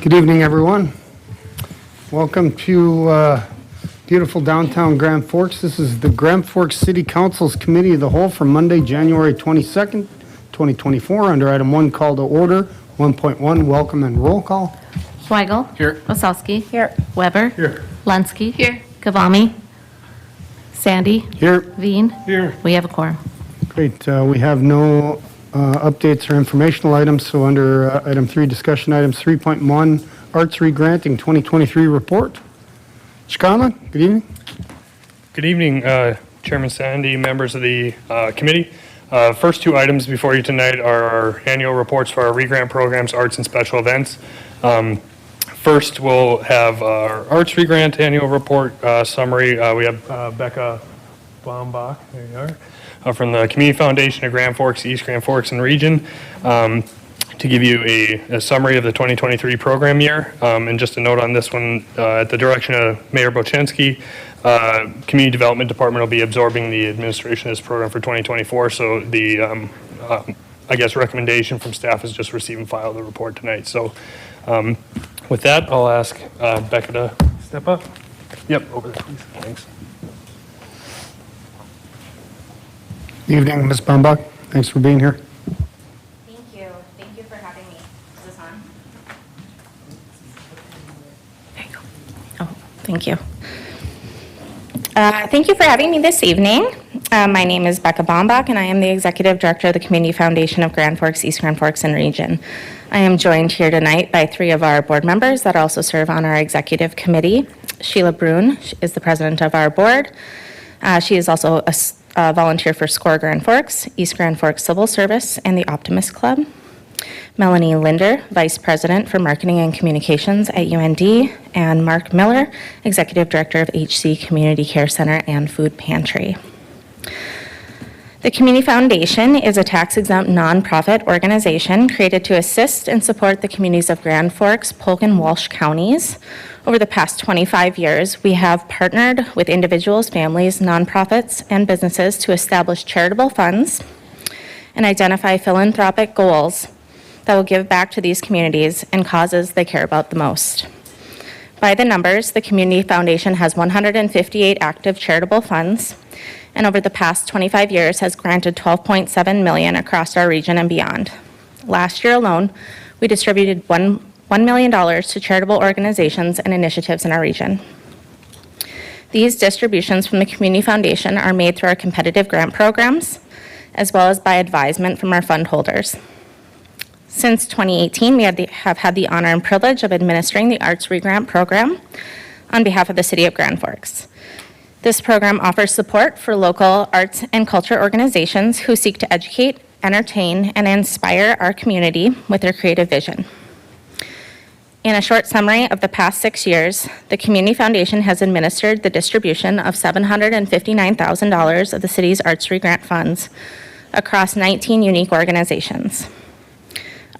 Good evening, everyone. Welcome to beautiful downtown Grand Forks. This is the Grand Forks City Council's Committee of the Whole for Monday, January 22nd, 2024. Under item 1, call to order. 1.1, welcome and roll call. Weigel. Here. Osowski. Here. Weber. Here. Lunsky. Here. Kavami. Sandy. Here. Veen. Here. We have a quorum. Great. We have no updates or informational items. So under item 3, discussion items 3.1, Arts Regranting 2023 report. Chicana, good evening. Good evening, Chairman Sandy, members of the committee. First two items before you tonight are our annual reports for our regrant programs, arts and special events. First, we'll have our Arts Regrant annual report summary. We have Becca Bombach, there you are, from the Community Foundation of Grand Forks, East Grand Forks and Region, to give you a summary of the 2023 program year. And just a note on this one, at the direction of Mayor Bochensky, Community Development Department will be absorbing the administration of this program for 2024. So the, I guess, recommendation from staff is just receive and file the report tonight. So with that, I'll ask Becca to step up. Yep, over there, please. Thanks. Good evening, Ms. Bombach. Thanks for being here. Thank you. Thank you for having me. Is this on? There you go. Oh, thank you. Thank you for having me this evening. My name is Becca Bombach, and I am the Executive Director of the Community Foundation of Grand Forks, East Grand Forks and Region. I am joined here tonight by 3 of our board members that also serve on our executive committee. Sheila Brune is the president of our board. She is also a volunteer for SCORE Grand Forks, East Grand Forks Civil Service, and the Optimist Club. Melanie Linder, Vice President for Marketing and Communications at UND, and Mark Miller, Executive Director of HC Community Care Center and Food Pantry. The Community Foundation is a tax-exempt nonprofit organization created to assist and support the communities of Grand Forks, Polk, and Walsh counties. Over the past 25 years, we have partnered with individuals, families, nonprofits, and businesses to establish charitable funds and identify philanthropic goals that will give back to these communities and causes they care about the most. By the numbers, the Community Foundation has 158 active charitable funds, and over the past 25 years has granted $12.7 million across our region and beyond. Last year alone, we distributed $1 million to charitable organizations and initiatives in our region. These distributions from the Community Foundation are made through our competitive grant programs, as well as by advisement from our fund holders. Since 2018, we have had the honor and privilege of administering the Arts Regrant program on behalf of the City of Grand Forks. This program offers support for local arts and culture organizations who seek to educate, entertain, and inspire our community with their creative vision. In a short summary of the past 6 years, the Community Foundation has administered the distribution of $759,000 of the city's Arts Regrant funds across 19 unique organizations.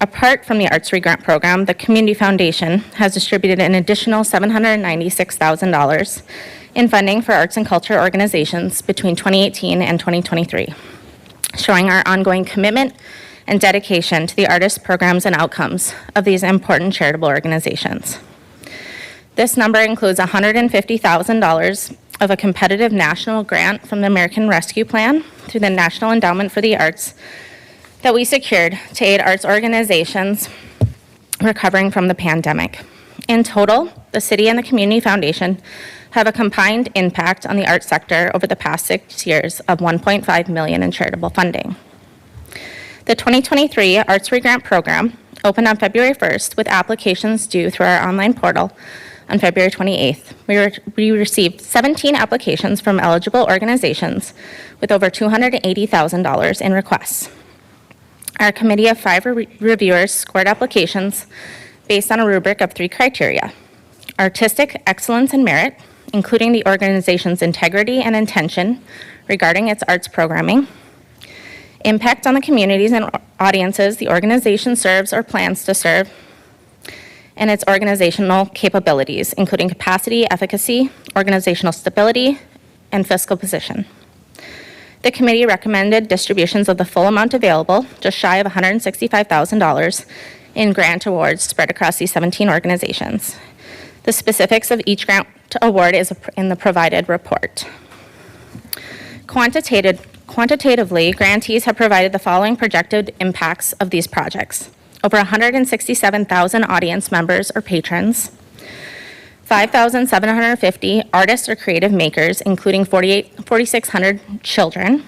Apart from the Arts Regrant program, the Community Foundation has distributed an additional $796,000 in funding for arts and culture organizations between 2018 and 2023, showing our ongoing commitment and dedication to the artists, programs, and outcomes of these important charitable organizations. This number includes $150,000 of a competitive national grant from the American Rescue Plan through the National Endowment for the Arts that we secured to aid arts organizations recovering from the pandemic. In total, the city and the Community Foundation have a combined impact on the arts sector over the past 6 years of $1.5 million in charitable funding. The 2023 Arts Regrant program opened on February 1st with applications due through our online portal on February 28th. We received 17 applications from eligible organizations with over $280,000 in requests. Our committee of 5 reviewers scored applications based on a rubric of 3 criteria: artistic excellence and merit, including the organization's integrity and intention regarding its arts programming, impact on the communities and audiences the organization serves or plans to serve, and its organizational capabilities, including capacity, efficacy, organizational stability, and fiscal position. The committee recommended distributions of the full amount available, just shy of $165,000, in grant awards spread across these 17 organizations. The specifics of each grant award is in the provided report. Quantitatively, grantees have provided the following projected impacts of these projects. Over 167,000 audience members or patrons, 5,750 artists or creative makers, including 4,600 children.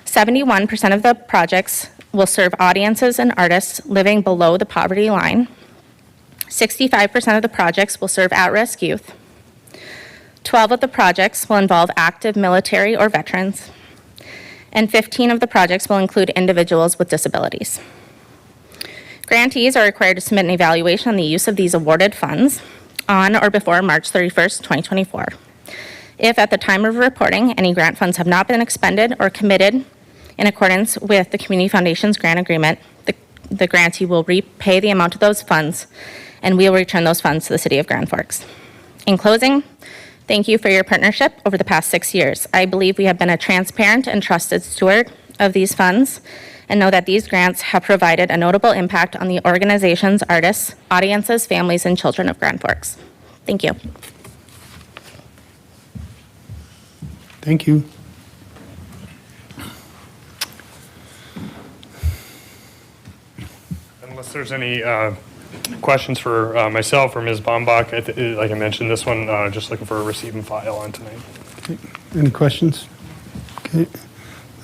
71% of the projects will serve audiences and artists living below the poverty line. 65% of the projects will serve at-risk youth. 12 of the projects will involve active military or veterans. And 15 of the projects will include individuals with disabilities. Grantees are required to submit an evaluation on the use of these awarded funds on or before March 31st, 2024. If at the time of reporting, any grant funds have not been expended or committed in accordance with the Community Foundation's grant agreement, the grantee will repay the amount of those funds, and we will return those funds to the City of Grand Forks. In closing, thank you for your partnership over the past 6 years. I believe we have been a transparent and trusted steward of these funds, and know that these grants have provided a notable impact on the organizations, artists, audiences, families, and children of Grand Forks. Thank you. Thank you. Unless there's any questions for myself or Ms. Bombach, like I mentioned, this one, just looking for a receive and file on tonight. Any questions? Okay.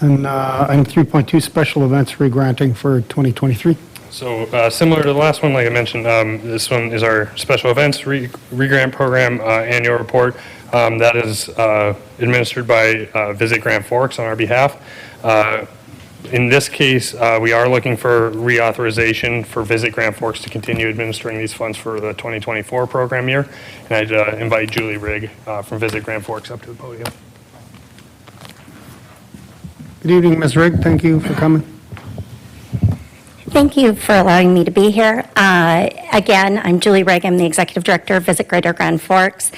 And item 3.2, special events regranting for 2023. So similar to the last one, like I mentioned, this one is our special events re-grant program annual report that is administered by Visit Grand Forks on our behalf. In this case, we are looking for reauthorization for Visit Grand Forks to continue administering these funds for the 2024 program year. And I'd invite Julie Rigg from Visit Grand Forks up to the podium. Good evening, Ms. Rigg. Thank you for coming. Thank you for allowing me to be here. Again, I'm Julie Rigg. I'm the Executive Director of Visit Greater Grand Forks.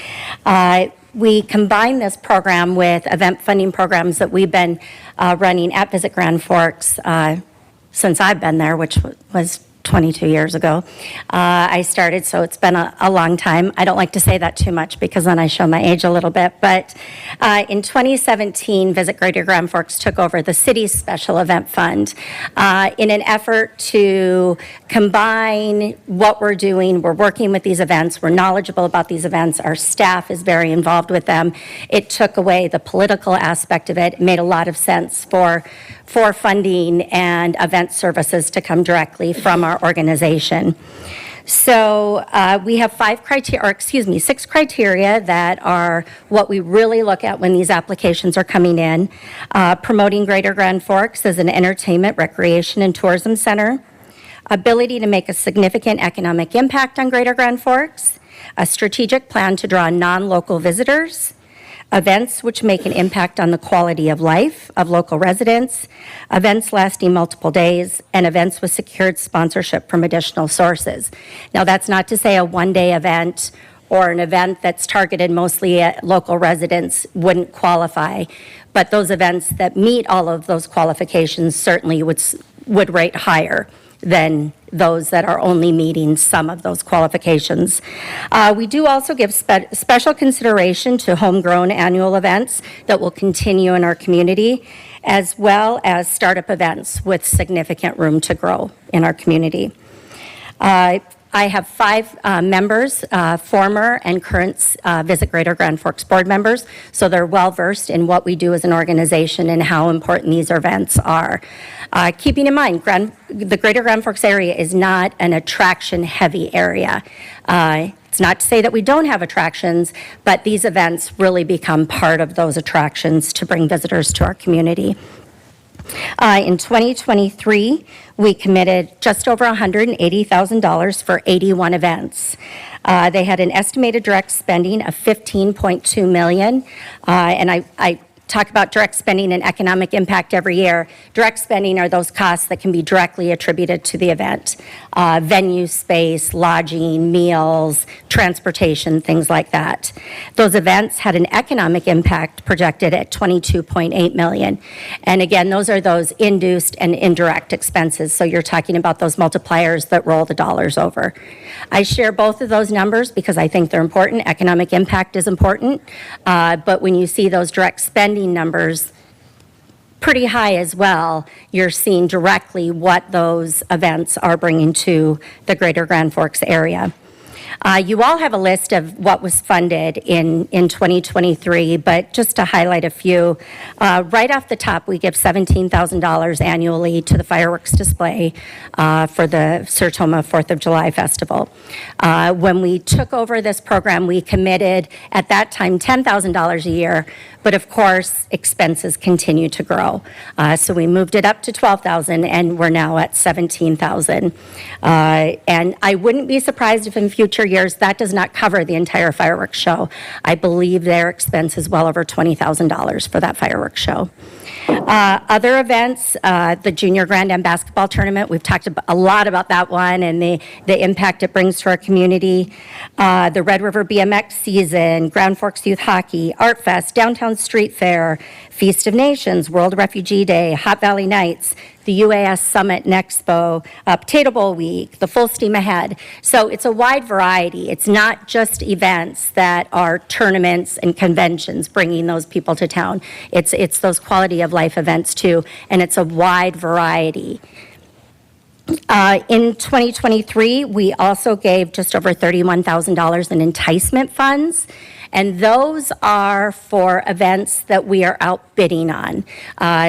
We combine this program with event funding programs that we've been running at Visit Grand Forks since I've been there, which was 22 years ago. I started, so it's been a long time. I don't like to say that too much because then I show my age a little bit. But in 2017, Visit Greater Grand Forks took over the city's special event fund in an effort to combine what we're doing. We're working with these events. We're knowledgeable about these events. Our staff is very involved with them. It took away the political aspect of it. It made a lot of sense for funding and event services to come directly from our organization. So we have 6 criteria that are what we really look at when these applications are coming in. Promoting Greater Grand Forks as an entertainment, recreation, and tourism center. Ability to make a significant economic impact on Greater Grand Forks. A strategic plan to draw non-local visitors. Events which make an impact on the quality of life of local residents, events lasting multiple days, and events with secured sponsorship from additional sources. Now, that's not to say a one-day event or an event that's targeted mostly at local residents wouldn't qualify, but those events that meet all of those qualifications certainly would rate higher than those that are only meeting some of those qualifications. We do also give special consideration to homegrown annual events that will continue in our community, as well as startup events with significant room to grow in our community. I have 5 members, former and current Visit Greater Grand Forks board members, so they're well-versed in what we do as an organization and how important these events are. Keeping in mind, the Greater Grand Forks area is not an attraction-heavy area. It's not to say that we don't have attractions, but these events really become part of those attractions to bring visitors to our community. In 2023, we committed just over $180,000 for 81 events. They had an estimated direct spending of $15.2 million, and talk about direct spending and economic impact every year. Direct spending are those costs that can be directly attributed to the event. Venue space, lodging, meals, transportation, things like that. Those events had an economic impact projected at $22.8 million. And again, those are those induced and indirect expenses. So you're talking about those multipliers that roll the dollars over. I share both of those numbers because I think they're important. Economic impact is important. But when you see those direct spending numbers pretty high as well, you're seeing directly what those events are bringing to the greater Grand Forks area. You all have a list of what was funded in 2023, but just to highlight a few, right off the top, we give $17,000 annually to the fireworks display for the Sertoma 4th of July Festival. When we took over this program, we committed at that time $10,000 a year, but of course, expenses continue to grow. So we moved it up to $12,000 and we're now at $17,000. And I wouldn't be surprised if in future years that does not cover the entire fireworks show. I believe their expense is well over $20,000 for that fireworks show. Other events, the Junior Grand Am basketball tournament, we've talked a lot about that one and the impact it brings to our community. The Red River BMX season, Grand Forks Youth Hockey, Art Fest, Downtown Street Fair, Feast of Nations, World Refugee Day, Hot Valley Nights, the UAS Summit and Expo, Potato Bowl Week, the Full Steam Ahead. So it's a wide variety. It's not just events that are tournaments and conventions bringing those people to town. It's those quality of life events too, and it's a wide variety. In 2023, we also gave just over $31,000 in enticement funds, and those are for events that we are outbidding on.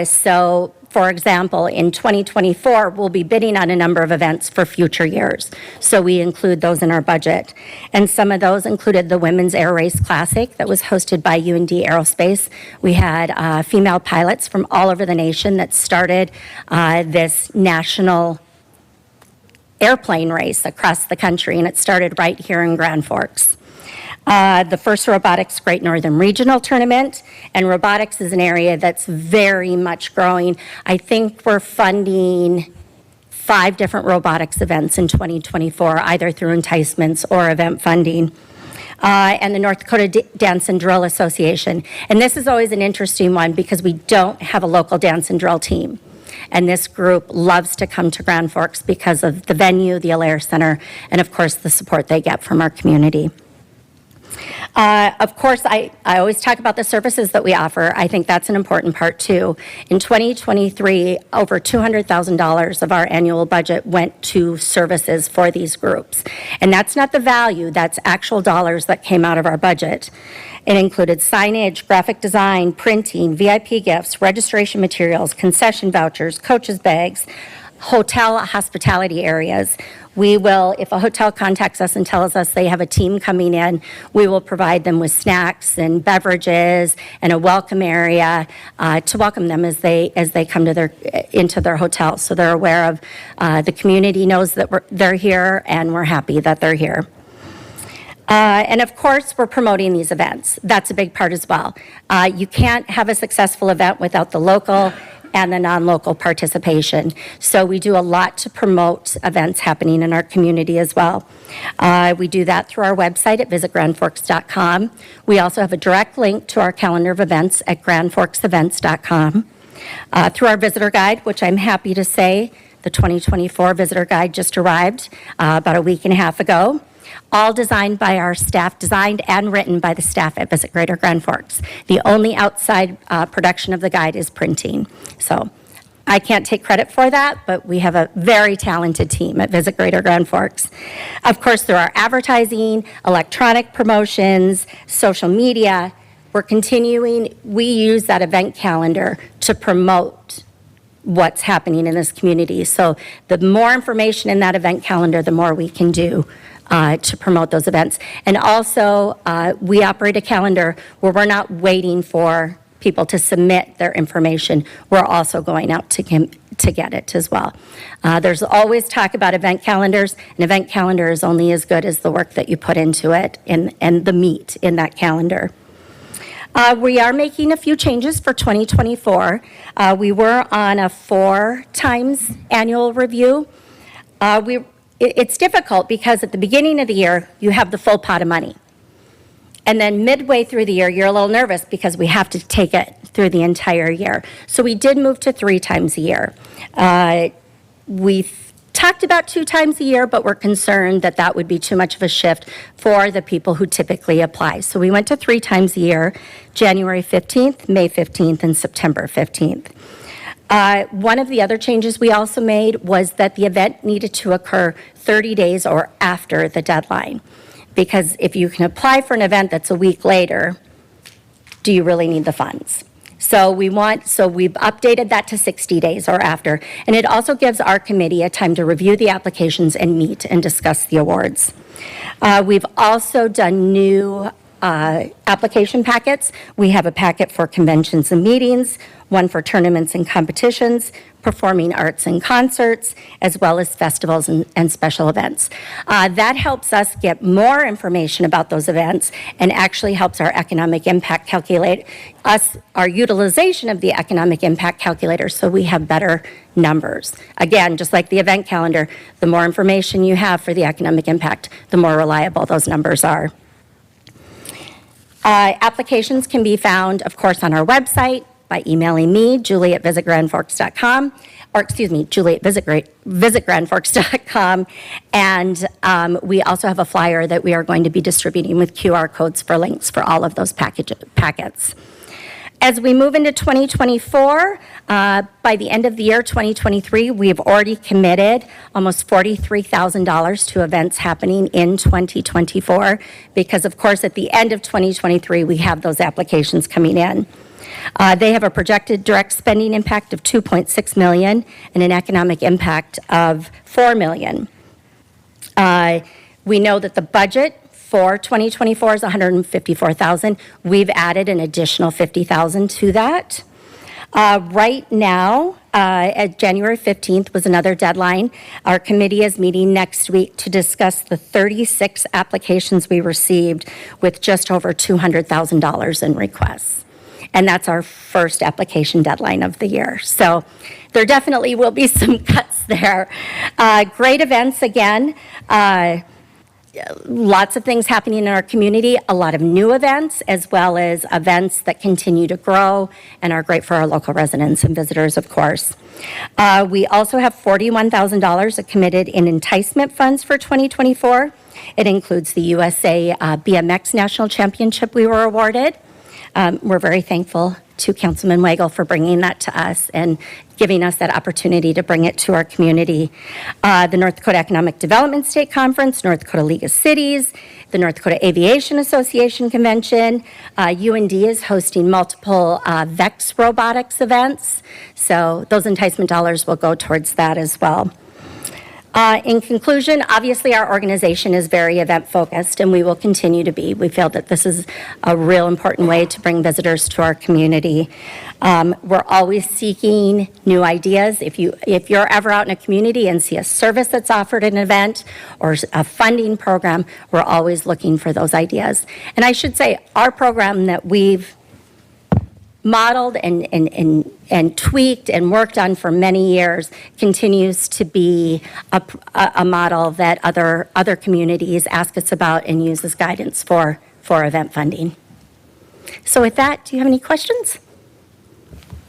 So, for example, in 2024, we'll be bidding on a number of events for future years. So we include those in our budget. And some of those included the Women's Air Race Classic that was hosted by UND Aerospace. We had female pilots from all over the nation that started this national airplane race across the country, and it started right here in Grand Forks. The first Robotics Great Northern Regional Tournament, and robotics is an area that's very much growing. I think we're funding 5 different robotics events in 2024, either through enticements or event funding. And the North Dakota Dance and Drill Association. And this is always an interesting one because we don't have a local dance and drill team. And this group loves to come to Grand Forks because of the venue, the Allaire Center, and of course the support they get from our community. Of course, I always talk about the services that we offer. I think that's an important part too. In 2023, over $200,000 of our annual budget went to services for these groups. And that's not the value, that's actual dollars that came out of our budget. It included signage, graphic design, printing, VIP gifts, registration materials, concession vouchers, coaches' bags, hotel hospitality areas. We will, if a hotel contacts us and tells us they have a team coming in, we will provide them with snacks and beverages and a welcome area to welcome them as they come to into their hotel. So they're aware of, the community knows that they're here and we're happy that they're here. And of course, we're promoting these events. That's a big part as well. You can't have a successful event without the local and the non-local participation. So we do a lot to promote events happening in our community as well. We do that through our website at visitgrandforks.com. We also have a direct link to our calendar of events at grandforksevents.com. Through our visitor guide, which I'm happy to say, the 2024 visitor guide just arrived about a week and a half ago. All designed by our staff, designed and written by the staff at Visit Greater Grand Forks. The only outside production of the guide is printing. So I can't take credit for that, but we have a very talented team at Visit Greater Grand Forks. Of course, there are advertising, electronic promotions, social media. We're continuing, we use that event calendar to promote what's happening in this community. So the more information in that event calendar, the more we can do to promote those events. And also, we operate a calendar where we're not waiting for people to submit their information. We're also going out to get it as well. There's always talk about event calendars. An event calendar is only as good as the work that you put into it and the meat in that calendar. We are making a few changes for 2024. We were on a 4 times annual review. It's difficult because at the beginning of the year, you have the full pot of money. And then midway through the year, you're a little nervous because we have to take it through the entire year. So we did move to 3 times a year. We've talked about 2 times a year, but we're concerned that that would be too much of a shift for the people who typically apply. So we went to 3 times a year, January 15th, May 15th, and September 15th. One of the other changes we also made was that the event needed to occur 30 days or after the deadline. Because if you can apply for an event that's a week later, do you really need the funds? So we've updated that to 60 days or after. And it also gives our committee a time to review the applications and meet and discuss the awards. We've also done new application packets. We have a packet for conventions and meetings, one for tournaments and competitions, performing arts and concerts, as well as festivals and special events. That helps us get more information about those events and actually helps our economic impact our utilization of the economic impact calculator, so we have better numbers. Again, just like the event calendar, the more information you have for the economic impact, the more reliable those numbers are. Applications can be found, of course, on our website by emailing me, Julie at visitgrandforks.com, or excuse me, Julie at visitgrandforks.com. And we also have a flyer that we are going to be distributing with QR codes for links for all of those packets. As we move into 2024, by the end of the year 2023, we've already committed almost $43,000 to events happening in 2024 because, of course, at the end of 2023, we have those applications coming in. They have a projected direct spending impact of $2.6 million and an economic impact of $4 million. We know that the budget for 2024 is $154,000. We've added an additional $50,000 to that. Right now, at January 15th was another deadline. Our committee is meeting next week to discuss the 36 applications we received with just over $200,000 in requests. And that's our first application deadline of the year. So there definitely will be some cuts there. Great events again. Lots of things happening in our community, a lot of new events, as well as events that continue to grow and are great for our local residents and visitors, of course. We also have $41,000 committed in enticement funds for 2024. It includes the USA BMX National Championship we were awarded. We're very thankful to Councilman Weigel for bringing that to us and giving us that opportunity to bring it to our community. The North Dakota Economic Development State Conference, North Dakota League of Cities, the North Dakota Aviation Association Convention. UND is hosting multiple VEX robotics events, so those enticement dollars will go towards that as well. In conclusion, obviously our organization is very event focused and we will continue to be. We feel that this is a real important way to bring visitors to our community. We're always seeking new ideas. If you're ever out in a community and see a service that's offered at an event or a funding program, we're always looking for those ideas. And I should say our program that we've modeled and tweaked and worked on for many years continues to be a model that other communities ask us about and use as guidance for event funding. So with that, do you have any questions?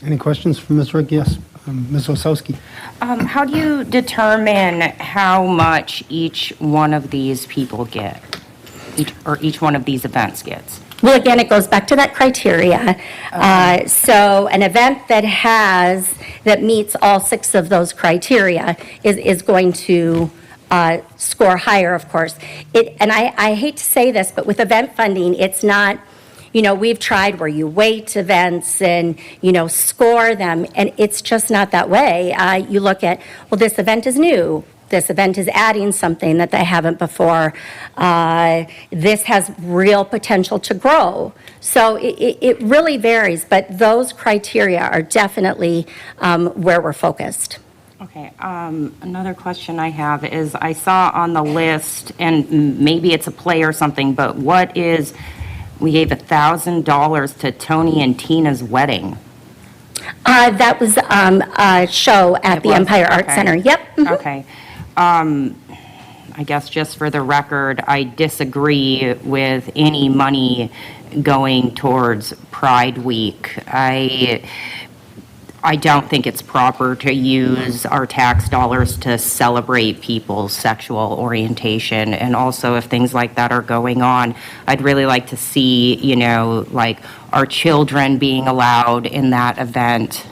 Any questions from Ms. Rick? Yes, Ms. Osowski. How do you determine how much each one of these people get, each one of these events gets? Well, again, it goes back to that criteria. So an event that meets all 6 of those criteria is going to score higher, of course. And I hate to say this, but with event funding, it's not, we've tried where you weight events and, score them, and it's just not that way. You look at, well, this event is new. This event is adding something that they haven't before. This has real potential to grow. So it really varies, but those criteria are definitely where we're focused. Okay, another question I have is I saw on the list, and maybe it's a play or something, but what is We gave $1,000 to Tony and Tina's wedding. That was a show at the was? Empire Arts Okay. Center. Yep. Mhm. Okay. I guess just for the record, I disagree with any money going towards Pride Week. I don't think it's proper to use our tax dollars to celebrate people's sexual orientation. And also, if things like that are going on, I'd really like to see, like our children being allowed in that event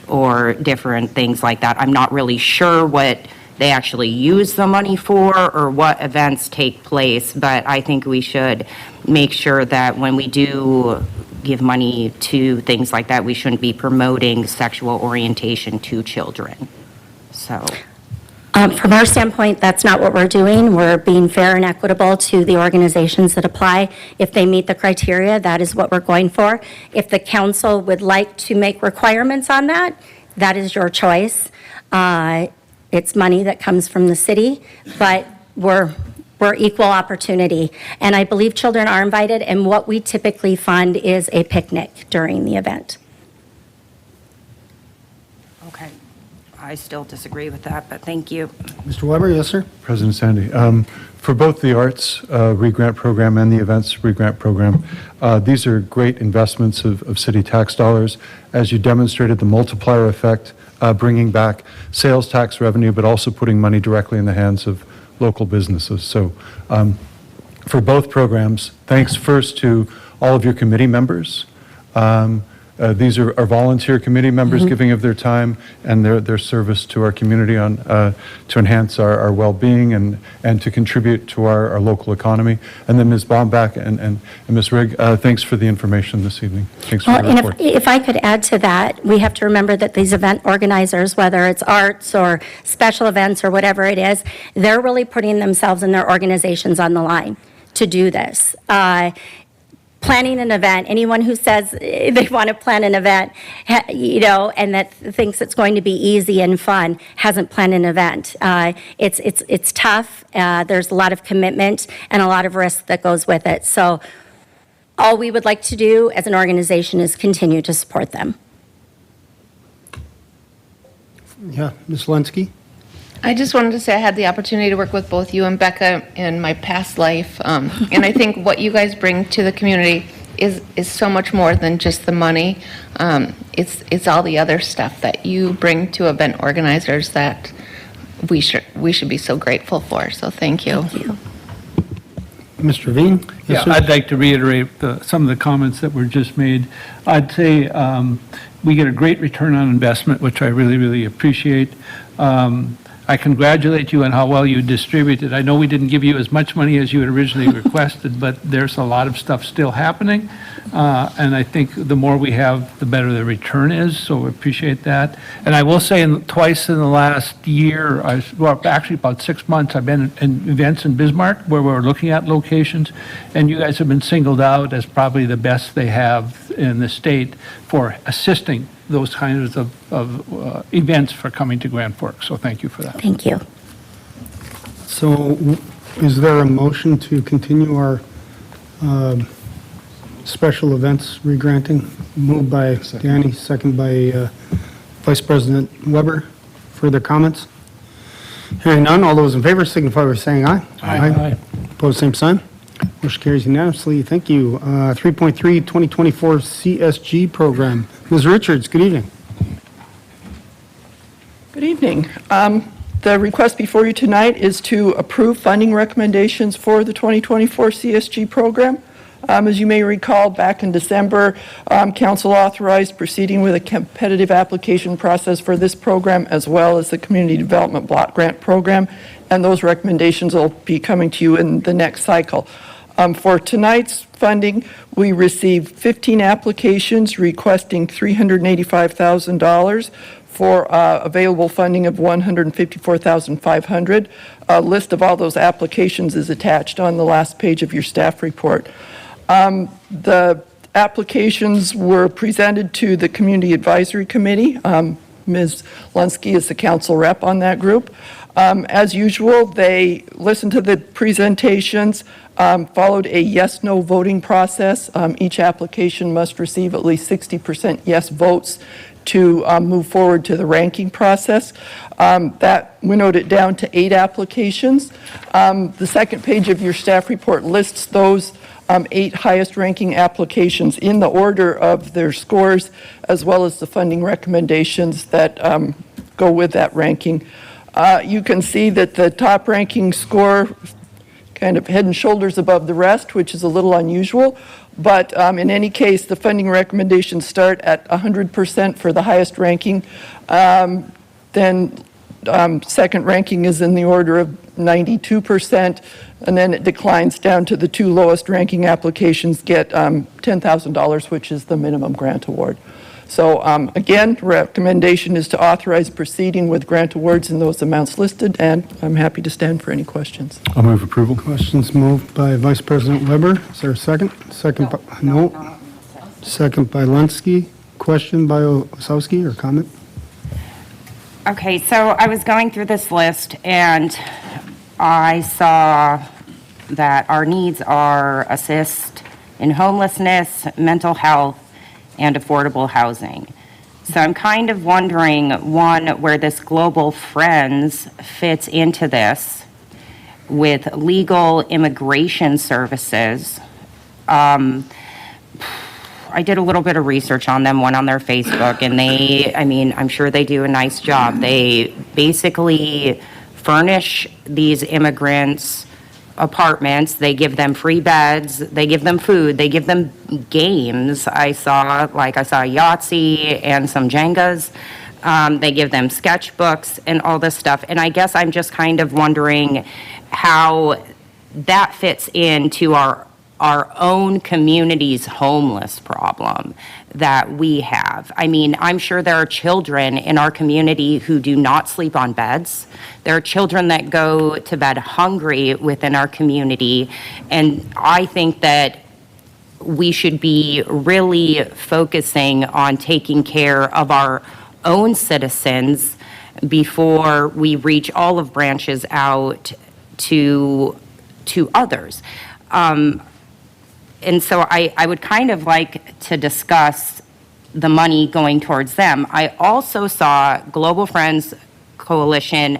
or different things like that. I'm not really sure what they actually use the money for or what events take place, but I think we should make sure that when we do give money to things like that, we shouldn't be promoting sexual orientation to children. So, From our standpoint, that's not what we're doing. We're being fair and equitable to the organizations that apply. If they meet the criteria, that is what we're going for. If the council would like to make requirements on that, that is your choice. It's money that comes from the city, but we're equal opportunity. And I believe children are invited, and what we typically fund is a picnic during the event. okay. I still disagree with that, but thank you. Mr. Weber, yes, sir? President Sandy, for both the arts re-grant program and the events re-grant program, these are great investments of city tax dollars. As you demonstrated, the multiplier effect, bringing back sales tax revenue, but also putting money directly in the hands of local businesses. So for both programs, thanks first to all of your committee members. These are our volunteer committee members giving of their time and their service to our community on to enhance our well-being and to contribute to our local economy. And then Ms. Baumbach and Ms. Rigg, thanks for the information this evening. Thanks for Well, the and report. if I could add to that, we have to remember that these event organizers, whether it's arts or special events or whatever it is, they're really putting themselves and their organizations on the line to do this. Planning an event, anyone who says they want to plan an event, and that thinks it's going to be easy and fun, hasn't planned an event. It's tough. There's a lot of commitment and a lot of risk that goes with it. So all we would like to do as an organization is continue to support them. Yeah, Ms. Lensky? I just wanted to say I had the opportunity to work with both you and Becca in my past life. And I think what you guys bring to the community is so much more than just the money. It's all the other stuff that you bring to event organizers that we should be so grateful for. So thank you. Thank you. Mr. Veen? Yeah, Yes, sir? I'd like to reiterate some of the comments that were just made. I'd say we get a great return on investment, which I really, really appreciate. I congratulate you on how well you distributed. I know we didn't give you as much money as you had originally requested, but there's a lot of stuff still happening. And I think the more we have, the better the return is, so we appreciate that. And I will say twice in the last year, actually about 6 months, I've been in events in Bismarck where we're looking at locations, and you guys have been singled out as probably the best they have in the state for assisting those kinds of events for coming to Grand Forks. So thank you for that. Thank you. So is there a motion to continue our special events regranting? Moved by Danny, second by Vice President Weber. Further comments? Hearing none, all those in favor signify by saying aye. Aye. Opposed, same sign. Motion carries unanimously. Thank you. 3.3, 2024 CSG program. Ms. Richards, good evening. Good evening. The request before you tonight is to approve funding recommendations for the 2024 CSG program. As you may recall, back in December, Council authorized proceeding with a competitive application process for this program as well as the Community Development Block Grant Program, and those recommendations will be coming to you in the next cycle. For tonight's funding, we received 15 applications requesting $385,000 for available funding of $154,500. A list of all those applications is attached on the last page of your staff report. The applications were presented to the Community Advisory Committee. Ms. Lunsky is the council rep on that group. As usual, they listened to the presentations, followed a yes/no voting process. Each application must receive at least 60% yes votes to move forward to the ranking process. That winnowed it down to 8 applications. The second page of your staff report lists those 8 highest ranking applications in the order of their scores, as well as the funding recommendations that go with that ranking. You can see that the top ranking score kind of head and shoulders above the rest, which is a little unusual. But in any case, the funding recommendations start at 100% for the highest ranking. Then second ranking is in the order of 92%, and then it declines down to the 2 lowest ranking applications get $10,000, which is the minimum grant award. So again, recommendation is to authorize proceeding with grant awards in those amounts listed, and I'm happy to stand for any questions. I'll move approval. Questions moved by Vice President Weber. Is there a second? Second by, no. Second by Lunsky. Question by Osowski or comment? Okay, so I was going through this list and I saw that our needs are assist in homelessness, mental health, and affordable housing. So I'm kind of wondering, one, where this Global Friends fits into this with legal immigration services. I did a little bit of research on them, went on their Facebook, and I'm sure they do a nice job. They basically furnish these immigrants apartments, they give them free beds, they give them food, they give them games. I saw Yahtzee and some Jengas. They give them sketchbooks and all this stuff. And I guess I'm just kind of wondering how that fits into our own community's homeless problem that we have. I mean, I'm sure there are children in our community who do not sleep on beds. There are children that go to bed hungry within our community. And I think that we should be really focusing on taking care of our own citizens before we reach olive branches out to others. And so I would kind of like to discuss the money going towards them. I also saw Global Friends Coalition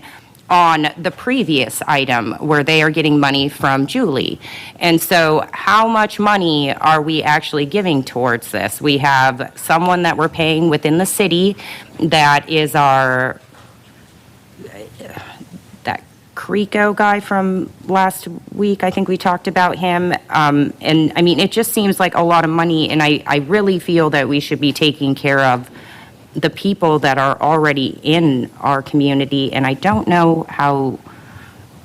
on the previous item where they are getting money from Julie. And so how much money are we actually giving towards this? We have someone that we're paying within the city that is that Creco guy from last week. I think we talked about him. And I mean, it just seems like a lot of money, and I really feel that we should be taking care of the people that are already in our community. And I don't know how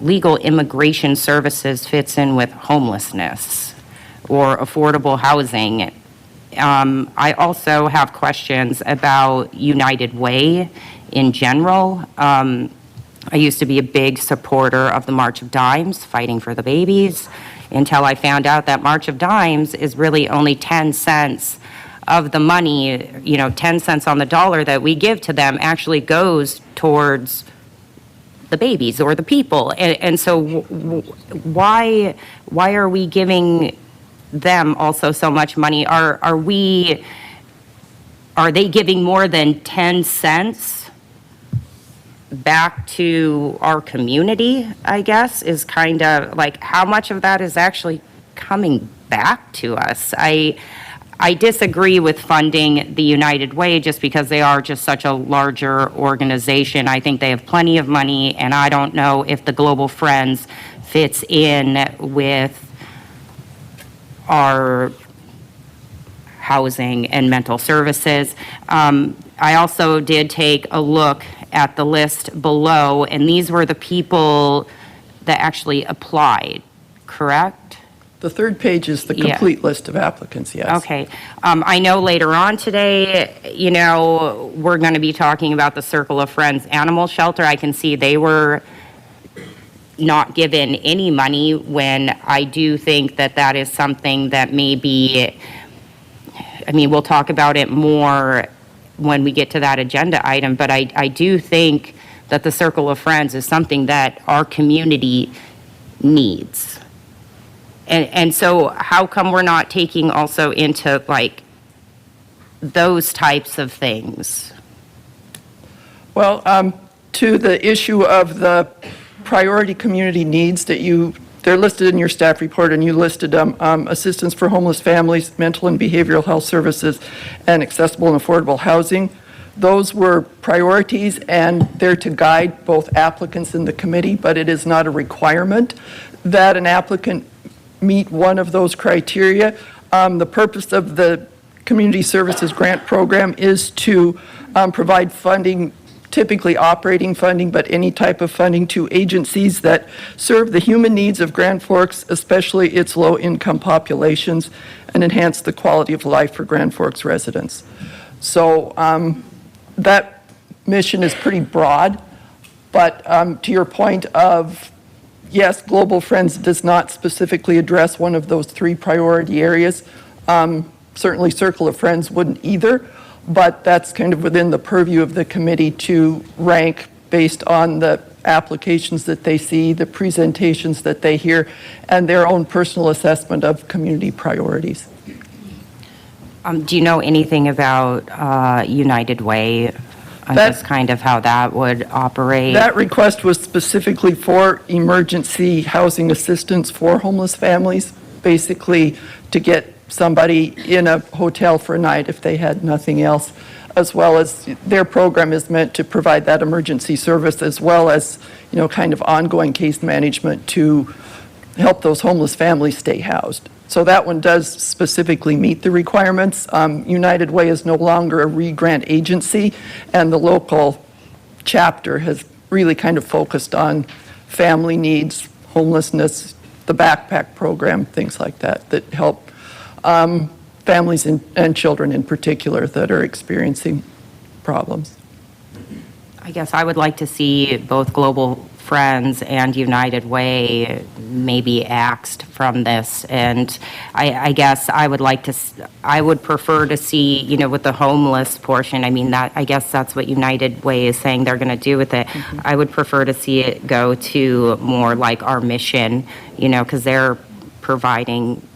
legal immigration services fits in with homelessness or affordable housing. I also have questions about United Way in general. I used to be a big supporter of the March of Dimes, fighting for the babies, until I found out that March of Dimes is really only 10 cents of the money, 10 cents on the dollar that we give to them actually goes towards the babies or the people. And so why are we giving them also so much money? Are they giving more than 10 cents back to our community, I guess, is kind of like how much of that is actually coming back to us? I disagree with funding the United Way just because they are just such a larger organization. I think they have plenty of money, and I don't know if the Global Friends fits in with our housing and mental services. I also did take a look at the list below, and these were the people that actually applied, correct? The third page is the complete list of applicants, yes. Okay. I know later on today, we're going to be talking about the Circle of Friends Animal Shelter. I can see they were not given any money, when I do think that that is something that maybe, we'll talk about it more when we get to that agenda item, but I do think that the Circle of Friends is something that our community needs. And so how come we're not taking also into like those types of things? Well, to the issue of the priority community needs that they're listed in your staff report, and you listed assistance for homeless families, mental and behavioral health services, and accessible and affordable housing. Those were priorities, and they're to guide both applicants and the committee, but it is not a requirement that an applicant meet one of those criteria. The purpose of the Community Services Grant Program is to provide funding, typically operating funding, but any type of funding to agencies that serve the human needs of Grand Forks, especially its low-income populations, and enhance the quality of life for Grand Forks residents. So that mission is pretty broad, but to your point of, yes, Global Friends does not specifically address one of those 3 priority areas. Certainly Circle of Friends wouldn't either, but that's kind of within the purview of the committee to rank based on the applications that they see, the presentations that they hear, and their own personal assessment of community priorities. Do you know anything about United Way? Just kind of how that would operate? That request was specifically for emergency housing assistance for homeless families, basically to get somebody in a hotel for a night if they had nothing else, as well as their program is meant to provide that emergency service, as well as, kind of ongoing case management to help those homeless families stay housed. So that one does specifically meet the requirements. United Way is no longer a re-grant agency, and the local chapter has really kind of focused on family needs, homelessness, the backpack program, things like that, that help families and children in particular that are experiencing problems. I guess I would like to see both Global Friends and United Way maybe axed from this. And I guess I would prefer to see, with the homeless portion, I guess that's what United Way is saying they're going to do with it. Mm-hmm. I would prefer to see it go to more like our mission, because they're providing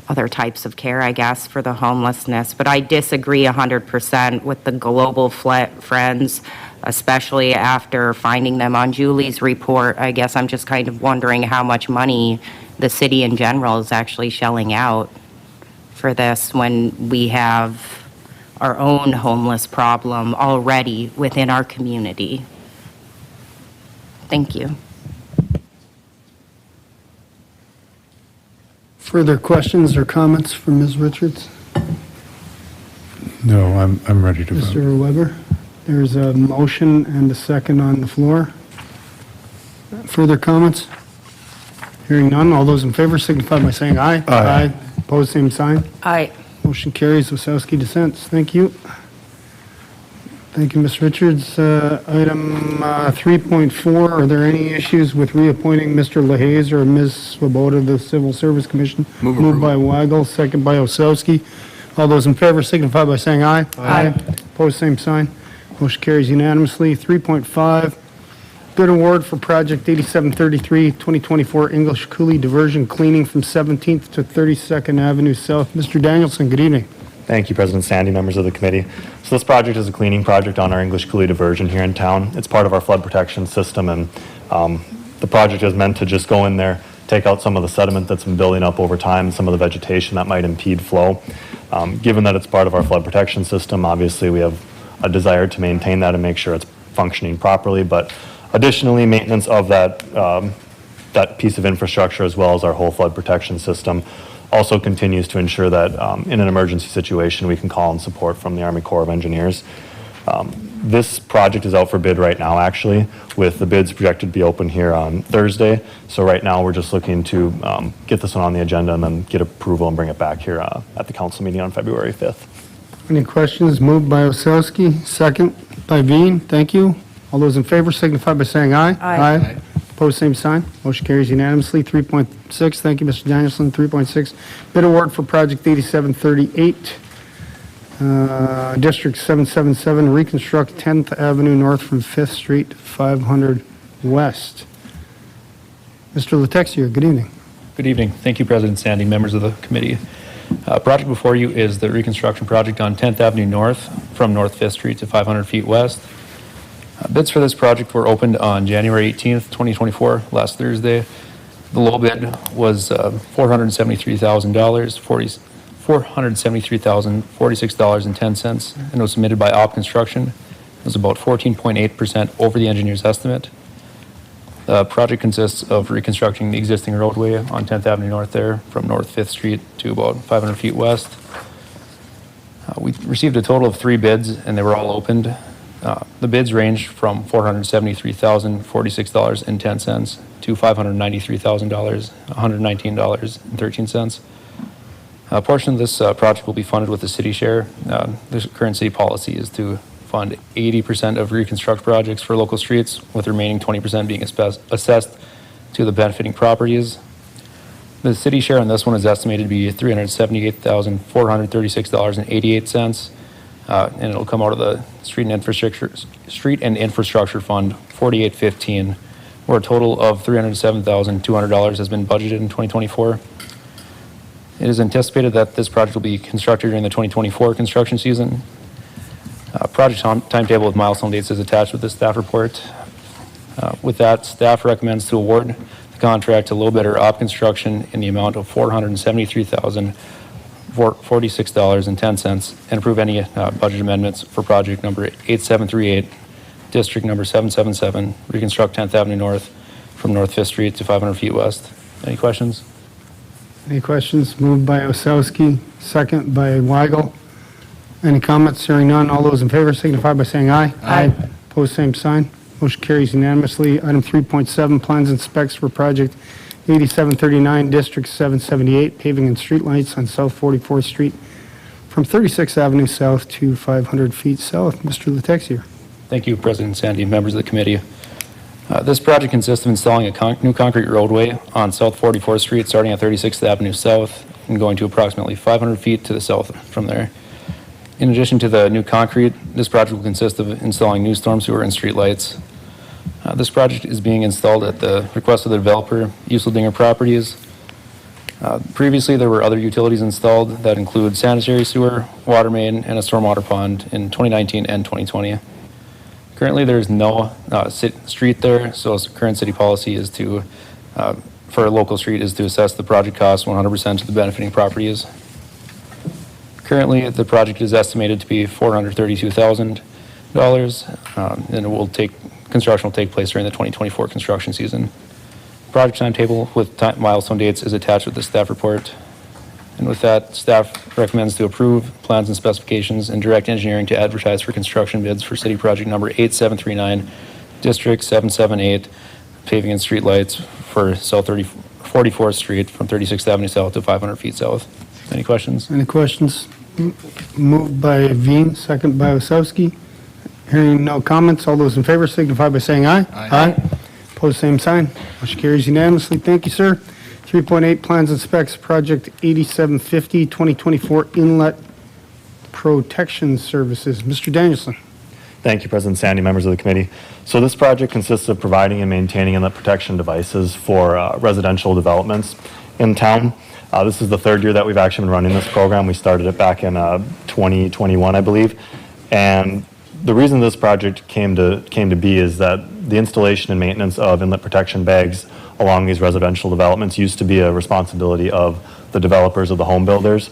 other types of care, I guess, for the homelessness. But I disagree 100% with the Global Friends, especially after finding them on Julie's report. I guess I'm just kind of wondering how much money the city in general is actually shelling out for this when we have our own homeless problem already within our community. Thank you. Further questions or comments from Ms. Richards? No, I'm ready to vote. Mr. Weber? There's a motion and a second on the floor. Further comments? Hearing none, all those in favor signify by saying aye. Aye. Opposed, same sign. Aye. Motion carries. Wasowski dissents. Thank you. Thank you, Ms. Richards. Item 3.4, are there any issues with reappointing Mr. LaHaze or Ms. Swoboda to the Civil Service Commission? Moved by Weigel, second by Wasowski. All those in favor signify by saying aye. Aye. Opposed, same sign. Motion carries unanimously. 3.5, bid award for Project 8733, 2024 English Coulee Diversion Cleaning from 17th to 32nd Avenue South. Mr. Danielson, good evening. Thank you, President Sandy, members of the committee. So this project is a cleaning project on our English Coulee diversion here in town. It's part of our flood protection system, and the project is meant to just go in there, take out some of the sediment that's been building up over time, some of the vegetation that might impede flow. Given that it's part of our flood protection system, obviously we have a desire to maintain that and make sure it's functioning properly, but additionally, maintenance of that piece of infrastructure as well as our whole flood protection system also continues to ensure that in an emergency situation, we can call on support from the Army Corps of Engineers. This project is out for bid right now, actually, with the bids projected to be open here on Thursday. So right now, we're just looking to get this one on the agenda and then get approval and bring it back here at the council meeting on February 5th. Any questions? Moved by Wasowski, second by Veen. Thank you. All those in favor signify by saying aye. Aye. Opposed, same sign. Motion carries unanimously. 3.6, thank you, Mr. Danielson. 3.6, bid award for Project 8738, District 777, reconstruct 10th Avenue North from 5th Street to 500 West. Mr. Letexier, good evening. Good evening. Thank you, President Sandy, members of the committee. Project before you is the reconstruction project on 10th Avenue North from North 5th Street to 500 feet west. Bids for this project were opened on January 18th, 2024, last Thursday. The low bid was $473,046.10, and was submitted by Op Construction. It was about 14.8% over the engineer's estimate. The project consists of reconstructing the existing roadway on 10th Avenue North there from North 5th Street to about 500 feet west. We received a total of 3 bids, and they were all opened. The bids ranged from $473,046.10 to $593,119.13. A portion of this project will be funded with the city share. The current city policy is to fund 80% of reconstruct projects for local streets, with the remaining 20% being assessed to the benefiting properties. The city share on this one is estimated to be $378,436.88, and it'll come out of the Street and Infrastructure Fund 4815, where a total of $307,200 has been budgeted in 2024. It is anticipated that this project will be constructed during the 2024 construction season. Project timetable with milestone dates is attached with the staff report. With that, staff recommends to award the contract to low bidder Op Construction in the amount of $473,046.10 and approve any budget amendments for project number 8738, district number 777, reconstruct 10th Avenue North from North 5th Street to 500 feet west. Any questions? Any questions? Moved by Osowski, second by Weigel. Any comments? Hearing none. All those in favor signify by saying aye. Aye. Opposed, same sign. Motion carries unanimously. Item 3.7, plans and specs for project 8739, District 778, paving and streetlights on South 44th Street from 36th Avenue South to 500 feet south. Mr. Letexier. Thank you, President Sandy, members of the committee. This project consists of installing a new concrete roadway on South 44th Street, starting at 36th Avenue South and going to approximately 500 feet to the south from there. In addition to the new concrete, this project will consist of installing new storm sewer and streetlights. This project is being installed at the request of the developer, Useldinger Properties. Previously, there were other utilities installed that include sanitary sewer, water main, and a stormwater pond in 2019 and 2020. Currently, there's no street there, so current city policy is to, for a local street, is to assess the project cost 100% to the benefiting properties. Currently, the project is estimated to be $432,000, and construction will take place during the 2024 construction season. Project timetable with milestone dates is attached with the staff report. And with that, staff recommends to approve plans and specifications and direct engineering to advertise for construction bids for city project number 8739, District 778, paving and streetlights for South 44th Street from 36th Avenue South to 500 feet south. Any questions? Any questions? Moved by Veen, second by Osowski. Hearing no comments, all those in favor signify by saying aye. Aye. Opposed, same sign. Motion carries unanimously. Thank you, sir. 3.8, plans and specs, project 8750, 2024 inlet protection services. Mr. Danielson. Thank you, President Sandy, members of the committee. So this project consists of providing and maintaining inlet protection devices for residential developments in town. This is the 3rd year that we've actually been running this program. We started it back in 2021, I believe. And the reason this project came to be is that the installation and maintenance of inlet protection bags along these residential developments used to be a responsibility of the developers, of the home builders.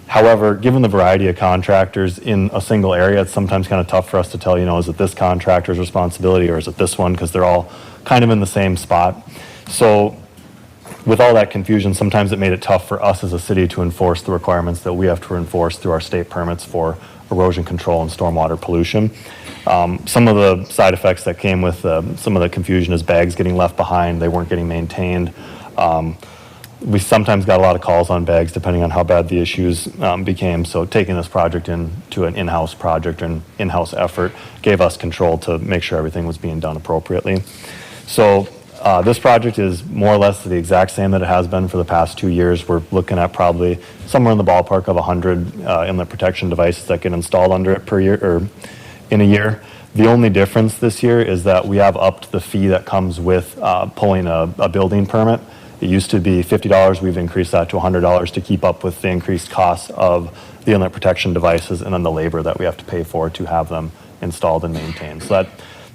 However, given the variety of contractors in a single area, it's sometimes kind of tough for us to tell, is it this contractor's responsibility or is it this one, because they're all kind of in the same spot. So with all that confusion, sometimes it made it tough for us as a city to enforce the requirements that we have to enforce through our state permits for erosion control and stormwater pollution. Some of the side effects that came with some of the confusion is bags getting left behind, they weren't getting maintained. We sometimes got a lot of calls on bags depending on how bad the issues became, so taking this project into an in-house project and in-house effort gave us control to make sure everything was being done appropriately. So This project is more or less the exact same that it has been for the past 2 years. We're looking at probably somewhere in the ballpark of 100 inlet protection devices that get installed under it per year, or in a year. The only difference this year is that we have upped the fee that comes with pulling a building permit. It used to be $50. We've increased that to $100 to keep up with the increased costs of the inlet protection devices and then the labor that we have to pay for to have them installed and maintained. So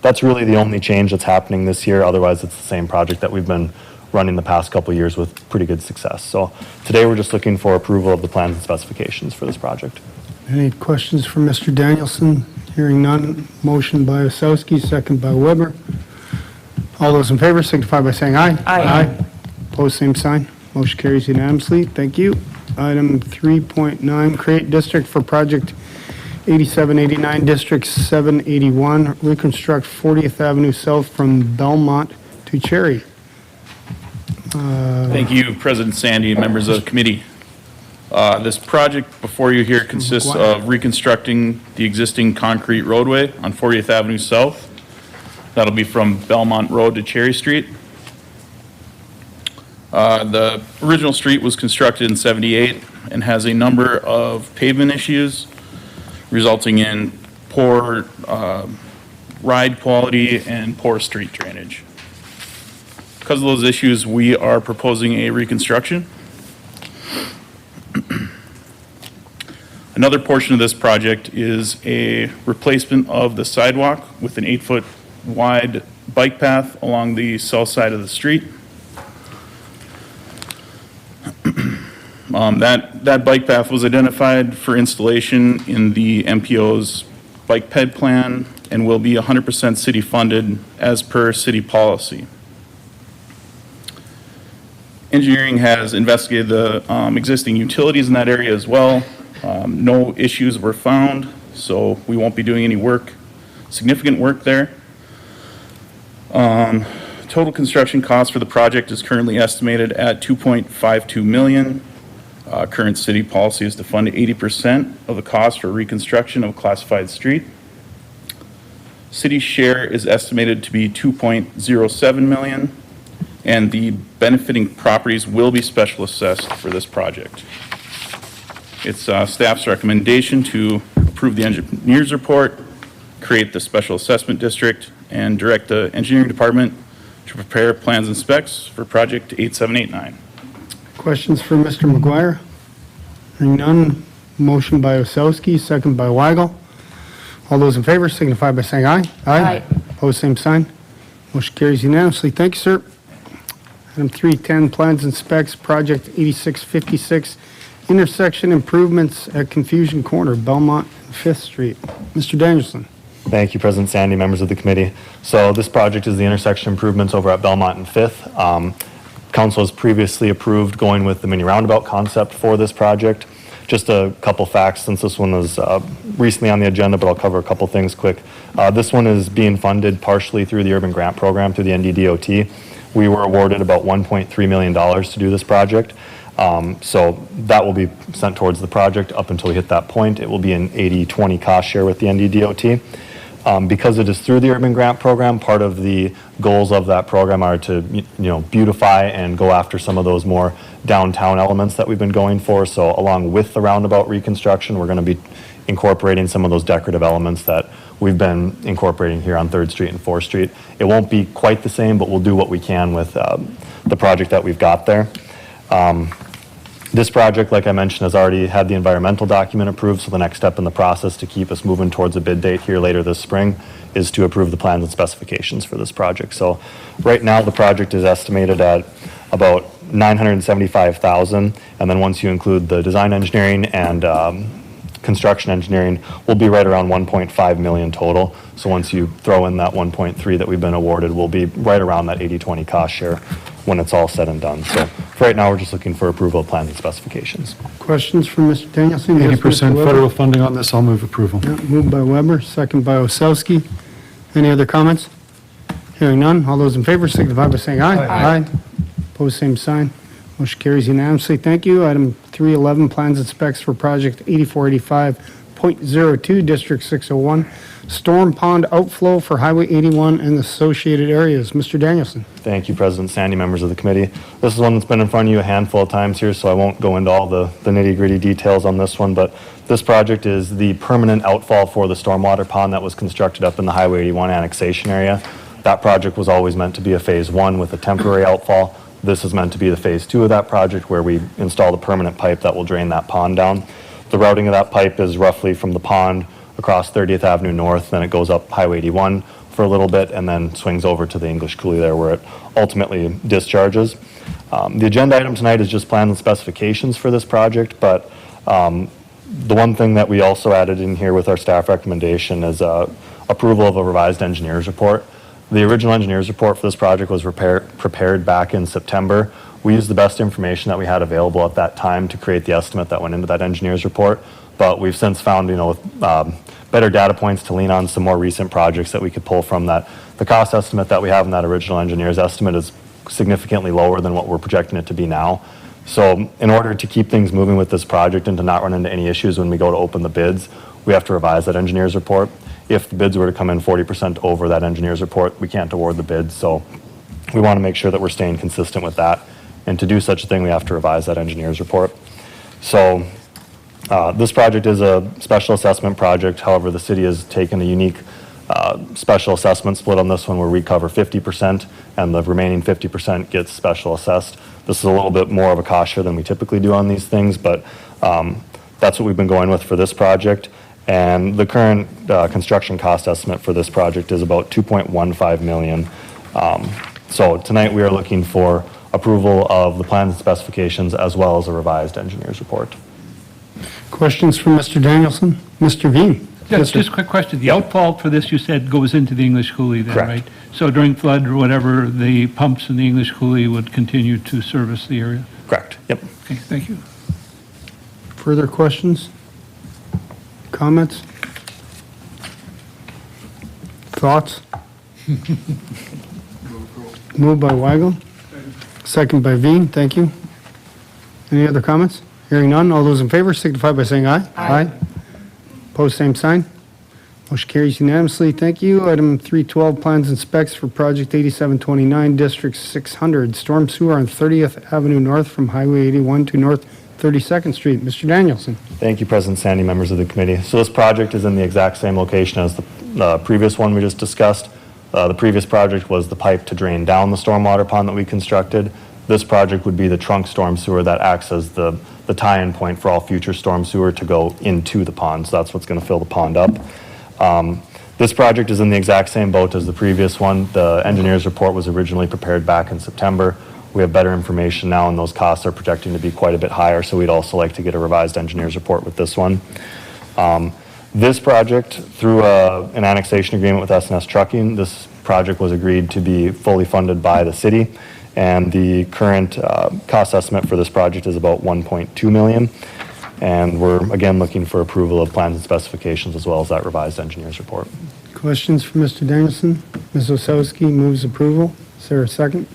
that's really the only change that's happening this year. Otherwise, it's the same project that we've been running the past couple of years with pretty good success. So today, we're just looking for approval of the plans and specifications for this project. Any questions for Mr. Danielson? Hearing none, motion by Osowski, second by Weber. All those in favor signify by saying aye. Aye. Opposed, same sign. Motion carries unanimously. Thank you. Item 3.9, create district for project 8789, District 781, reconstruct 40th Avenue South from Belmont to Cherry. Thank you, President Sandy and members of the committee. This project before you here consists of reconstructing the existing concrete roadway on 40th Avenue South. That'll be from Belmont Road to Cherry Street. The original street was constructed in '78 and has a number of pavement issues, resulting in poor ride quality and poor street drainage. Because of those issues, we are proposing a reconstruction. Another portion of this project is a replacement of the sidewalk with an 8-foot wide bike path along the south side of the street. That bike path was identified for installation in the MPO's bike ped plan and will be 100% city funded as per city policy. Engineering has investigated the existing utilities in that area as well. No issues were found, so we won't be doing any significant work there. Total construction cost for the project is currently estimated at $2.52 million. Current city policy is to fund 80% of the cost for reconstruction of a classified street. City share is estimated to be $2.07 million, and the benefiting properties will be special assessed for this project. It's staff's recommendation to approve the engineer's report, create the special assessment district, and direct the engineering department to prepare plans and specs for project 8789. Questions for Mr. McGuire? Hearing none, motion by Osowski, second by Weigel. All those in favor signify by saying aye. Aye. Opposed, same sign. Motion carries unanimously. Thank you, sir. Item 310, plans and specs, project 8656, intersection improvements at Confusion Corner, Belmont and 5th Street. Mr. Danielson. Thank you, President Sandy, members of the committee. So this project is the intersection improvements over at Belmont and 5th. Council has previously approved going with the mini roundabout concept for this project. Just a couple facts since this one was recently on the agenda, but I'll cover a couple things quick. This one is being funded partially through the Urban Grant Program through the NDDOT. We were awarded about $1.3 million to do this project. So that will be sent towards the project up until we hit that point. It will be an 80-20 cost share with the NDDOT. Because it is through the Urban Grant Program, part of the goals of that program are to beautify and go after some of those more downtown elements that we've been going for. So along with the roundabout reconstruction, we're going to be incorporating some of those decorative elements that we've been incorporating here on 3rd Street and 4th Street. It won't be quite the same, but we'll do what we can with the project that we've got there. This project, like I mentioned, has already had the environmental document approved, so the next step in the process to keep us moving towards a bid date here later this spring is to approve the plans and specifications for this project. So right now, the project is estimated at about $975,000, and then once you include the design engineering and construction engineering, we'll be right around $1.5 million total. So once you throw in that 1.3 that we've been awarded, we'll be right around that 80-20 cost share when it's all said and done. So for right now, we're just looking for approval of plans and specifications. Questions for Mr. Danielson? Yes, 80% Mr. Weber? federal funding on this, I'll move approval. Yeah, moved by Weber, second by Osowski. Any other comments? Hearing none, all those in favor signify by saying aye. Aye. Opposed, same sign. Motion carries unanimously. Thank you. Item 311, plans and specs for project 8485 .02, District 601, storm pond outflow for Highway 81 and associated areas. Mr. Danielson. Thank you, President Sandy, members of the committee. This is one that's been in front of you a handful of times here, so I won't go into all the nitty-gritty details on this one, but this project is the permanent outfall for the stormwater pond that was constructed up in the Highway 81 annexation area. That project was always meant to be a Phase 1 with a temporary outfall. This is meant to be the Phase 2 of that project where we install the permanent pipe that will drain that pond down. The routing of that pipe is roughly from the pond across 30th Avenue North, then it goes up Highway 81 for a little bit and then swings over to the English Coulee there where it ultimately discharges. The agenda item tonight is just plans and specifications for this project, but the one thing that we also added in here with our staff recommendation is approval of a revised engineer's report. The original engineer's report for this project was prepared back in September. We used the best information that we had available at that time to create the estimate that went into that engineer's report, but we've since found, with better data points to lean on some more recent projects that we could pull from that. The cost estimate that we have in that original engineer's estimate is significantly lower than what we're projecting it to be now. So in order to keep things moving with this project and to not run into any issues when we go to open the bids, we have to revise that engineer's report. If the bids were to come in 40% over that engineer's report, we can't award the bid. So we want to make sure that we're staying consistent with that. And to do such a thing, we have to revise that engineer's report. So this project is a special assessment project. However, the city has taken a unique special assessment split on this one where we cover 50% and the remaining 50% gets special assessed. This is a little bit more of a cost share than we typically do on these things, but that's what we've been going with for this project. And the current construction cost estimate for this project is about $2.15 million. So tonight we are looking for approval of the plans and specifications as well as a revised engineer's report. Questions for Mr. Danielson? Mr. Veen? Just a quick question. The outfall for this, you said, goes into the English Coulee then, Correct. right? So during flood or whatever, the pumps in the English Coulee would continue to service the area? Correct. Yep. Okay, thank you. Further questions? Comments? Thoughts? Moved by Weigel. Second by Veen. Thank you. Any other comments? Hearing none. All those in favor signify by saying aye. Aye. Opposed, same sign. Motion carries unanimously. Thank you. Item 312, plans and specs for project 8729, District 600, storm sewer on 30th Avenue North from Highway 81 to North 32nd Street. Mr. Danielson. Thank you, President Sandy, members of the committee. So this project is in the exact same location as the previous one we just discussed. The previous project was the pipe to drain down the stormwater pond that we constructed. This project would be the trunk storm sewer that acts as the tie-in point for all future storm sewer to go into the pond. So that's what's going to fill the pond up. This project is in the exact same boat as the previous one. The engineer's report was originally prepared back in September. We have better information now, and those costs are projecting to be quite a bit higher, so we'd also like to get a revised engineer's report with this one. This project, through an annexation agreement with S&S Trucking, this project was agreed to be fully funded by the city, and the current cost estimate for this project is about $1.2 million. And we're, again, looking for approval of plans and specifications as well as that revised engineer's report. Questions for Mr. Danielson? Ms. Osowski moves approval. Is there a second?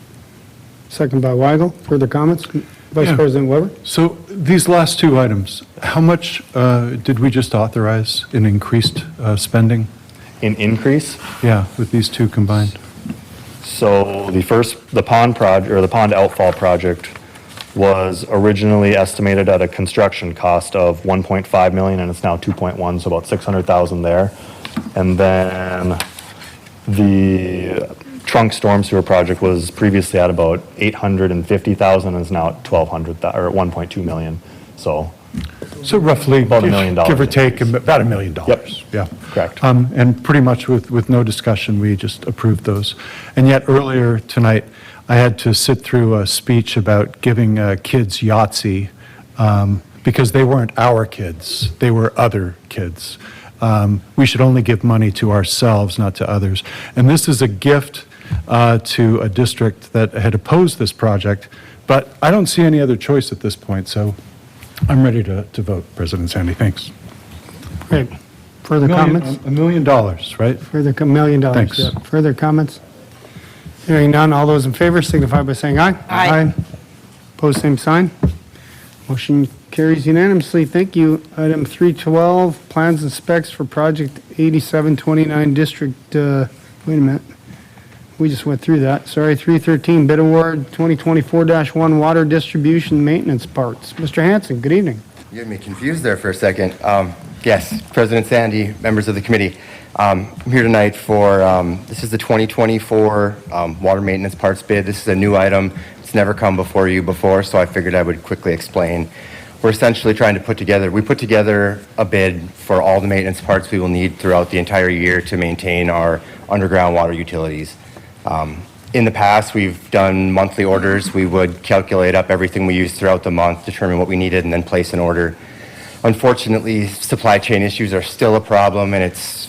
Second by Weigel. Further comments? Vice Yeah. President Weber? So these last two items, how much did we just authorize in increased spending? In increase, Yeah, with these two combined. so the pond project, or the pond outfall project, was originally estimated at a construction cost of 1.5 million, and it's now 2.1, so about 600,000 there. And then the trunk storm sewer project was previously at about 850,000, and is now at 1,200, or 1.2 million. So So roughly, About $1 million give or take, increase. about $1 million. Yep. Yeah. Correct. And pretty much with no discussion, we just approved those. And yet earlier tonight, I had to sit through a speech about giving kids Yahtzee because they weren't our kids, they were other kids. We should only give money to ourselves, not to others. And this is a gift to a district that had opposed this project, but I don't see any other choice at this point, so I'm ready to vote, President Sandy. Thanks. Great. Further comments? $1 million, right? Further, $1 million. Thanks. Yeah. Further comments? Hearing none, all those in favor signify by saying aye. Aye. Opposed, same sign. Motion carries unanimously. Thank you. Item 312, plans and specs for project 8729 district, wait a minute. We just went through that. Sorry, 313, bid award 2024-1 water distribution maintenance parts. Mr. Hanson, good evening. You had me confused there for a second. Yes, President Sandy, members of the committee. I'm here tonight for, this is the 2024 water maintenance parts bid. This is a new item. It's never come before you before, so I figured I would quickly explain. We're essentially trying to put together a bid for all the maintenance parts we will need throughout the entire year to maintain our underground water utilities. In the past, we've done monthly orders. We would calculate up everything we use throughout the month, determine what we needed, and then place an order. Unfortunately, supply chain issues are still a problem, and it's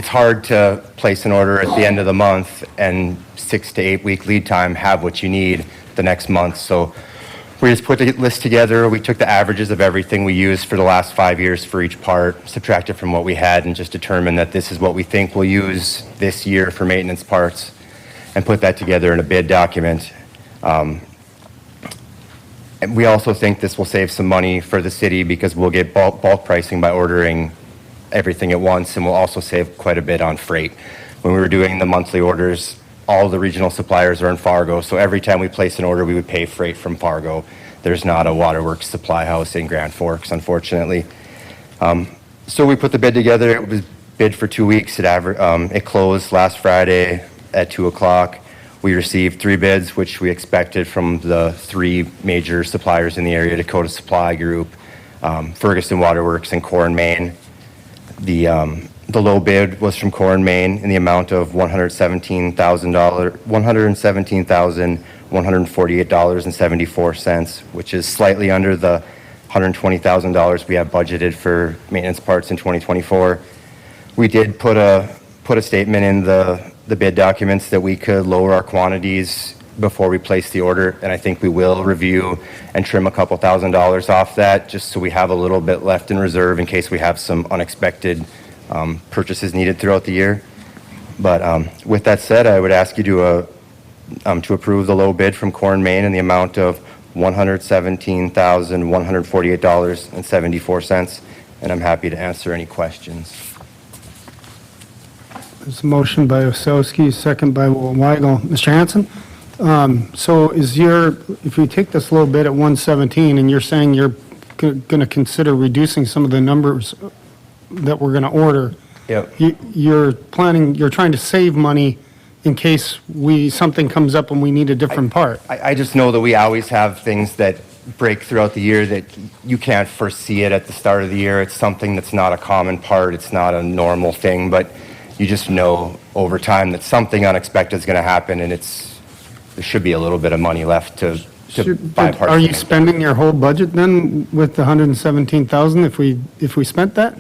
hard to place an order at the end of the month and 6 to 8 week lead time have what you need the next month. So we just put the list together. We took the averages of everything we used for the last 5 years for each part, subtracted from what we had, and just determined that this is what we think we'll use this year for maintenance parts, and put that together in a bid document. And we also think this will save some money for the city because we'll get bulk pricing by ordering everything at once, and we'll also save quite a bit on freight. When we were doing the monthly orders, all the regional suppliers are in Fargo, so every time we place an order, we would pay freight from Fargo. There's not a Waterworks supply house in Grand Forks, unfortunately. So we put the bid together. It was bid for 2 weeks. It closed last Friday at 2 o'clock. We received 3 bids, which we expected from the 3 major suppliers in the area: Dakota Supply Group, Ferguson Waterworks, and Core & Main. The low bid was from Core & Main in the amount of $117,148.74, which is slightly under the $120,000 we have budgeted for maintenance parts in 2024. We did put a statement in the bid documents that we could lower our quantities before we place the order, and I think we will review and trim a couple $1,000s off that, just so we have a little bit left in reserve in case we have some unexpected purchases needed throughout the year. But with that said, I would ask you to approve the low bid from Core & Main in the amount of $117,148.74, and I'm happy to answer any questions. There's a motion by Osowski, second by Weigel. Mr. Hanson? So if you take this low bid at 117 and you're saying you're going to consider reducing some of the numbers that we're going to order, Yep. you're trying to save money in case something comes up and we need a different part. I just know that we always have things that break throughout the year that you can't foresee it at the start of the year. It's something that's not a common part. It's not a normal thing, but you just know over time that something unexpected is going to happen, and there should be a little bit of money left to buy parts. Are you spending your whole budget then with the 117,000 if we spent that?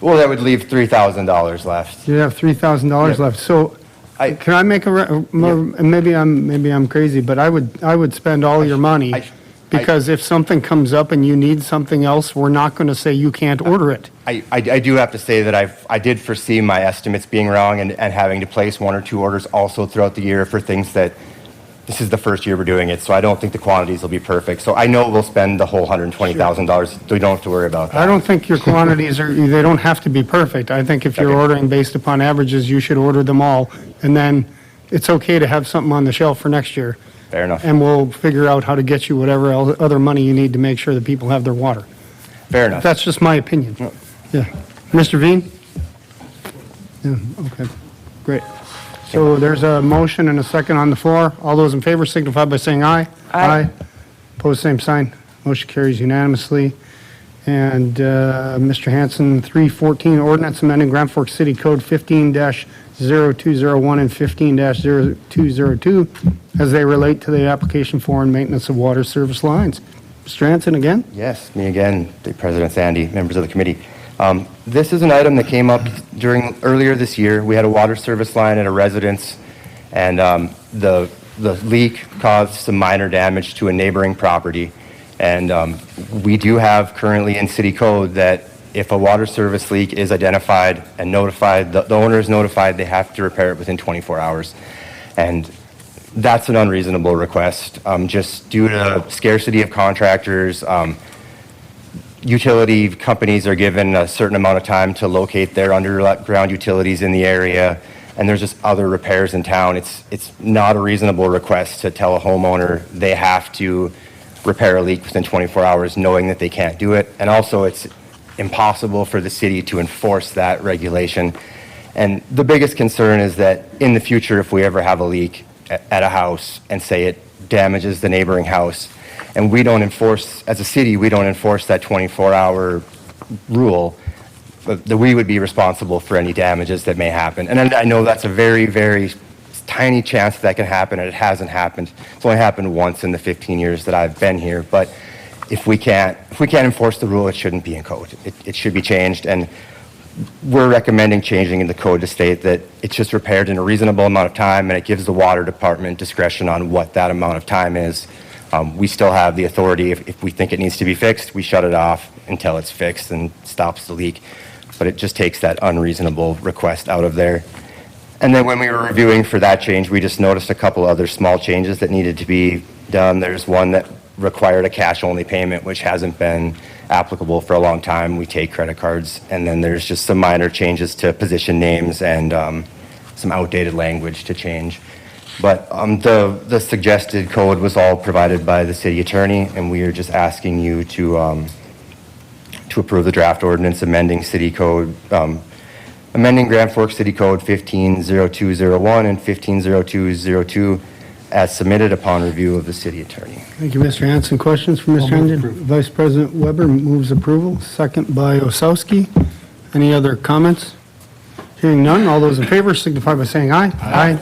Well, that would leave $3,000 left. You have $3,000 Yep. left. So can I make maybe I'm crazy, but I would spend all your money, because if something comes up and you need something else, we're not going to say you can't order it. I do have to say that I did foresee my estimates being wrong and having to place 1 or 2 orders also throughout the year for things that this is the first year we're doing it, so I don't think the quantities will be perfect. So I know we'll spend the whole $120,000. So we don't have to worry about that. I don't think your quantities they don't have to be perfect. I think if you're ordering based upon averages, you should order them all, and then it's okay to have something on the shelf for next year. Fair enough. And we'll figure out how to get you whatever other money you need to make sure that people have their water. Fair enough. That's just my opinion. Yeah. Mr. Veen? Yeah, okay, great. So there's a motion and a second on the floor. All those in favor signify by saying aye. Aye. Opposed, same sign. Motion carries unanimously. And Mr. Hanson, 314, ordinance amending Grand Forks City Code 15-0201 and 15-0202 as they relate to the application for and maintenance of water service lines. Mr. Hanson again? Yes, me again, President Sandy, members of the committee. This is an item that came up earlier this year. We had a water service line at a residence, and the leak caused some minor damage to a neighboring property. And we do have currently in city code that if a water service leak is identified and notified, the owner is notified, they have to repair it within 24 hours. And that's an unreasonable request, just due to scarcity of contractors. utility companies are given a certain amount of time to locate their underground utilities in the area, and there's just other repairs in town. It's not a reasonable request to tell a homeowner they have to repair a leak within 24 hours knowing that they can't do it. And also, it's impossible for the city to enforce that regulation. And the biggest concern is that in the future, if we ever have a leak at a house and say it damages the neighboring house, and we don't enforce, as a city, we don't enforce that 24-hour rule, that we would be responsible for any damages that may happen. And I know that's a very, very tiny chance that can happen, and it hasn't happened. It's only happened once in the 15 years that I've been here. But if we can't enforce the rule, it shouldn't be in code. It should be changed, and we're recommending changing in the code to state that it's just repaired in a reasonable amount of time, and it gives the water department discretion on what that amount of time is. We still have the authority, if we think it needs to be fixed, we shut it off until it's fixed and stops the leak. But it just takes that unreasonable request out of there. And then when we were reviewing for that change, we just noticed a couple other small changes that needed to be done. There's one that required a cash-only payment, which hasn't been applicable for a long time. We take credit cards. And then there's just some minor changes to position names and some outdated language to change. But the suggested code was all provided by the city attorney, and we are just asking you to approve the draft ordinance amending city code, amending Grand Forks City Code 150201 and 150202 as submitted upon review of the city attorney. Thank you, Mr. Hanson. Questions for Mr. Hanson? Vice President Weber moves approval, second by Osowski. Any other comments? Hearing none, all those in favor signify by saying aye. Aye.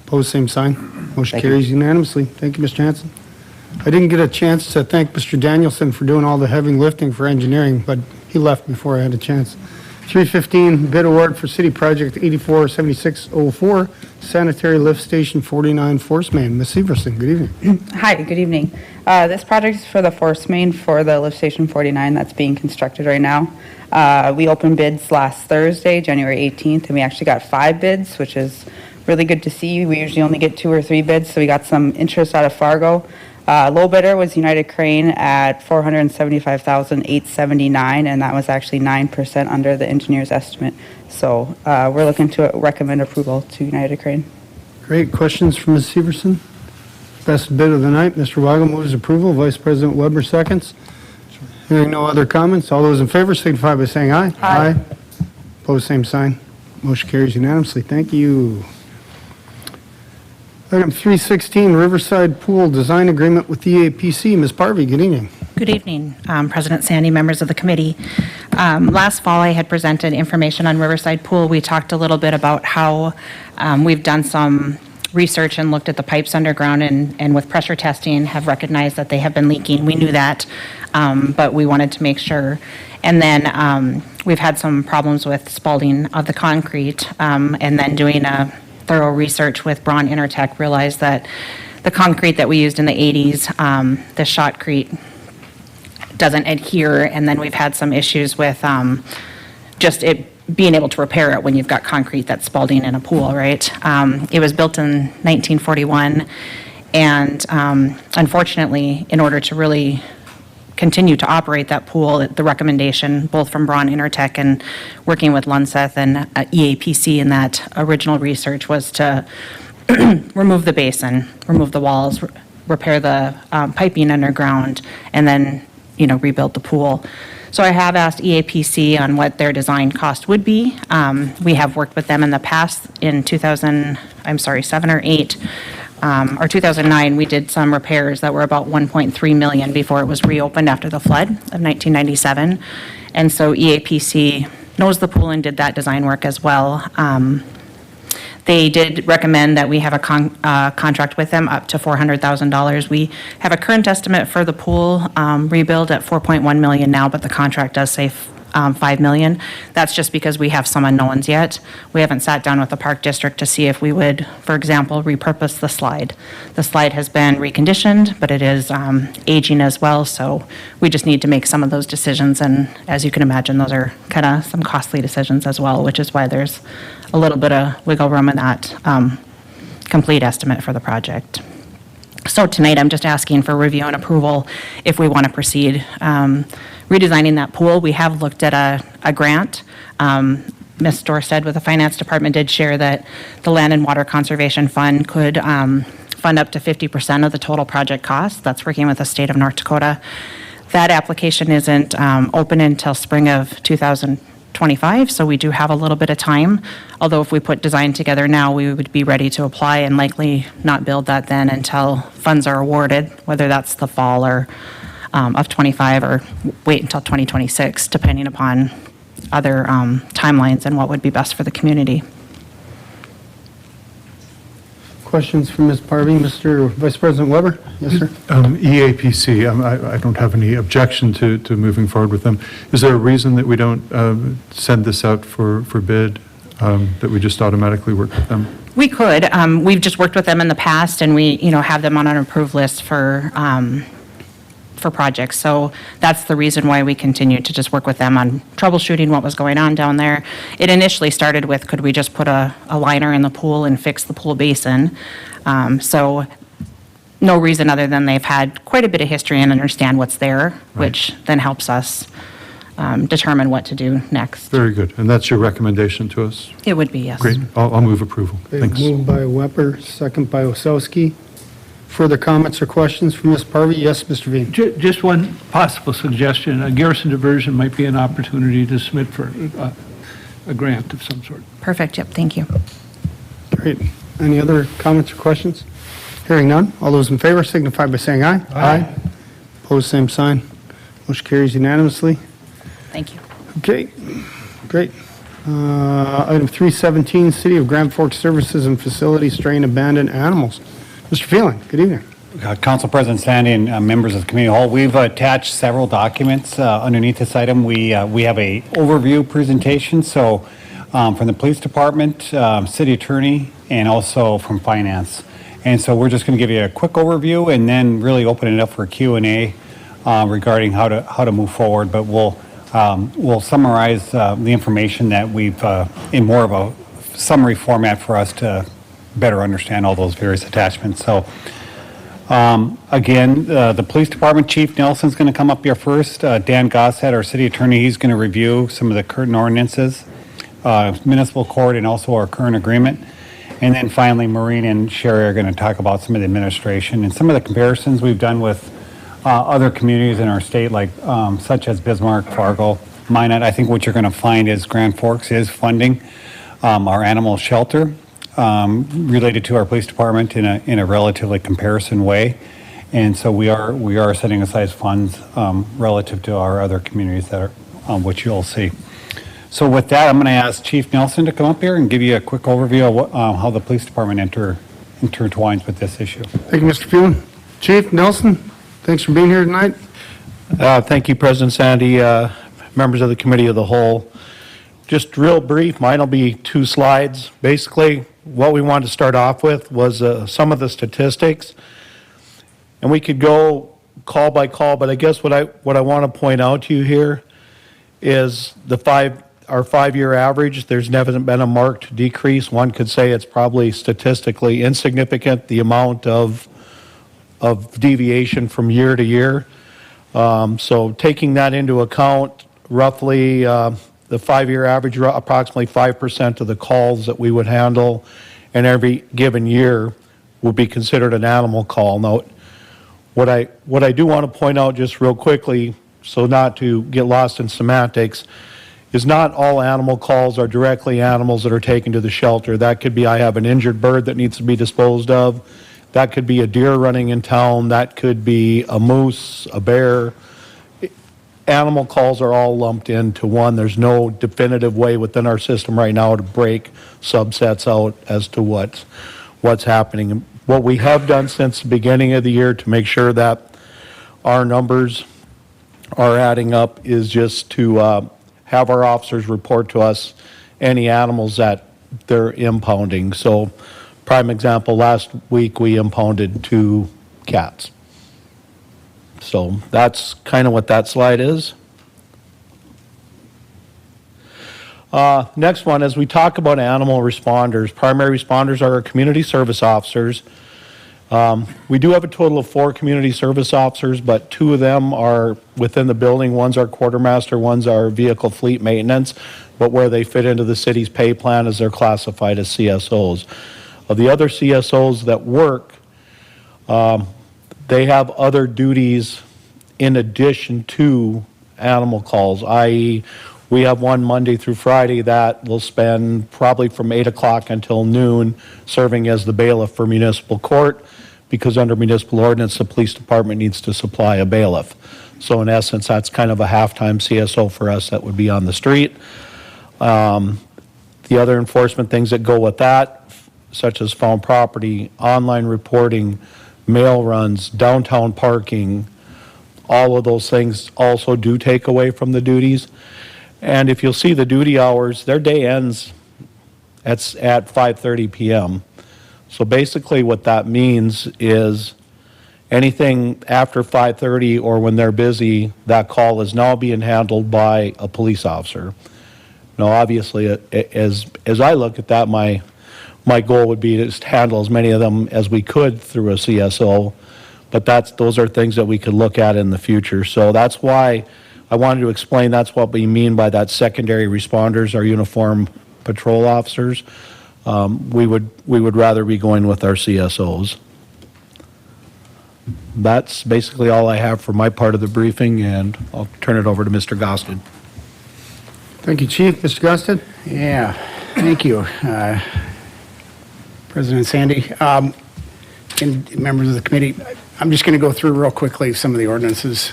Opposed, same sign. Motion carries unanimously. Thank you, Mr. Hanson. I didn't get a chance to thank Mr. Danielson for doing all the heavy lifting for engineering, but he left before I had a chance. 315 bid award for City Project 847604, sanitary lift station 49 force main. Ms. Severson, good evening. Hi, good evening. This project is for the force main for the lift station 49 that's being constructed right now. We opened bids last Thursday, January 18th, and we actually got 5 bids, which is really good to see. We usually only get 2 or 3 bids, so we got some interest out of Fargo. Low bidder was United Crane at $475,879, and that was actually 9% under the engineer's estimate. So we're looking to recommend approval to United Crane. Great. Questions from Ms. Severson? Best bid of the night. Mr. Weigel moves approval. Vice President Weber seconds. Hearing no other comments, all those in favor signify by saying aye. Aye. Opposed, same sign. Motion carries unanimously. Thank you. Item 316, Riverside Pool Design Agreement with EAPC. Ms. Parvey, good evening. Good evening, President Sandy, members of the committee. Last fall, I had presented information on Riverside Pool. We talked a little bit about how we've done some research and looked at the pipes underground and with pressure testing have recognized that they have been leaking. We knew that, but we wanted to make sure. And then we've had some problems with spalling of the concrete, and then doing a thorough research with Braun Intertech realized that the concrete that we used in the 80s, the shotcrete, doesn't adhere, and then we've had some issues with just it being able to repair it when you've got concrete that's spalding in a pool, right? It was built in 1941, and unfortunately, in order to really continue to operate that pool, the recommendation, both from Braun Intertech and working with Lunseth and EAPC in that original research, was to remove the basin, remove the walls, repair the piping underground, and then, rebuild the pool. So I have asked EAPC on what their design cost would be. We have worked with them in the past. In 7 or 8, or 2009, we did some repairs that were about $1.3 million before it was reopened after the flood of 1997. And so EAPC knows the pool and did that design work as well. They did recommend that we have a contract with them up to $400,000. We have a current estimate for the pool rebuild at $4.1 million now, but the contract does say $5 million. That's just because we have some unknowns yet. We haven't sat down with the Park District to see if we would, for example, repurpose the slide. The slide has been reconditioned, but it is aging as well, so we just need to make some of those decisions, and as you can imagine, those are kind of some costly decisions as well, which is why there's a little bit of wiggle room in that complete estimate for the project. So tonight, I'm just asking for review and approval if we want to proceed. redesigning that pool. We have looked at a grant. Ms. Dorstead with the Finance Department did share that the Land and Water Conservation Fund could fund up to 50% of the total project cost. That's working with the state of North Dakota. That application isn't open until spring of 2025, so we do have a little bit of time. Although if we put design together now, we would be ready to apply and likely not build that then until funds are awarded, whether that's the fall or of 25 or wait until 2026, depending upon other timelines and what would be best for the community. Questions for Ms. Parvey? Mr. Vice President Weber? Yes, sir. EAPC, I don't have any objection to moving forward with them. Is there a reason that we don't send this out for bid, that we just automatically work with them? We could. We've just worked with them in the past, and we, have them on an approved list for projects. So that's the reason why we continue to just work with them on troubleshooting what was going on down there. It initially started with, could we just put a liner in the pool and fix the pool basin? So no reason other than they've had quite a bit of history and understand what's there, which then helps us determine what to do next. Very good. And that's your recommendation to us? It would be, yes. Great. I'll move approval. Okay, Thanks. moved by Weber, second by Osowski. Further comments or questions from Ms. Parvey? Yes, Mr. Veen. Just one possible suggestion, a garrison diversion might be an opportunity to submit for a grant of some sort. Perfect, yep, thank you. Great. Any other comments or questions? Hearing none. All those in favor signify by saying aye. Aye. Opposed, same sign. Motion carries unanimously. Thank you. Okay, great. Item 317, City of Grand Forks Services and Facilities Stray Abandoned Animals. Mr. Phelan, good evening. Council President Sandy and members of the Community Hall, we've attached several documents underneath this item. We have a overview presentation, so from the Police Department, City Attorney, and also from Finance. And so we're just going to give you a quick overview and then really open it up for Q&A regarding how to move forward. But we'll summarize the information that we've in more of a summary format for us to better understand all those various attachments. So again, the Police Department Chief Nelson's going to come up here first. Dan Gossett, our City Attorney, he's going to review some of the current ordinances, municipal court, and also our current agreement. And then finally, Maureen and Sherry are going to talk about some of the administration and some of the comparisons we've done with other communities in our state, like such as Bismarck, Fargo, Minot. I think what you're going to find is Grand Forks is funding our animal shelter related to our police department in a relatively comparison way. And so we are setting aside funds relative to our other communities that are, which you'll see. So with that, I'm going to ask Chief Nelson to come up here and give you a quick overview of what, how the police department intertwines with this issue. Thank you, Mr. Phelan. Chief Nelson, thanks for being here tonight. Thank you, President Sandy, members of the Committee of the Whole. Just real brief, mine will be 2 slides. Basically, what we wanted to start off with was some of the statistics. And we could go call by call, but I guess what I want to point out to you here is our 5-year average. There's never been a marked decrease. One could say it's probably statistically insignificant, the amount of deviation from year to year. So taking that into account, roughly the 5-year average, approximately 5% of the calls that we would handle in every given year would be considered an animal call. Now, what I do want to point out just real quickly, so not to get lost in semantics, is not all animal calls are directly animals that are taken to the shelter. That could be, I have an injured bird that needs to be disposed of. That could be a deer running in town. That could be a moose, a bear. Animal calls are all lumped into one. There's no definitive way within our system right now to break subsets out as to what's happening. What we have done since the beginning of the year to make sure that our numbers are adding up is just to have our officers report to us any animals that they're impounding. So, prime example, last week we impounded 2 cats. So that's kind of what that slide is. Next one, as we talk about animal responders, primary responders are our community service officers. We do have a total of 4 community service officers, but 2 of them are within the building. One's our quartermaster, one's our vehicle fleet maintenance, but where they fit into the city's pay plan is they're classified as CSOs. Of the other CSOs that work, they have other duties in addition to animal calls, i.e., we have one Monday through Friday that will spend probably from 8 o'clock until noon serving as the bailiff for municipal court, because under municipal ordinance, the police department needs to supply a bailiff. So in essence, that's kind of a half-time CSO for us that would be on the street. The other enforcement things that go with that, such as found property, online reporting, mail runs, downtown parking, all of those things also do take away from the duties. And if you'll see the duty hours, their day ends at 5:30 p.m. So basically what that means is anything after 5:30 or when they're busy, that call is now being handled by a police officer. Now, obviously, as I look at that, my goal would be to just handle as many of them as we could through a CSO, but those are things that we could look at in the future. So that's why I wanted to explain that's what we mean by that secondary responders, our uniform patrol officers. We would rather be going with our CSOs. That's basically all I have for my part of the briefing, and I'll turn it over to Mr. Gostin. Thank you, Chief. Mr. Guston? Yeah, thank you, President Sandy. And members of the committee, I'm just going to go through real quickly some of the ordinances.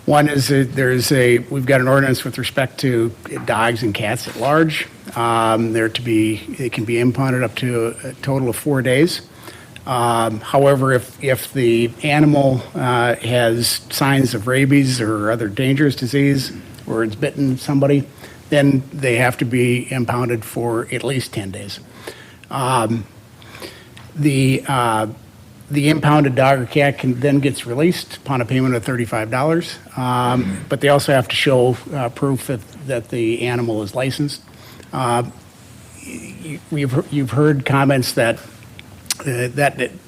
One is that we've got an ordinance with respect to dogs and cats at large. They can be impounded up to a total of 4 days. However, if the animal has signs of rabies or other dangerous disease, or it's bitten somebody, then they have to be impounded for at least 10 days. The impounded dog or cat then gets released upon a payment of $35, but they also have to show proof that the animal is licensed. You've heard comments that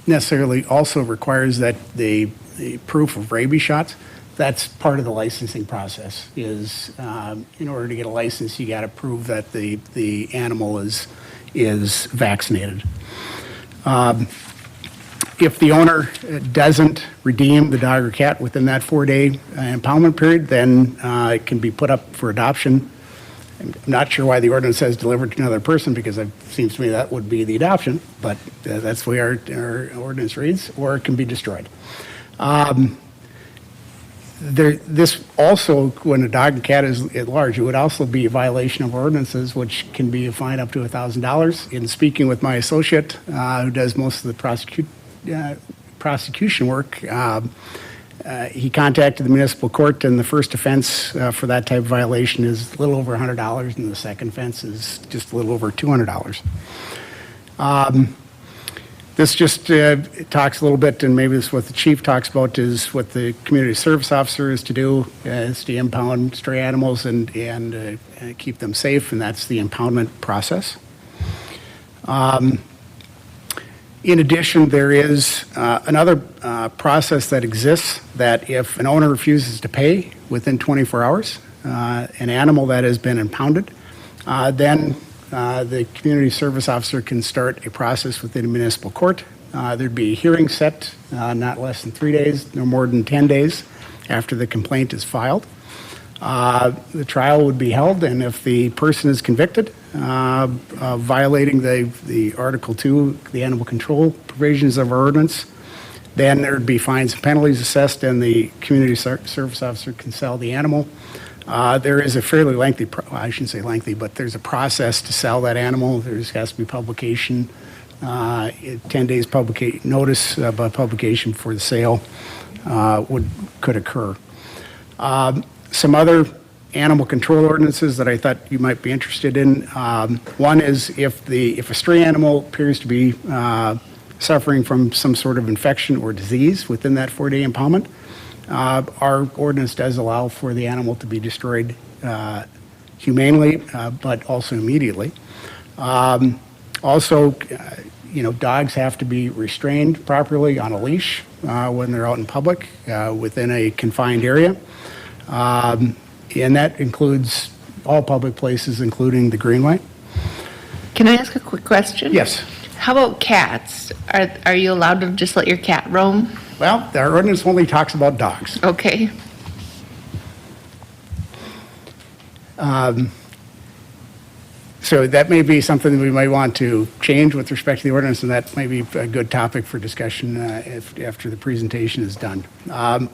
necessarily also requires that the proof of rabies shots. That's part of the licensing process. Is in order to get a license, you got to prove that the animal is vaccinated. If the owner doesn't redeem the dog or cat within that 4-day impoundment period, then it can be put up for adoption. I'm not sure why the ordinance says delivered to another person, because it seems to me that would be the adoption, but that's the way our ordinance reads, or it can be destroyed. This also, when a dog and cat is at large, it would also be a violation of ordinances, which can be a fine up to $1,000. In speaking with my associate, who does most of the prosecution work, he contacted the municipal court, and the first offense for that type of violation is a little over $100, and the second offense is just a little over $200. This just talks a little bit, and maybe this is what the chief talks about, is what the community service officer is to do, is to impound stray animals and keep them safe, and that's the impoundment process. In addition, there is another process that exists, that if an owner refuses to pay within 24 hours, an animal that has been impounded, then the community service officer can start a process within a municipal court. There'd be a hearing set, not less than 3 days, no more than 10 days after the complaint is filed. The trial would be held, and if the person is convicted of violating the Article 2, the animal control provisions of our ordinance, then there'd be fines and penalties assessed, and the community service officer can sell the animal. There is a fairly lengthy, I shouldn't say lengthy, but there's a process to sell that animal. There has to be publication, 10 days notice by publication for the sale could occur. Some other animal control ordinances that I thought you might be interested in. One is if a stray animal appears to be suffering from some sort of infection or disease within that 4-day impoundment, our ordinance does allow for the animal to be destroyed humanely, but also immediately. Also, Dogs have to be restrained properly on a leash when they're out in public within a confined area. And that includes all public places, including the Greenway. Can I ask a quick question? Yes. How about cats? Are you allowed to just let your cat roam? Well, our ordinance only talks about dogs. Okay. So that may be something that we might want to change with respect to the ordinance, and that may be a good topic for discussion after the presentation is done.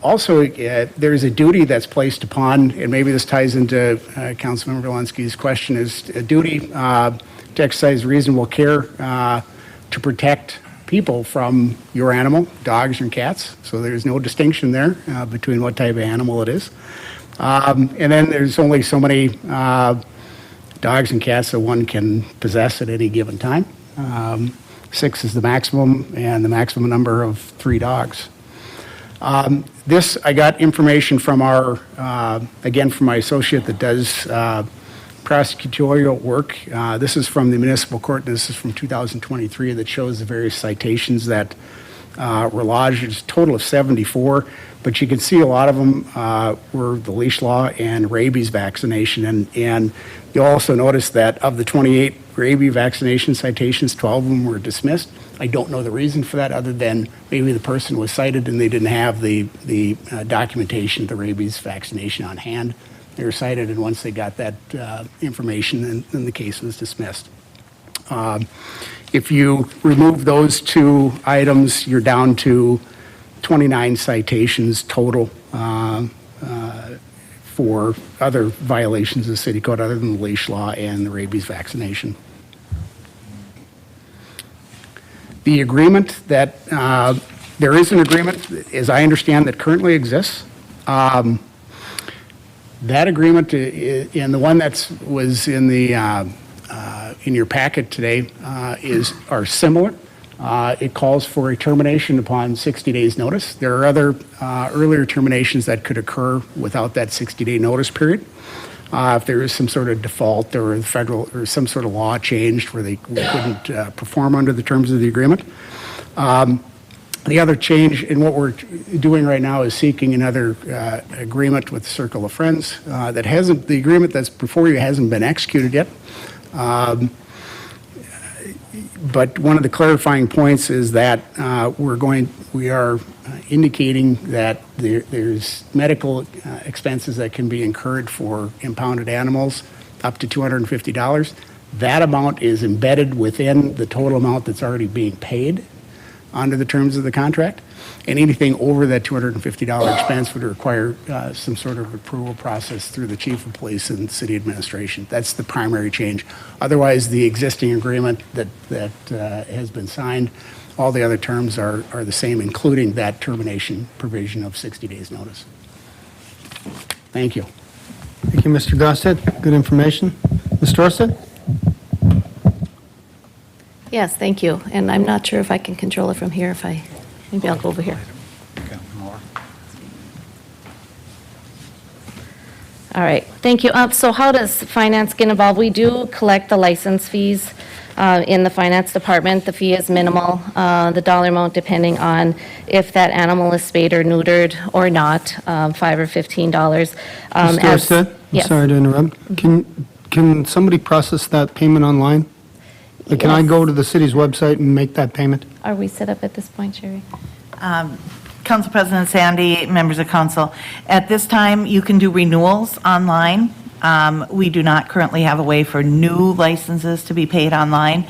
Also, there is a duty that's placed upon, and maybe this ties into Councilmember Walensky's question, is a duty to exercise reasonable care to protect people from your animal, dogs and cats. So there's no distinction there between what type of animal it is. And then there's only so many dogs and cats that one can possess at any given time. 6 is the maximum, and the maximum number of 3 dogs. This, I got information from again, from my associate that does prosecutorial work. This is from the municipal court. This is from 2023 that shows the various citations that were lodged. It's a total of 74, but you can see a lot of them were the leash law and rabies vaccination. And you'll also notice that of the 28 rabies vaccination citations, 12 of them were dismissed. I don't know the reason for that, other than maybe the person was cited and they didn't have the documentation of the rabies vaccination on hand. They were cited, and once they got that information, then the case was dismissed. If you remove those 2 items, you're down to 29 citations total for other violations of the city code other than the leash law and the rabies vaccination. The agreement that, there is an agreement, as I understand, that currently exists. That agreement and the one that was in your packet today are similar. It calls for a termination upon 60 days notice. There are other earlier terminations that could occur without that 60-day notice period. If there is some sort of default or federal or some sort of law changed where they couldn't perform under the terms of the agreement. The other change in what we're doing right now is seeking another agreement with the Circle of Friends that hasn't, the agreement that's before you hasn't been executed yet. But one of the clarifying points is that we are indicating that there's medical expenses that can be incurred for impounded animals up to $250. That amount is embedded within the total amount that's already being paid under the terms of the contract. And anything over that $250 expense would require some sort of approval process through the chief of police and city administration. That's the primary change. Otherwise, the existing agreement that has been signed, all the other terms are the same, including that termination provision of 60 days notice. Thank you. Thank you, Mr. Gosset. Good information. Ms. Dorset? Yes, thank you. And I'm not sure if I can control it from here. Maybe I'll go over here. All right, thank you. So how does finance get involved? We do collect the license fees in the finance department. The fee is minimal. The dollar amount depending on if that animal is spayed or neutered or not, $5 or $15. Ms. Dorset? I'm Yes. sorry to interrupt. Can somebody process that payment online? Like, can I go to the city's website and make that payment? Are we set up at this point, Sherry? Council President Sandy, members of council, at this time, you can do renewals online. We do not currently have a way for new licenses to be paid online.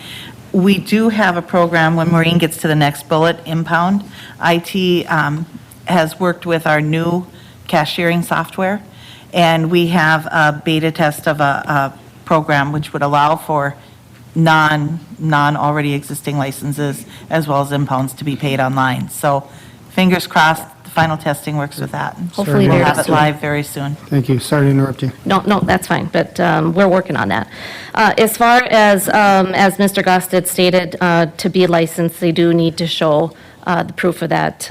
We do have a program when Maureen gets to the next bullet, Impound. IT has worked with our new cashiering software, and we have a beta test of a program which would allow for non-already existing licenses as well as impounds to be paid online. So fingers crossed, the final testing works with that. Hopefully We'll very have it soon. live very soon. Thank you. Sorry to interrupt you. No, that's fine, but we're working on that. As far as Mr. Gost had stated, to be licensed, they do need to show the proof of that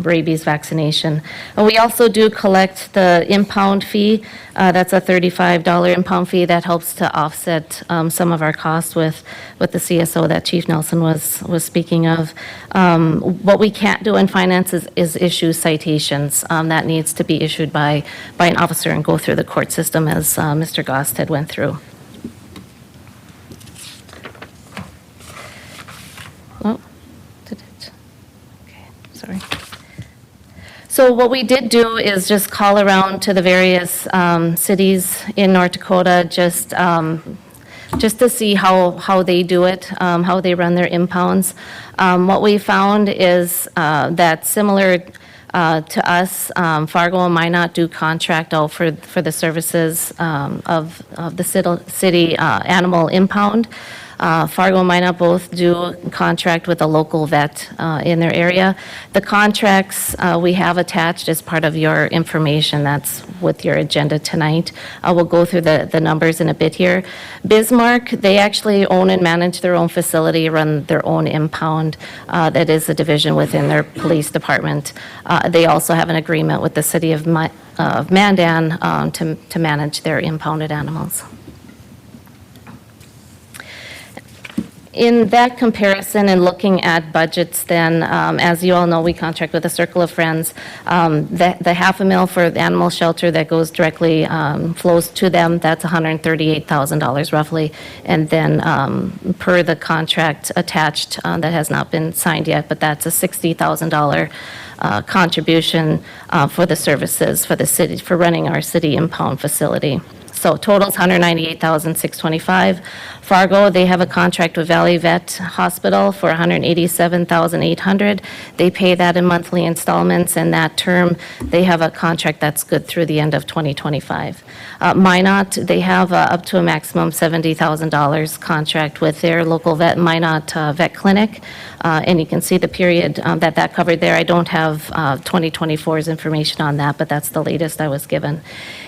rabies vaccination. And we also do collect the impound fee. That's a $35 impound fee that helps to offset some of our costs with the CSO that Chief Nelson was speaking of. What we can't do in finance is issue citations. That needs to be issued by an officer and go through the court system, as Mr. Gosted went through. Oh, did it? Okay, sorry. So what we did do is just call around to the various cities in North Dakota, just to see how they do it, how they run their impounds. What we found is that similar to us, Fargo and Minot do contract out for the services of the city animal impound. Fargo and Minot both do contract with a local vet in their area. The contracts we have attached as part of your information. That's with your agenda tonight. We'll go through the numbers in a bit here. Bismarck, they actually own and manage their own facility, run their own impound. That is a division within their police department. They also have an agreement with the city of Mandan to manage their impounded animals. In that comparison and looking at budgets then, as you all know, we contract with the Circle of Friends. The $500,000 for the animal shelter that goes directly, flows to them, that's $138,000 roughly. And then per the contract attached that has not been signed yet, but that's a $60,000 contribution for the services for the city, for running our city impound facility. So total's $198,625. Fargo, they have a contract with Valley Vet Hospital for $187,800. They pay that in monthly installments, and that term, they have a contract that's good through the end of 2025. Minot, they have up to a maximum $70,000 contract with their local vet, Minot Vet Clinic, and you can see the period that covered there. I don't have 2024's information on that, but that's the latest I was given.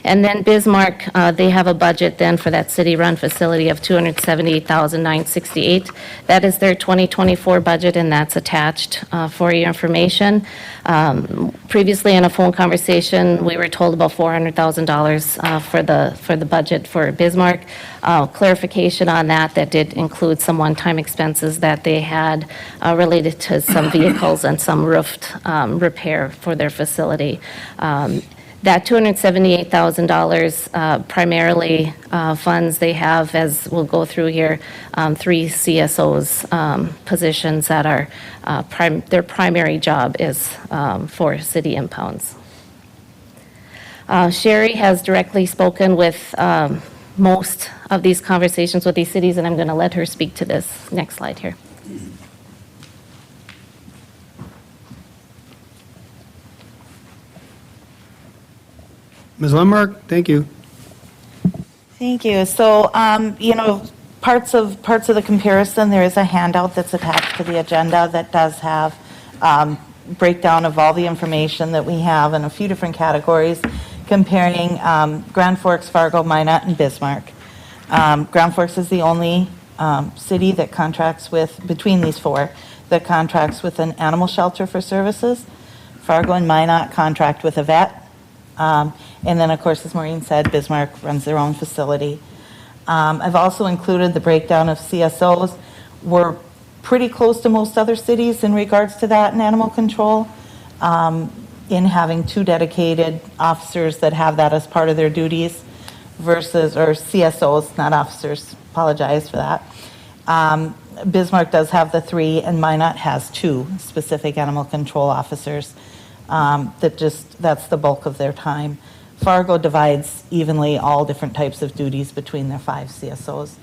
And then Bismarck, they have a budget then for that city-run facility of $278,968. That is their 2024 budget, and that's attached for your information. Previously in a phone conversation, we were told about $400,000 for the budget for Bismarck. Clarification on that did include some one-time expenses that they had related to some vehicles and some roofed repair for their facility. That $278,000 primarily funds they have, as we'll go through here, 3 CSOs positions that are, their primary job is for city impounds. Sherry has directly spoken with most of these conversations with these cities, and I'm going to let her speak to this. Next slide here. Ms. Lemark, thank you. Thank you. So, parts of the comparison, there is a handout that's attached to the agenda that does have breakdown of all the information that we have in a few different categories, comparing Grand Forks, Fargo, Minot, and Bismarck. Grand Forks is the only city that contracts between these 4, that contracts with an animal shelter for services. Fargo and Minot contract with a vet. And then, of course, as Maureen said, Bismarck runs their own facility. I've also included the breakdown of CSOs. We're pretty close to most other cities in regards to that in animal control, in having 2 dedicated officers that have that as part of their duties versus, or CSOs, not officers, apologize for that. Bismarck does have the 3, and Minot has 2 specific animal control officers. That's the bulk of their time. Fargo divides evenly all different types of duties between their 5 CSOs.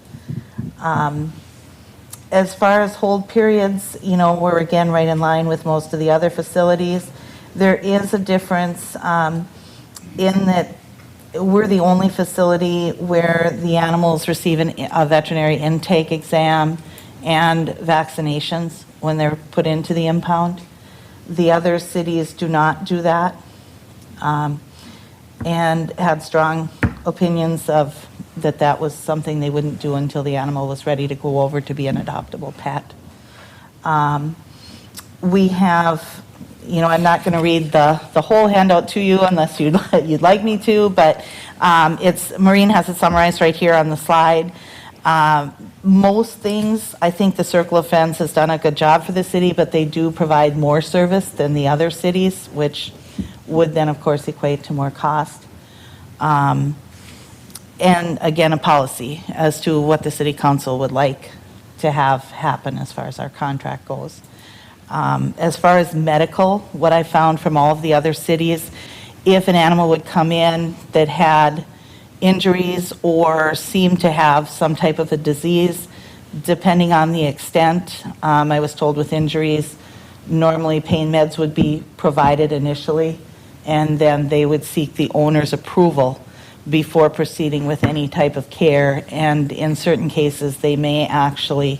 As far as hold periods, we're again right in line with most of the other facilities. There is a difference in that we're the only facility where the animals receive a veterinary intake exam and vaccinations when they're put into the impound. The other cities do not do that, and had strong opinions of that was something they wouldn't do until the animal was ready to go over to be an adoptable pet. We have, I'm not going to read the whole handout to you unless you'd like me to, but Maureen has it summarized right here on the slide. Most things, I think the Circle of Friends has done a good job for the city, but they do provide more service than the other cities, which would then, of course, equate to more cost. And again, a policy as to what the city council would like to have happen as far as our contract goes. As far as medical, what I found from all of the other cities, if an animal would come in that had injuries or seemed to have some type of a disease, depending on the extent, I was told with injuries, normally pain meds would be provided initially, and then they would seek the owner's approval before proceeding with any type of care, and in certain cases, they may actually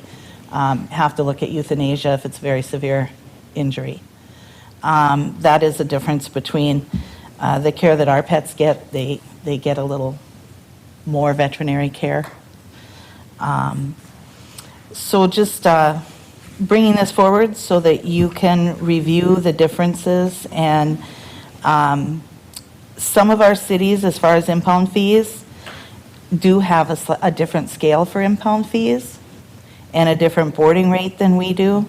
have to look at euthanasia if it's a very severe injury. That is the difference between the care that our pets get. They get a little more veterinary care. So just bringing this forward so that you can review the differences, and some of our cities, as far as impound fees, do have a different scale for impound fees and a different boarding rate than we do.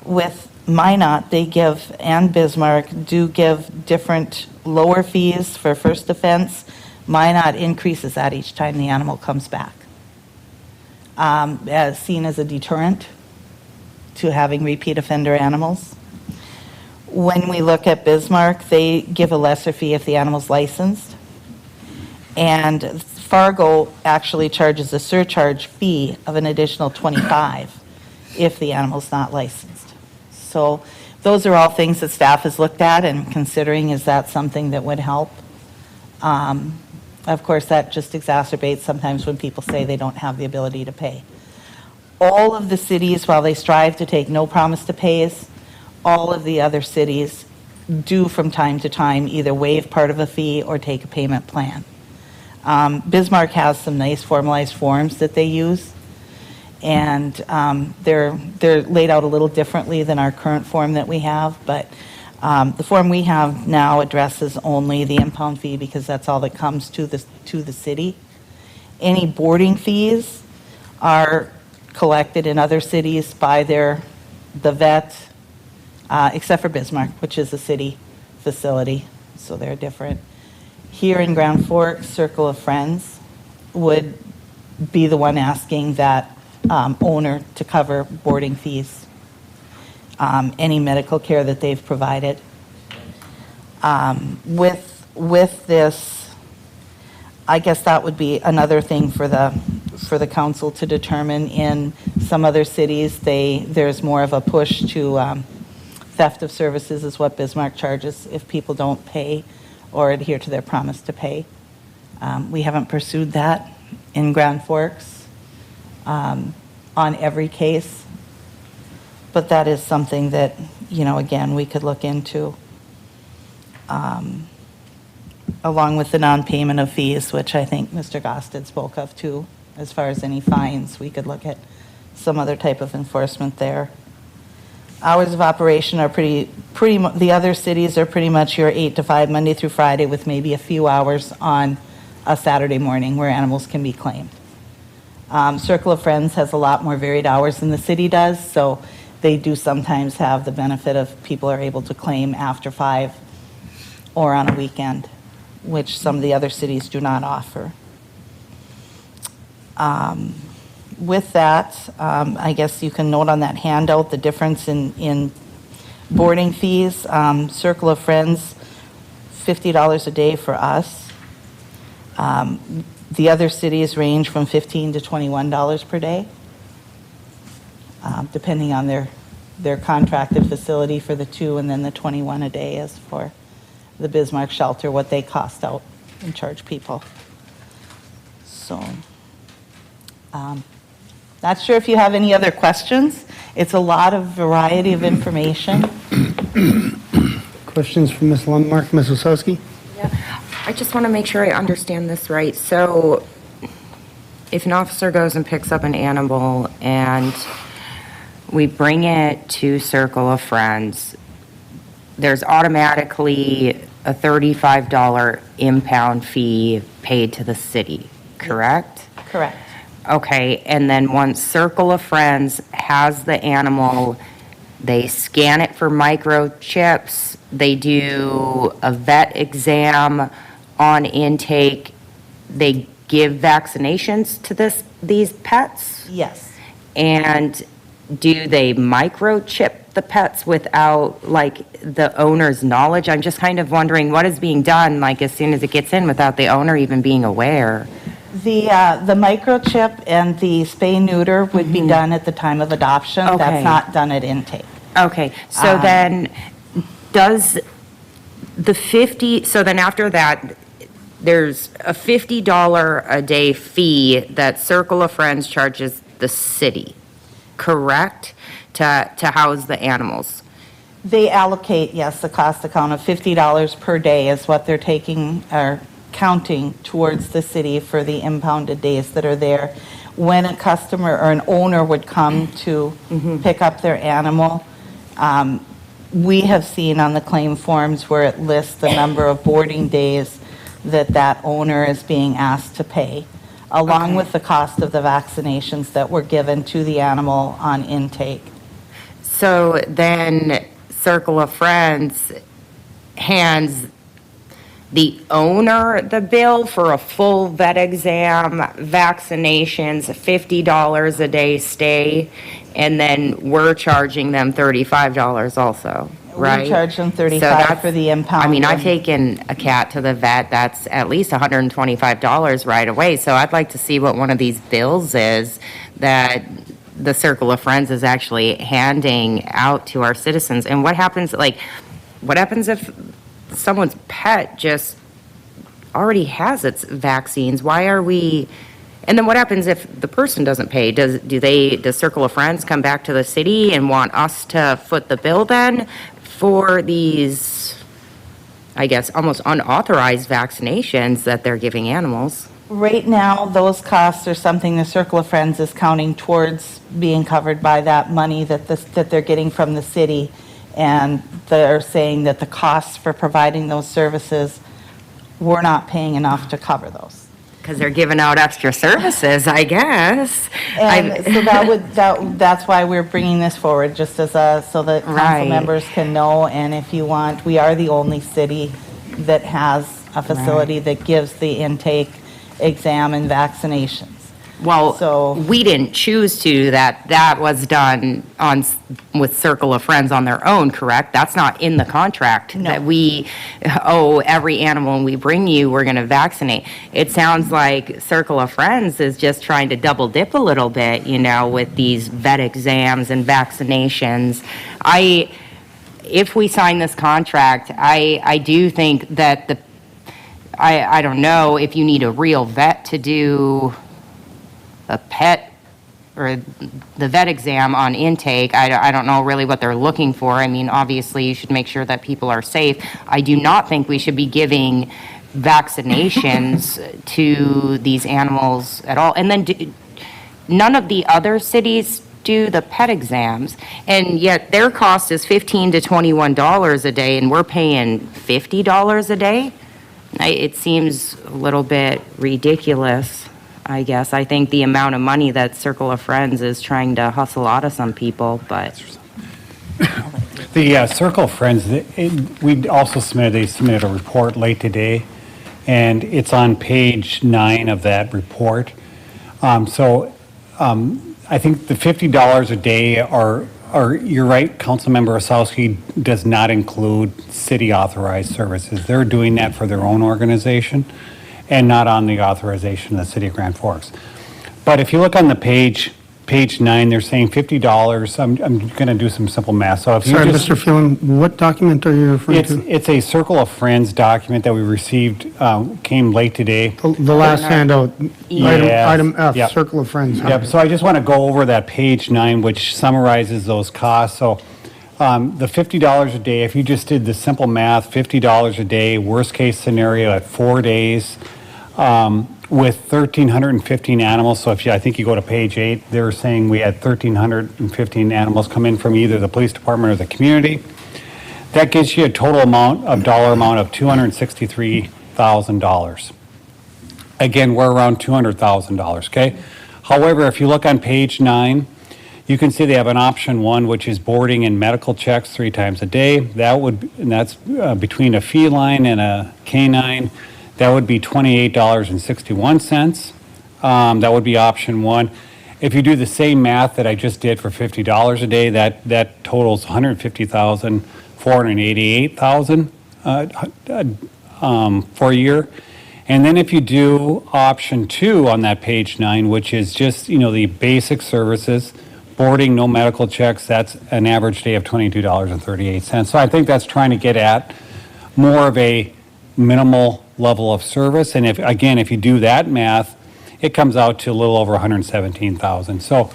With Minot, they give, and Bismarck, do give different lower fees for first offense. Minot increases that each time the animal comes back, as seen as a deterrent to having repeat offender animals. When we look at Bismarck, they give a lesser fee if the animal's licensed. And Fargo actually charges a surcharge fee of an additional $25 if the animal's not licensed. So those are all things that staff has looked at and considering, is that something that would help? Of course, that just exacerbates sometimes when people say they don't have the ability to pay. All of the cities, while they strive to take no promise to pays, all of the other cities do from time to time either waive part of a fee or take a payment plan. Bismarck has some nice formalized forms that they use, and they're laid out a little differently than our current form that we have, but the form we have now addresses only the impound fee because that's all that comes to the city. Any boarding fees are collected in other cities by the vet, except for Bismarck, which is a city facility, so they're different. Here in Grand Forks, Circle of Friends would be the one asking that owner to cover boarding fees, any medical care that they've provided. With this, I guess that would be another thing for the council to determine. In some other cities, there's more of a push to theft of services is what Bismarck charges if people don't pay or adhere to their promise to pay. We haven't pursued that in Grand Forks on every case, but that is something that, again, we could look into, along with the non-payment of fees, which I think Mr. Gosted spoke of too. As far as any fines, we could look at some other type of enforcement there. Hours of operation are the other cities are pretty much your 8 to 5, Monday through Friday, with maybe a few hours on a Saturday morning where animals can be claimed. Circle of Friends has a lot more varied hours than the city does, so they do sometimes have the benefit of people are able to claim after 5 or on a weekend, which some of the other cities do not offer. With that, I guess you can note on that handout the difference in boarding fees. Circle of Friends, $50 a day for us. The other cities range from $15 to $21 per day, depending on their contracted facility for the 2, and then the 21 a day is for the Bismarck shelter, what they cost out and charge people. So, not sure if you have any other questions. It's a lot of variety of information. Questions from Ms. Lundmark, Ms. Wasowski? I just want to make sure I understand this right. So if an officer goes and picks up an animal and we bring it to Circle of Friends, there's automatically a $35 impound fee paid to the city, correct? Correct. Okay, and then once Circle of Friends has the animal, they scan it for microchips, they do a vet exam on intake, they give vaccinations to these pets? Yes. And do they microchip the pets without, like, the owner's knowledge? I'm just kind of wondering what is being done, like, as soon as it gets in without the owner even being aware. The microchip and the spay neuter would be done at the time of adoption. Okay. That's not done at intake. Okay, so then does the 50, so then after that, there's a $50 a day fee that Circle of Friends charges the city, correct? To house the animals. They allocate, yes, the cost account of $50 per day is what they're taking or counting towards the city for the impounded days that are there. When a customer or an owner would come to pick up their animal, we have seen on the claim forms where it lists the number of boarding days that that owner is being asked to pay, along with the cost of the vaccinations that were given to the animal on intake. So then Circle of Friends hands the owner the bill for a full vet exam, vaccinations, $50 a day stay, and then we're charging them $35 also, right? We charge them So $35 that's- for the impound. I mean, I've taken a cat to the vet, that's at least $125 right away, so I'd like to see what one of these bills is that the Circle of Friends is actually handing out to our citizens. And what happens, like, what happens if someone's pet just already has its vaccines? Why are we, and then what happens if the person doesn't pay? Does Circle of Friends come back to the city and want us to foot the bill then for these, I guess, almost unauthorized vaccinations that they're giving animals? Right now, those costs are something the Circle of Friends is counting towards being covered by that money that they're getting from the city. And they're saying that the costs for providing those services, we're not paying enough to cover those. Because they're giving out extra services, I guess. And so that's why we're bringing this forward, just as so that council Right. members can know. And if you want, we are the only city that has a facility that gives the intake exam and vaccinations. Well, we didn't choose to do that. That was done with Circle of Friends on their own, correct? That's not in the contract that we, every animal we bring you, we're going to vaccinate. It sounds like Circle of Friends is just trying to double dip a little bit, with these vet exams and vaccinations. If we sign this contract, I do think that I don't know if you need a real vet to do a pet or the vet exam on intake. I don't know really what they're looking for. I mean, obviously, you should make sure that people are safe. I do not think we should be giving vaccinations to these animals at all. And then none of the other cities do the pet exams, and yet their cost is $15 to $21 a day, and we're paying $50 a day? It seems a little bit ridiculous, I guess. I think the amount of money that Circle of Friends is trying to hustle out of some people, but. The Circle of Friends, we also submitted a report late today, and it's on page 9 of that report. I think the $50 a day are, you're right, Councilmember Osowski does not include city authorized services. They're doing that for their own organization and not on the authorization of the city of Grand Forks. But if you look on the page 9, they're saying $50. I'm going to do some simple math. So if you Sorry, just, Mr. Phelan, what document are you referring to? it's a Circle of Friends document that we received, came late today. The last handout, Yes. item F, Yep. Circle of Friends. Yep, so I just want to go over that page 9, which summarizes those costs. So the $50 a day, if you just did the simple math, $50 a day, worst case scenario at 4 days, with 1,315 animals. So I think you go to page 8, they're saying we had 1,315 animals come in from either the police department or the community. That gives you a total dollar amount of $263,000. Again, we're around $200,000, okay? However, if you look on page 9, you can see they have an option 1, which is boarding and medical checks 3 times a day. That's between a feline and a canine. That would be $28.61. That would be option 1. If you do the same math that I just did for $50 a day, that totals $150,488,000 for a year. And then if you do option 2 on that page 9, which is just, the basic services, boarding, no medical checks, that's an average day of $22.38. So I think that's trying to get at more of a minimal level of service. And if you do that math, it comes out to a little over $117,000. So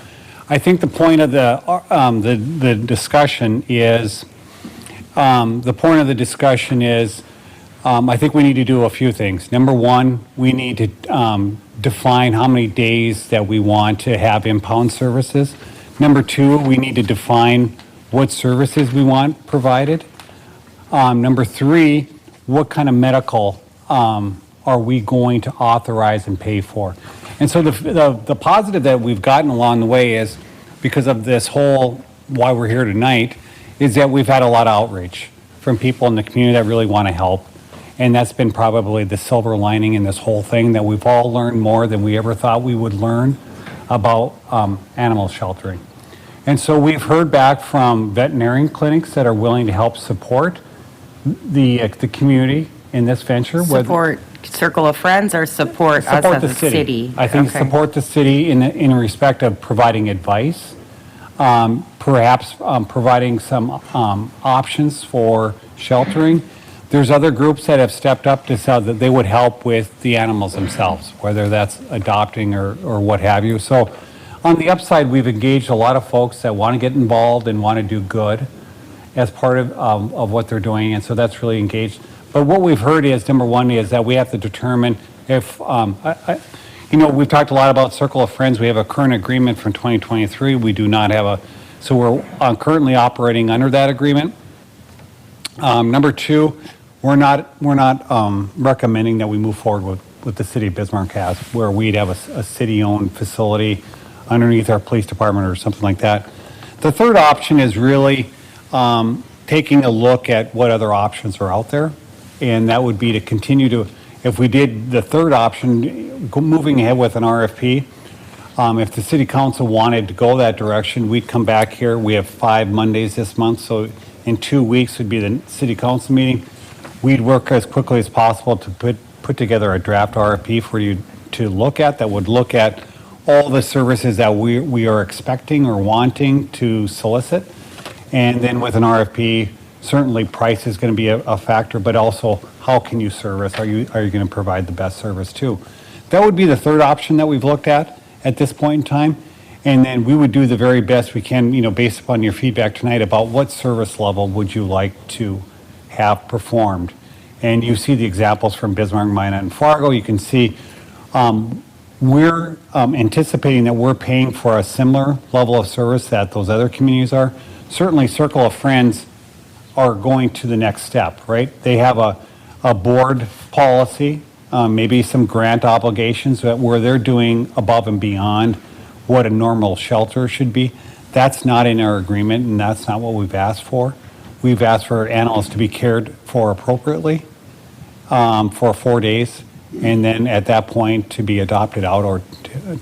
I think the point of the discussion is, I think we need to do a few things. Number 1, we need to define how many days that we want to have impound services. Number 2, we need to define what services we want provided. Number 3, what kind of medical are we going to authorize and pay for? And so the positive that we've gotten along the way is, because of this whole, why we're here tonight, is that we've had a lot of outreach from people in the community that really want to help. And that's been probably the silver lining in this whole thing, that we've all learned more than we ever thought we would learn about animal sheltering. And so we've heard back from veterinarian clinics that are willing to help support the community in this venture. Support Circle of Friends or support us as a city? I think Okay. support the city in respect of providing advice, perhaps providing some options for sheltering. There's other groups that have stepped up to say that they would help with the animals themselves, whether that's adopting or what have you. So on the upside, we've engaged a lot of folks that want to get involved and want to do good as part of what they're doing, and so that's really engaged. But what we've heard is, number 1, is that we have to determine if, we've talked a lot about Circle of Friends. We have a current agreement from 2023. We do not have so we're currently operating under that agreement. Number 2, we're not recommending that we move forward with the city of Bismarck has, where we'd have a city-owned facility underneath our police department or something like that. The third option is really taking a look at what other options are out there. And that would be to continue to, if we did the third option, moving ahead with an RFP, if the city council wanted to go that direction, we'd come back here. We have 5 Mondays this month, so in 2 weeks would be the city council meeting. We'd work as quickly as possible to put together a draft RFP for you to look at, that would look at all the services that we are expecting or wanting to solicit. And then with an RFP, certainly price is going to be a factor, but also how can you service? Are you going to provide the best service too? That would be the third option that we've looked at this point in time. And then we would do the very best we can, based upon your feedback tonight, about what service level would you like to have performed. And you see the examples from Bismarck, Minot, and Fargo. You can see we're anticipating that we're paying for a similar level of service that those other communities are. Certainly Circle of Friends are going to the next step, right? They have a board policy, maybe some grant obligations where they're doing above and beyond what a normal shelter should be. That's not in our agreement, and that's not what we've asked for. We've asked for animals to be cared for appropriately for 4 days, and then at that point to be adopted out or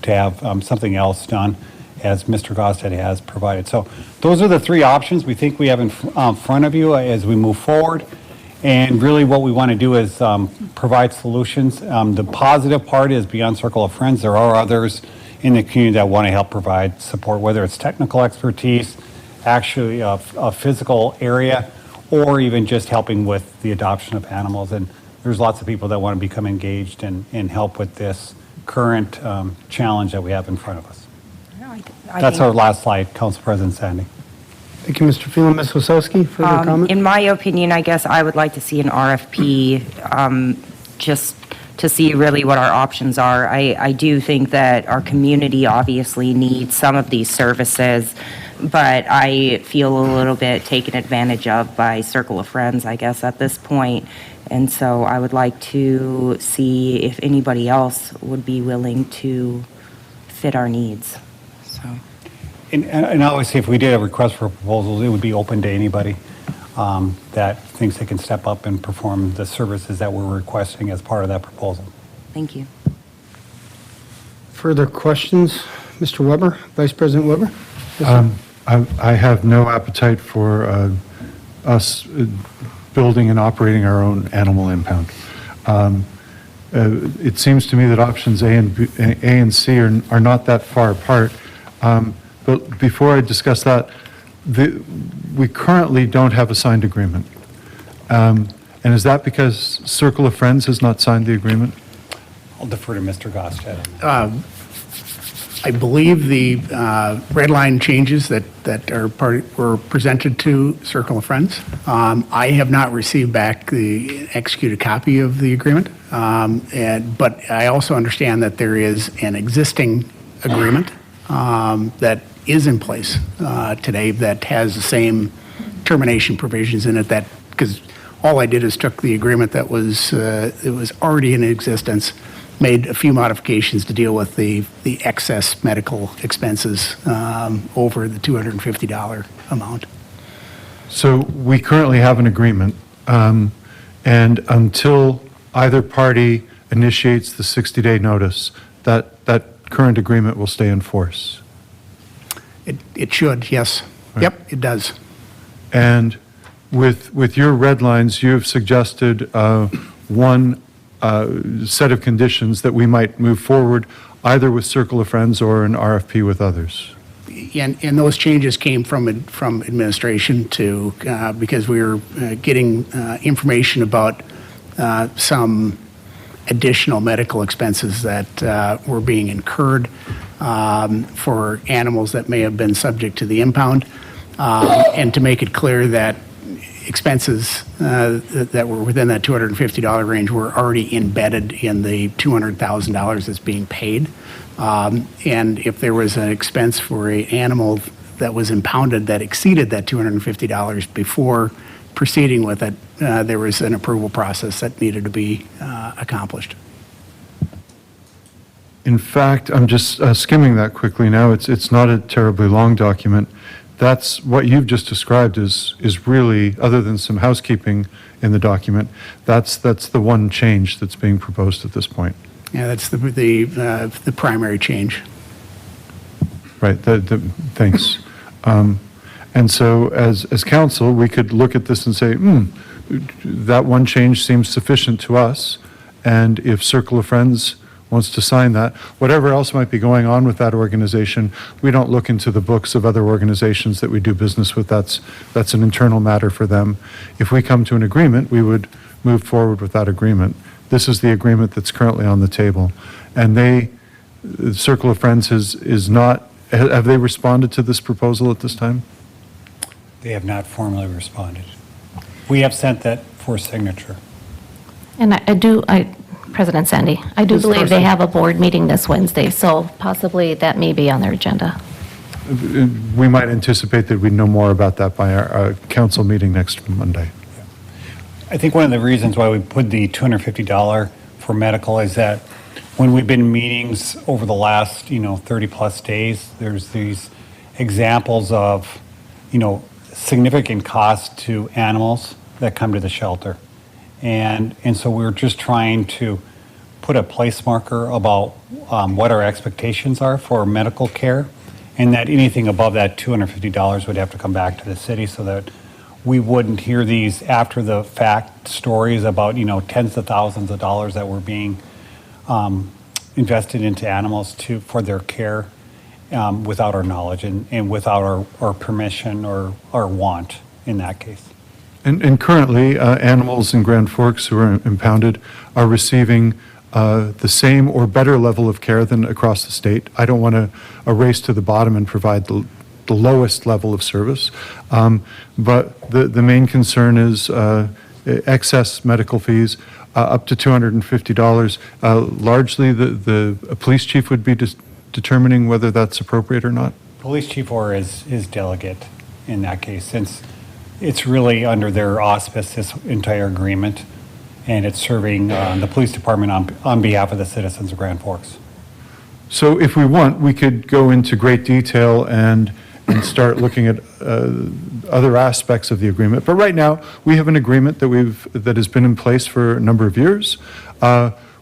to have something else done, as Mr. Gostad has provided. So those are the 3 options we think we have in front of you as we move forward. And really what we want to do is provide solutions. The positive part is, beyond Circle of Friends, there are others in the community that want to help provide support, whether it's technical expertise, actually a physical area, or even just helping with the adoption of animals. And there's lots of people that want to become engaged and help with this current challenge that we have in front of us. That's our last slide, Council President Sandy. Thank you, Mr. Phelan. Ms. Wasowski, further comment? In my opinion, I guess I would like to see an RFP just to see really what our options are. I do think that our community obviously needs some of these services, but I feel a little bit taken advantage of by Circle of Friends, I guess, at this point. And so I would like to see if anybody else would be willing to fit our needs. So. And obviously, if we did a request for proposals, it would be open to anybody that thinks they can step up and perform the services that we're requesting as part of that proposal. Thank you. Further questions? Mr. Weber, Vice President Weber? I have no appetite for us building and operating our own animal impound. It seems to me that options A and C are not that far apart. But before I discuss that, we currently don't have a signed agreement. And is that because Circle of Friends has not signed the agreement? I'll defer to Mr. Gosted. I believe the red line changes that were presented to Circle of Friends. I have not received back the executed copy of the agreement, but I also understand that there is an existing agreement that is in place today that has the same termination provisions in it, that because all I did is took the agreement that was already in existence, made a few modifications to deal with the excess medical expenses over the $250 amount. So we currently have an agreement, and until either party initiates the 60-day notice, that current agreement will stay in force. It should, yes. Right. Yep, it does. And with your red lines, you have suggested one set of conditions that we might move forward either with Circle of Friends or an RFP with others. And those changes came from administration to, because we were getting information about some additional medical expenses that were being incurred for animals that may have been subject to the impound, and to make it clear that expenses that were within that $250 range were already embedded in the $200,000 that's being paid. And if there was an expense for an animal that was impounded that exceeded that $250 before proceeding with it, there was an approval process that needed to be accomplished. In fact, I'm just skimming that quickly now. It's not a terribly long document. That's what you've just described is really, other than some housekeeping in the document, that's the one change that's being proposed at this point. Yeah, that's the primary change. Right, thanks. And so as council, we could look at this and say, that one change seems sufficient to us. And if Circle of Friends wants to sign that, whatever else might be going on with that organization, we don't look into the books of other organizations that we do business with. That's an internal matter for them. If we come to an agreement, we would move forward with that agreement. This is the agreement that's currently on the table. And the Circle of Friends is not, have they responded to this proposal at this time? They have not formally responded. We have sent that for signature. And President Sandy, I do believe they have a board meeting this Wednesday, so possibly that may be on their agenda. We might anticipate that we'd know more about that by our council meeting next Monday. I think one of the reasons why we put the $250 for medical is that when we've been in meetings over the last, 30-plus days, there's these examples of, significant cost to animals that come to the shelter. And so we're just trying to put a place marker about what our expectations are for medical care, and that anything above that $250 would have to come back to the city, so that we wouldn't hear these after the fact stories about, tens of thousands of dollars that were being invested into animals for their care without our knowledge and without our permission or our want in that case. And currently, animals in Grand Forks who are impounded are receiving the same or better level of care than across the state. I don't want to race to the bottom and provide the lowest level of service, but the main concern is excess medical fees up to $250. Largely, the police chief would be determining whether that's appropriate or not. Police chief or his delegate in that case, since it's really under their auspice, this entire agreement, and it's serving the police department on behalf of the citizens of Grand Forks. So if we want, we could go into great detail and start looking at other aspects of the agreement. But right now, we have an agreement that has been in place for a number of years.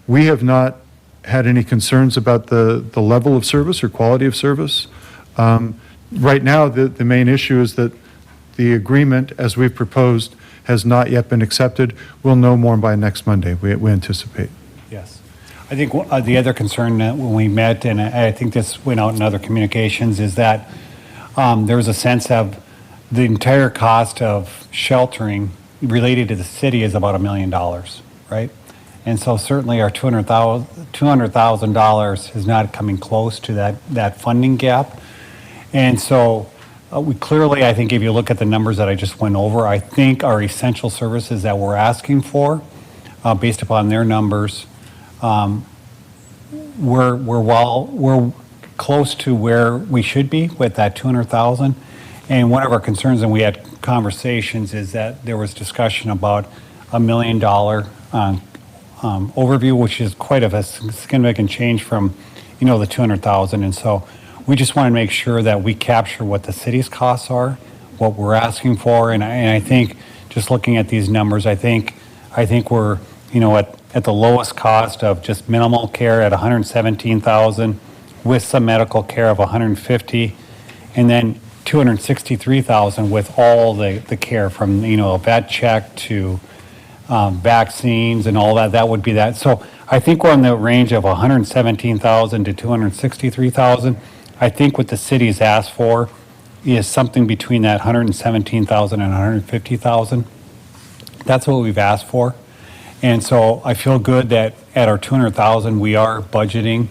We have not had any concerns about the level of service or quality of service. Right now, the main issue is that the agreement, as we've proposed, has not yet been accepted. We'll know more by next Monday, we anticipate. Yes. I think the other concern that when we met, and I think this went out in other communications, is that there was a sense of the entire cost of sheltering related to the city is about $1 million, right? And so certainly our $200,000 is not coming close to that funding gap. And so we clearly, I think if you look at the numbers that I just went over, I think our essential services that we're asking for, based upon their numbers, we're close to where we should be with that 200,000. And one of our concerns, and we had conversations, is that there was discussion about $1 million overview, which is quite of a significant change from, the 200,000. And so we just want to make sure that we capture what the city's costs are, what we're asking for. And I think just looking at these numbers, I think we're, at the lowest cost of just minimal care at $117,000, with some medical care of $150,000, and then $263,000 with all the care from, a vet check to vaccines and all that. That would be that. So I think we're in the range of $117,000 to $263,000. I think what the city's asked for is something between that $117,000 and $150,000. That's what we've asked for. And so I feel good that at our $200,000, we are budgeting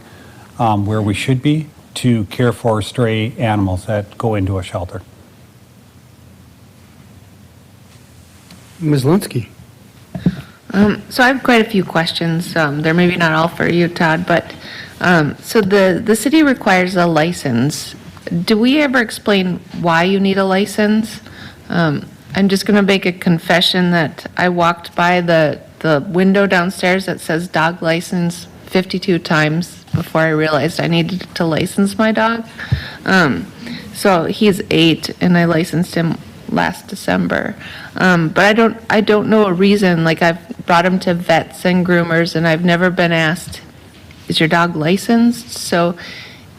where we should be to care for stray animals that go into a shelter. Ms. Linsky. So I have quite a few questions. They're maybe not all for you, Todd, but so the city requires a license. Do we ever explain why you need a license? I'm just going to make a confession that I walked by the window downstairs that says dog license 52 times before I realized I needed to license my dog. So he's 8 and I licensed him last December. But I don't know a reason. Like, I've brought him to vets and groomers and I've never been asked, is your dog licensed? So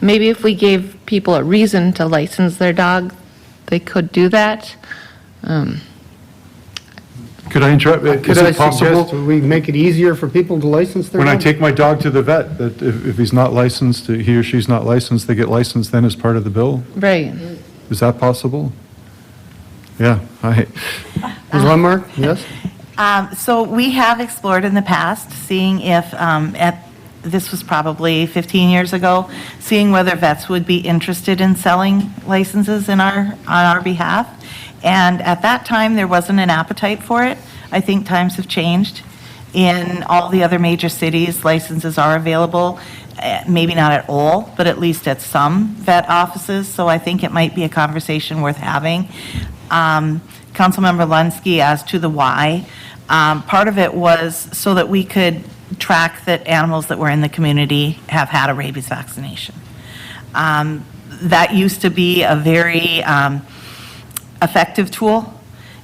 maybe if we gave people a reason to license their dog, they could do that. Could I interrupt? Could I suggest we make it easier for people to license their When I dog? take my dog to the vet, that if he's not licensed, he or she's not licensed, they get licensed then as part of the bill? Right. Is that possible? Yeah, Ms. Lundmark, yes? So we have explored in the past, seeing if, this was probably 15 years ago, seeing whether vets would be interested in selling licenses on our behalf. And at that time, there wasn't an appetite for it. I think times have changed. In all the other major cities, licenses are available, maybe not at all, but at least at some vet offices. So I think it might be a conversation worth having. Councilmember Lunsky, as to the why, part of it was so that we could track that animals that were in the community have had a rabies vaccination. That used to be a very effective tool.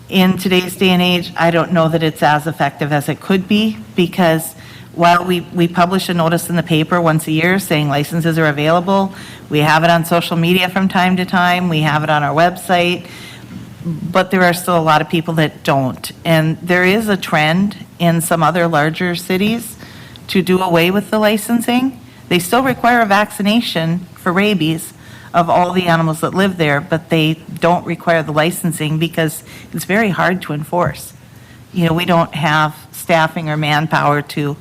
In today's day and age, I don't know that it's as effective as it could be, because while we publish a notice in the paper once a year saying licenses are available, we have it on social media from time to time, we have it on our website, but there are still a lot of people that don't. And there is a trend in some other larger cities to do away with the licensing. They still require a vaccination for rabies of all the animals that live there, but they don't require the licensing because it's very hard to enforce. We don't have staffing or manpower to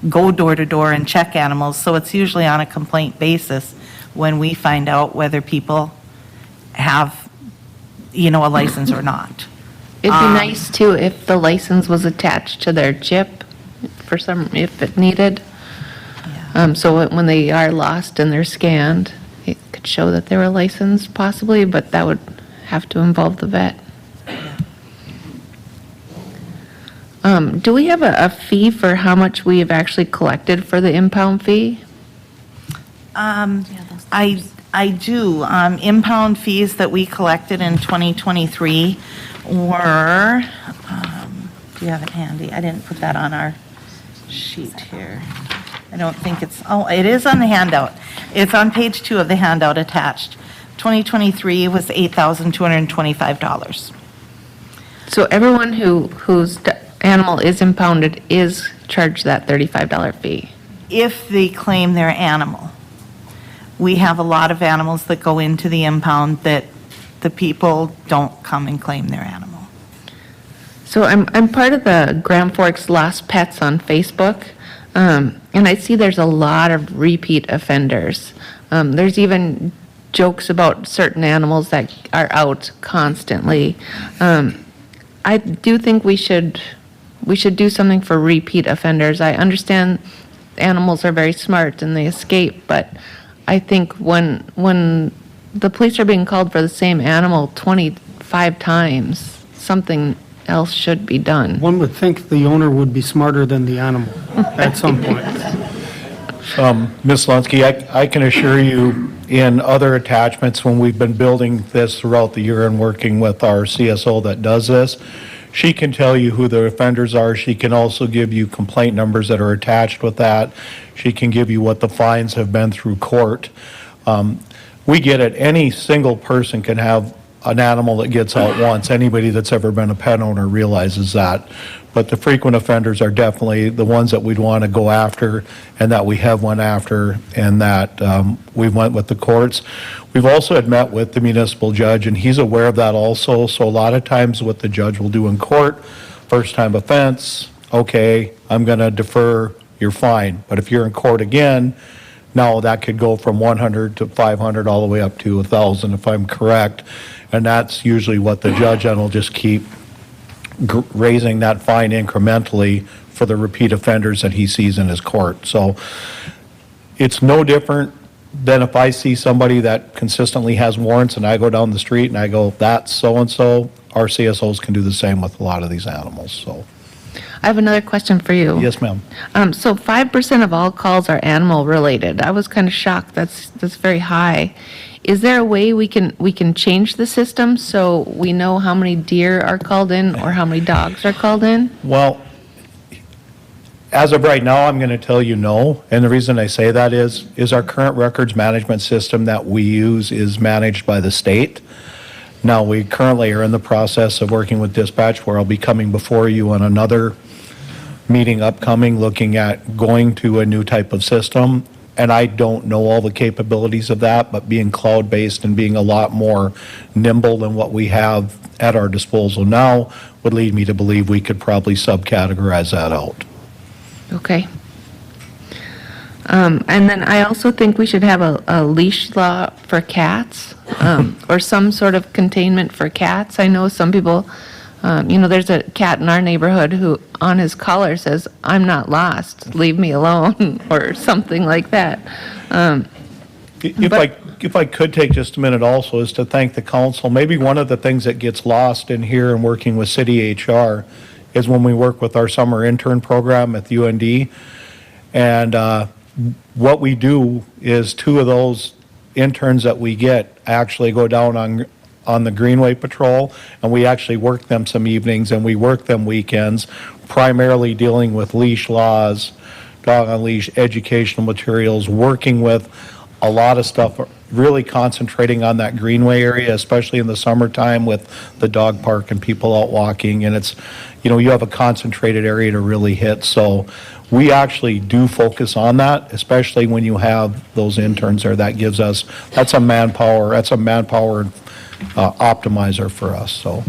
go door to door and check animals, so it's usually on a complaint basis when we find out whether people have, a license or not. It'd be nice too if the license was attached to their chip if it needed. So when they are lost and they're scanned, it could show that they were licensed possibly, but that would have to involve the vet. Do we have a fee for how much we have actually collected for the impound fee? I do. Impound fees that we collected in 2023 were, do you have it handy? I didn't put that on our sheet here. I don't think it's, oh, it is on the handout. It's on page 2 of the handout attached. 2023 was $8,225. So everyone whose animal is impounded is charged that $35 fee? If they claim their animal. We have a lot of animals that go into the impound that the people don't come and claim their animal. So I'm part of the Grand Forks Lost Pets on Facebook, and I see there's a lot of repeat offenders. There's even jokes about certain animals that are out constantly. I do think we should do something for repeat offenders. I understand animals are very smart and they escape, but I think when the police are being called for the same animal 25 times, something else should be done. One would think the owner would be smarter than the animal at some point. Ms. Lunsky, I can assure you, in other attachments, when we've been building this throughout the year and working with our CSO that does this, she can tell you who the offenders are. She can also give you complaint numbers that are attached with that. She can give you what the fines have been through court. We get it. Any single person can have an animal that gets out once. Anybody that's ever been a pet owner realizes that. But the frequent offenders are definitely the ones that we'd want to go after and that we have went after and that we went with the courts. We've also had met with the municipal judge and he's aware of that also. So a lot of times what the judge will do in court, first time offense, okay, I'm going to defer your fine. But if you're in court again, now that could go from 100 to 500 all the way up to 1,000 if I'm correct. And that's usually what the judge then will just keep raising that fine incrementally for the repeat offenders that he sees in his court. So it's no different than if I see somebody that consistently has warrants and I go down the street and I go, that's so-and-so, our CSOs can do the same with a lot of these animals, so. I have another question for you. Yes, ma'am. So 5% of all calls are animal related. I was kind of shocked. That's very high. Is there a way we can change the system so we know how many deer are called in or how many dogs are called in? Well, as of right now, I'm going to tell you no. And the reason I say that is our current records management system that we use is managed by the state. Now, we currently are in the process of working with dispatch where I'll be coming before you on another meeting upcoming looking at going to a new type of system. And I don't know all the capabilities of that, but being cloud-based and being a lot more nimble than what we have at our disposal now would lead me to believe we could probably subcategorize that out. Okay. And then I also think we should have a leash law for cats, or some sort of containment for cats. I know some people, there's a cat in our neighborhood who on his collar says, "I'm not lost, leave me alone," or something like that. If I could take just a minute also is to thank the council. Maybe one of the things that gets lost in here and working with city HR is when we work with our summer intern program at the UND. And what we do is 2 of those interns that we get actually go down on the Greenway Patrol, and we actually work them some evenings and we work them weekends, primarily dealing with leash laws, dog on leash, educational materials, working with a lot of stuff, really concentrating on that Greenway area, especially in the summertime with the dog park and people out walking. And it's, you have a concentrated area to really hit. So we actually do focus on that, especially when you have those interns there. That's a manpower optimizer for us, so.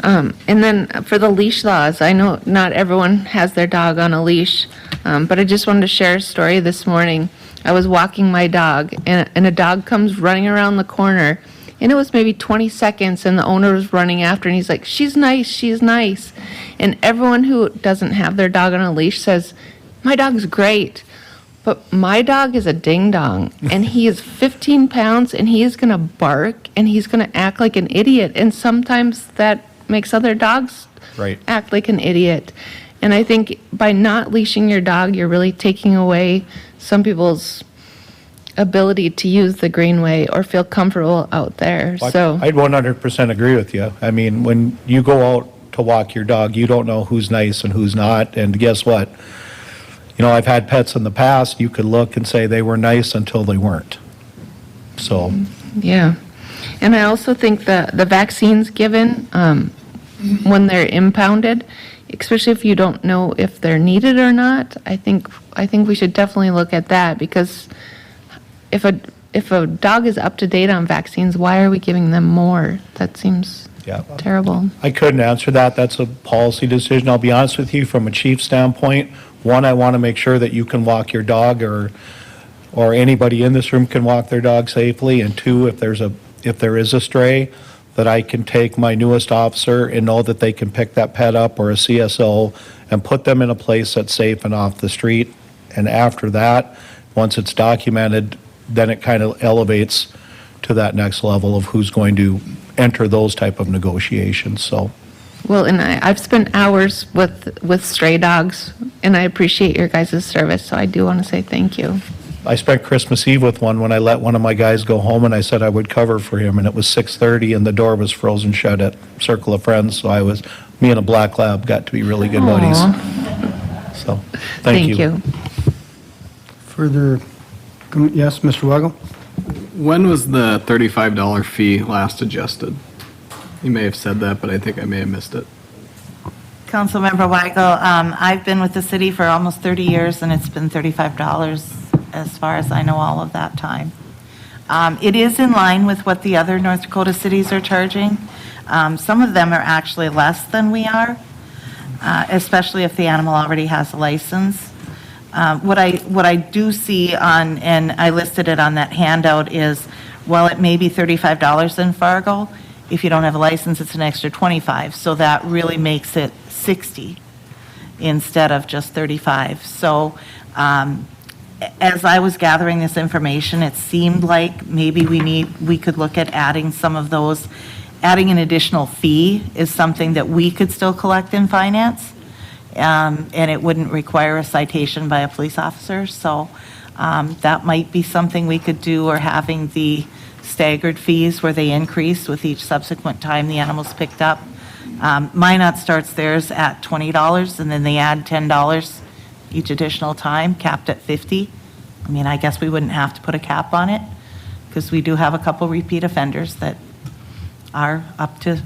And then for the leash laws, I know not everyone has their dog on a leash, but I just wanted to share a story this morning. I was walking my dog, and a dog comes running around the corner, And it was maybe 20 seconds, and the owner was running after, and he's like, she's nice, she's nice. And everyone who doesn't have their dog on a leash says, my dog's great. But my dog is a ding-dong, and he is 15 pounds, and he is going to bark, and he's going to act like an idiot. And sometimes that makes other dogs act like an idiot. And I think by not leashing your dog, you're really taking away some people's ability to use the greenway or feel comfortable out there. So I'd 100% agree with you. I mean, when you go out to walk your dog, you don't know who's nice and who's not. And guess what? You know, I've had pets in the past, you could look and say they were nice until they weren't. So, yeah. And I also think the vaccines given when they're impounded, especially if you don't know if they're needed or not, I think we should definitely look at that, because if a dog is up to date on vaccines, why are we giving them more? That seems terrible. I couldn't answer that. That's a policy decision. I'll be honest with you, from a chief standpoint, one, I want to make sure that you can walk your dog, or anybody in this room can walk their dog safely. And two, if there is a stray, that I can take my newest officer and know that they can pick that pet up, or a CSO, and put them in a place that's safe and off the street. And after that, once it's documented, then it kind of elevates to that next level of who's going to enter those type of negotiations. So, Well, and I've spent hours with stray dogs, and I appreciate your guys' service, so I do want to say thank you. I spent Christmas Eve with one when I let one of my guys go home, and I said I would cover for him, and it was 6:30 and the door was frozen shut at Circle of Friends, so me and a black lab got to be really good buddies. So, thank you. Further, yes, Mr. Weigel? When was the $35 fee last adjusted? You may have said that, but I think I may have missed it. Councilmember Weigel, I've been with the city for almost 30 years, and it's been $35 as far as I know all of that time. It is in line with what the other North Dakota cities are charging. Some of them are actually less than we are, especially if the animal already has a license. What I do see on, and I listed it on that handout, is, well, it may be $35 in Fargo. If you don't have a license, it's an extra $25. So that really makes it $60 instead of just $35. So as I was gathering this information, it seemed like maybe we could look at adding some of those. Adding an additional fee is something that we could still collect in finance, and it wouldn't require a citation by a police officer. So that might be something we could do, or having the staggered fees where they increase with each subsequent time the animal's picked up. Minot starts theirs at $20, and then they add $10 each additional time, capped at $50. I mean, I guess we wouldn't have to put a cap on it, because we do have a couple repeat offenders that are up to,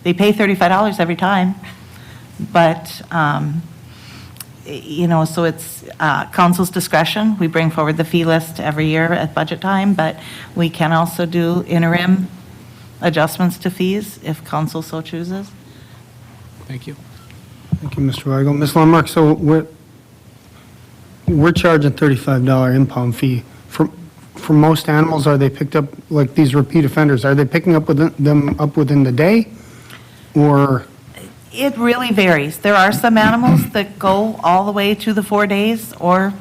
they pay $35 every time. But, so it's council's discretion. We bring forward the fee list every year at budget time, but we can also do interim adjustments to fees if council so chooses. Thank you. Thank you, Mr. Weigel. Ms. Lundmark, so we're charging $35 impound fee. For most animals, are they picked up, like these repeat offenders, are they picking up them up within the day, or? It really varies. There are some animals that go all the way to the 4 days, or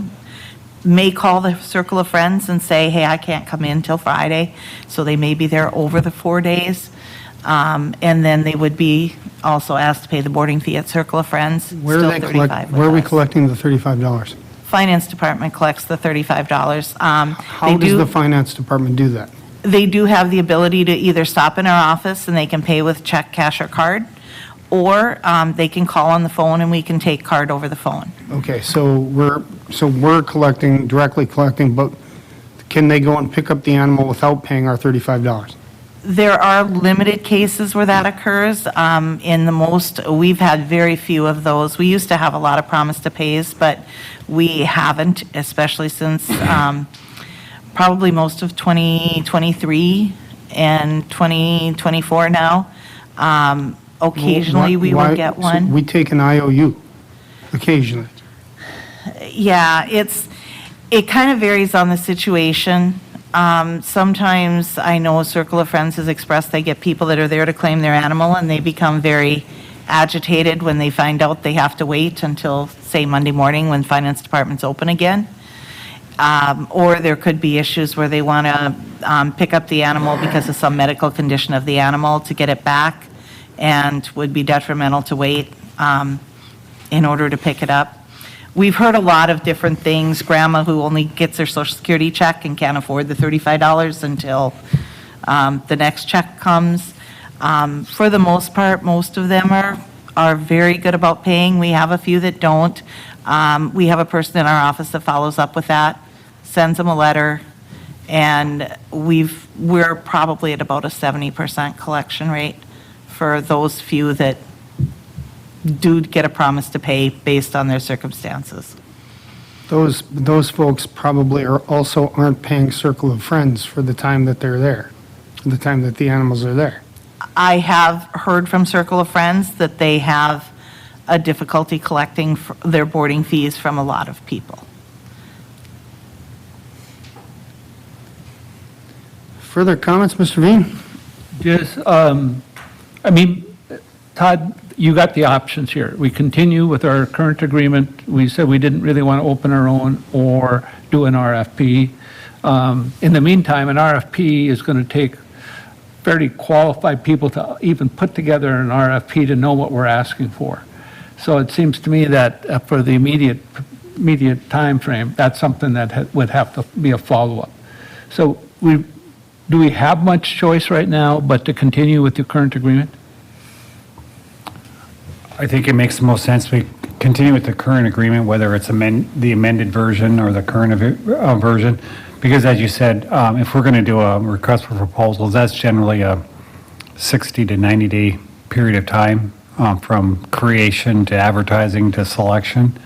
may call the Circle of Friends and say, hey, I can't come in till Friday, so they may be there over the 4 days. And then they would be also asked to pay the boarding fee at Circle of Friends. Where are we collecting the $35? Finance Department collects the $35. How does the Finance Department do that? They do have the ability to either stop in our office and they can pay with check, cash, or card, or they can call on the phone and we can take card over the phone. Okay, so we're directly collecting, but can they go and pick up the animal without paying our $35? There are limited cases where that occurs. We've had very few of those. We used to have a lot of promise to pays, but we haven't, especially since probably most of 2023 and 2024 now. Occasionally, we would get one. So we take an IOU occasionally. Yeah, it kind of varies on the situation. Sometimes I know Circle of Friends has expressed they get people that are there to claim their animal and they become very agitated when they find out they have to wait until, say, Monday morning when finance department's open again. Or there could be issues where they want to pick up the animal because of some medical condition of the animal to get it back and would be detrimental to wait in order to pick it up. We've heard a lot of different things. Grandma who only gets her Social Security check and can't afford the $35 until the next check comes. For the most part, most of them are very good about paying. We have a few that don't. We have a person in our office that follows up with that, sends them a letter, and we're probably at about a 70% collection rate for those few that do get a promise to pay based on their circumstances. Those folks probably also aren't paying Circle of Friends for the time that they're there, the time that the animals are there. I have heard from Circle of Friends that they have a difficulty collecting their boarding fees from a lot of people. Further comments, Mr. Veen? Just, Todd, you got the options here. We continue with our current agreement. We said we didn't really want to open our own or do an RFP. In the meantime, an RFP is going to take fairly qualified people to even put together an RFP to know what we're asking for. So it seems to me that for the immediate time frame, that's something that would have to be a follow-up. So do we have much choice right now but to continue with the current agreement? I think it makes the most sense we continue with the current agreement, whether it's the amended version or the current version, because as you said, if we're going to do a request for proposals, that's generally a 60 to 90-day period of time from creation to advertising to selection,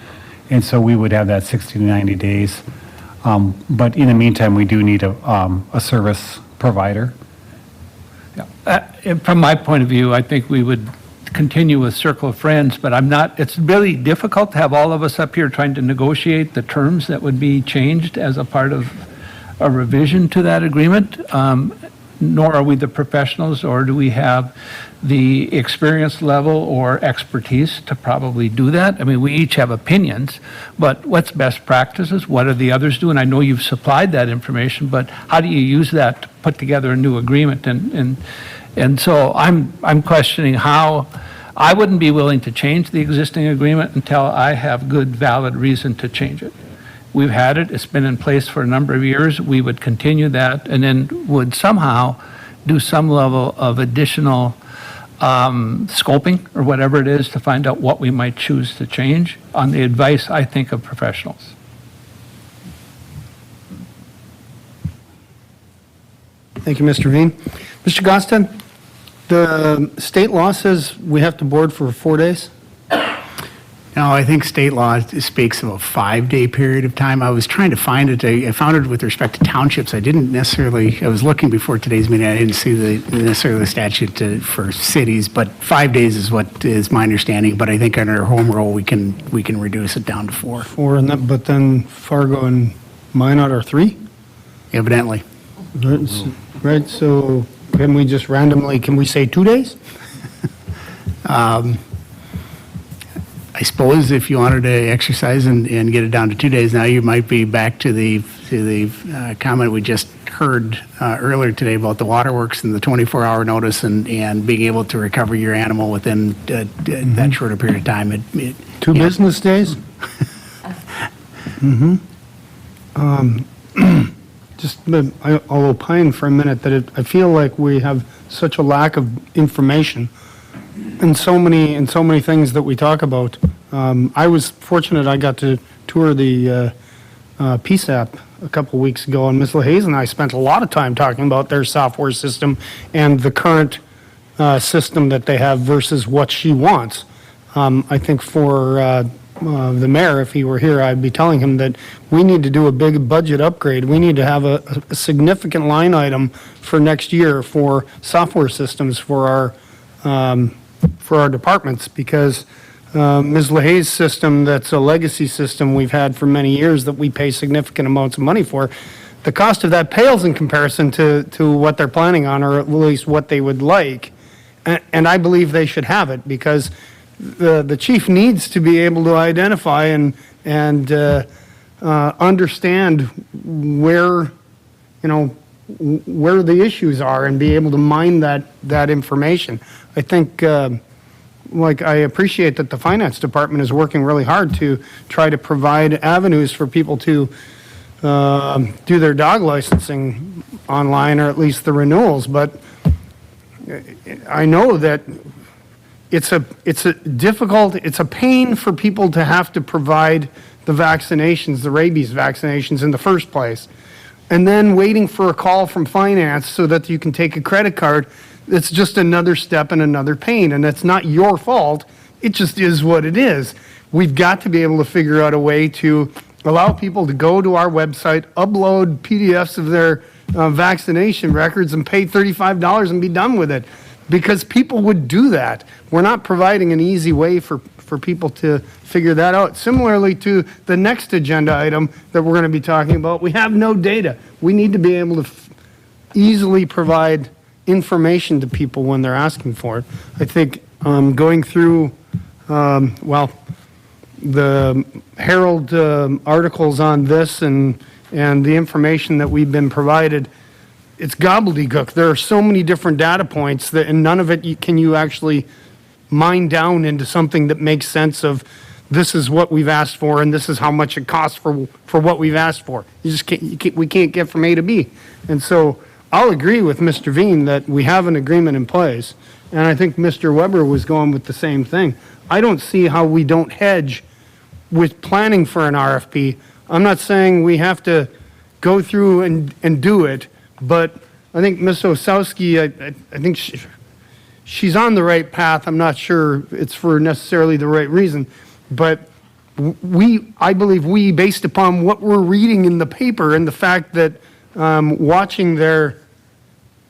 and so we would have that 60 to 90 days. But in the meantime, we do need a service provider. From my point of view, I think we would continue with Circle of Friends, but it's really difficult to have all of us up here trying to negotiate the terms that would be changed as a part of a revision to that agreement. Nor are we the professionals, or do we have the experience level or expertise to probably do that. I mean, we each have opinions, but what's best practices? What do the others do? And I know you've supplied that information, but how do you use that to put together a new agreement? And so I'm questioning how. I wouldn't be willing to change the existing agreement until I have good, valid reason to change it. We've had it, it's been in place for a number of years. We would continue that and then would somehow do some level of additional scoping or whatever it is to find out what we might choose to change on the advice, I think, of professionals. Thank you, Mr. Veen. Mr. Gostin, the state law says we have to board for 4 days? No, I think state law speaks of a 5-day period of time. I was trying to find it. I found it with respect to townships. I was looking before today's meeting. I didn't see necessarily the statute for cities, but 5 days is what is my understanding. But I think under our home rule, we can reduce it down to 4. 4, but then Fargo and Minot are 3? Evidently. Right, so can we just randomly, can we say 2 days? I suppose if you wanted to exercise and get it down to 2 days, now you might be back to the comment we just heard earlier today about the waterworks and the 24-hour notice and being able to recover your animal within that shorter period of time. 2 business days? I'll opine for a minute that I feel like we have such a lack of information in so many things that we talk about. I was fortunate I got to tour the PSAP a couple weeks ago, and Ms. LaHaze and I spent a lot of time talking about their software system and the current system that they have versus what she wants. I think for the mayor, if he were here, I'd be telling him that we need to do a big budget upgrade. We need to have a significant line item for next year for software systems for our departments, because Ms. LaHaye's system, that's a legacy system we've had for many years that we pay significant amounts of money for, the cost of that pales in comparison to what they're planning on, or at least what they would like. And I believe they should have it, because the chief needs to be able to identify and understand where, where the issues are, and be able to mine that information. I think, I appreciate that the finance department is working really hard to try to provide avenues for people to do their dog licensing online, or at least the renewals, but I know that it's a pain for people to have to provide the vaccinations, the rabies vaccinations in the first place, and then waiting for a call from finance so that you can take a credit card. It's just another step and another pain, and it's not your fault. It just is what it is. We've got to be able to figure out a way to allow people to go to our website, upload PDFs of their vaccination records, and pay $35 and be done with it, because people would do that. We're not providing an easy way for people to figure that out. Similarly to the next agenda item that we're going to be talking about, we have no data. We need to be able to easily provide information to people when they're asking for it. I think going through, the Herald articles on this and the information that we've been provided, it's gobbledygook. There are so many different data points that, and none of it can you actually mine down into something that makes sense of, this is what we've asked for and this is how much it costs for what we've asked for. You just can't, we can't get from A to B. And so I'll agree with Mr. Veen that we have an agreement in place, and I think Mr. Weber was going with the same thing. I don't see how we don't hedge with planning for an RFP. I'm not saying we have to go through and do it, but I think Ms. Osowski, I think she's on the right path. I'm not sure it's for necessarily the right reason, but I believe we, based upon what we're reading in the paper and the fact that watching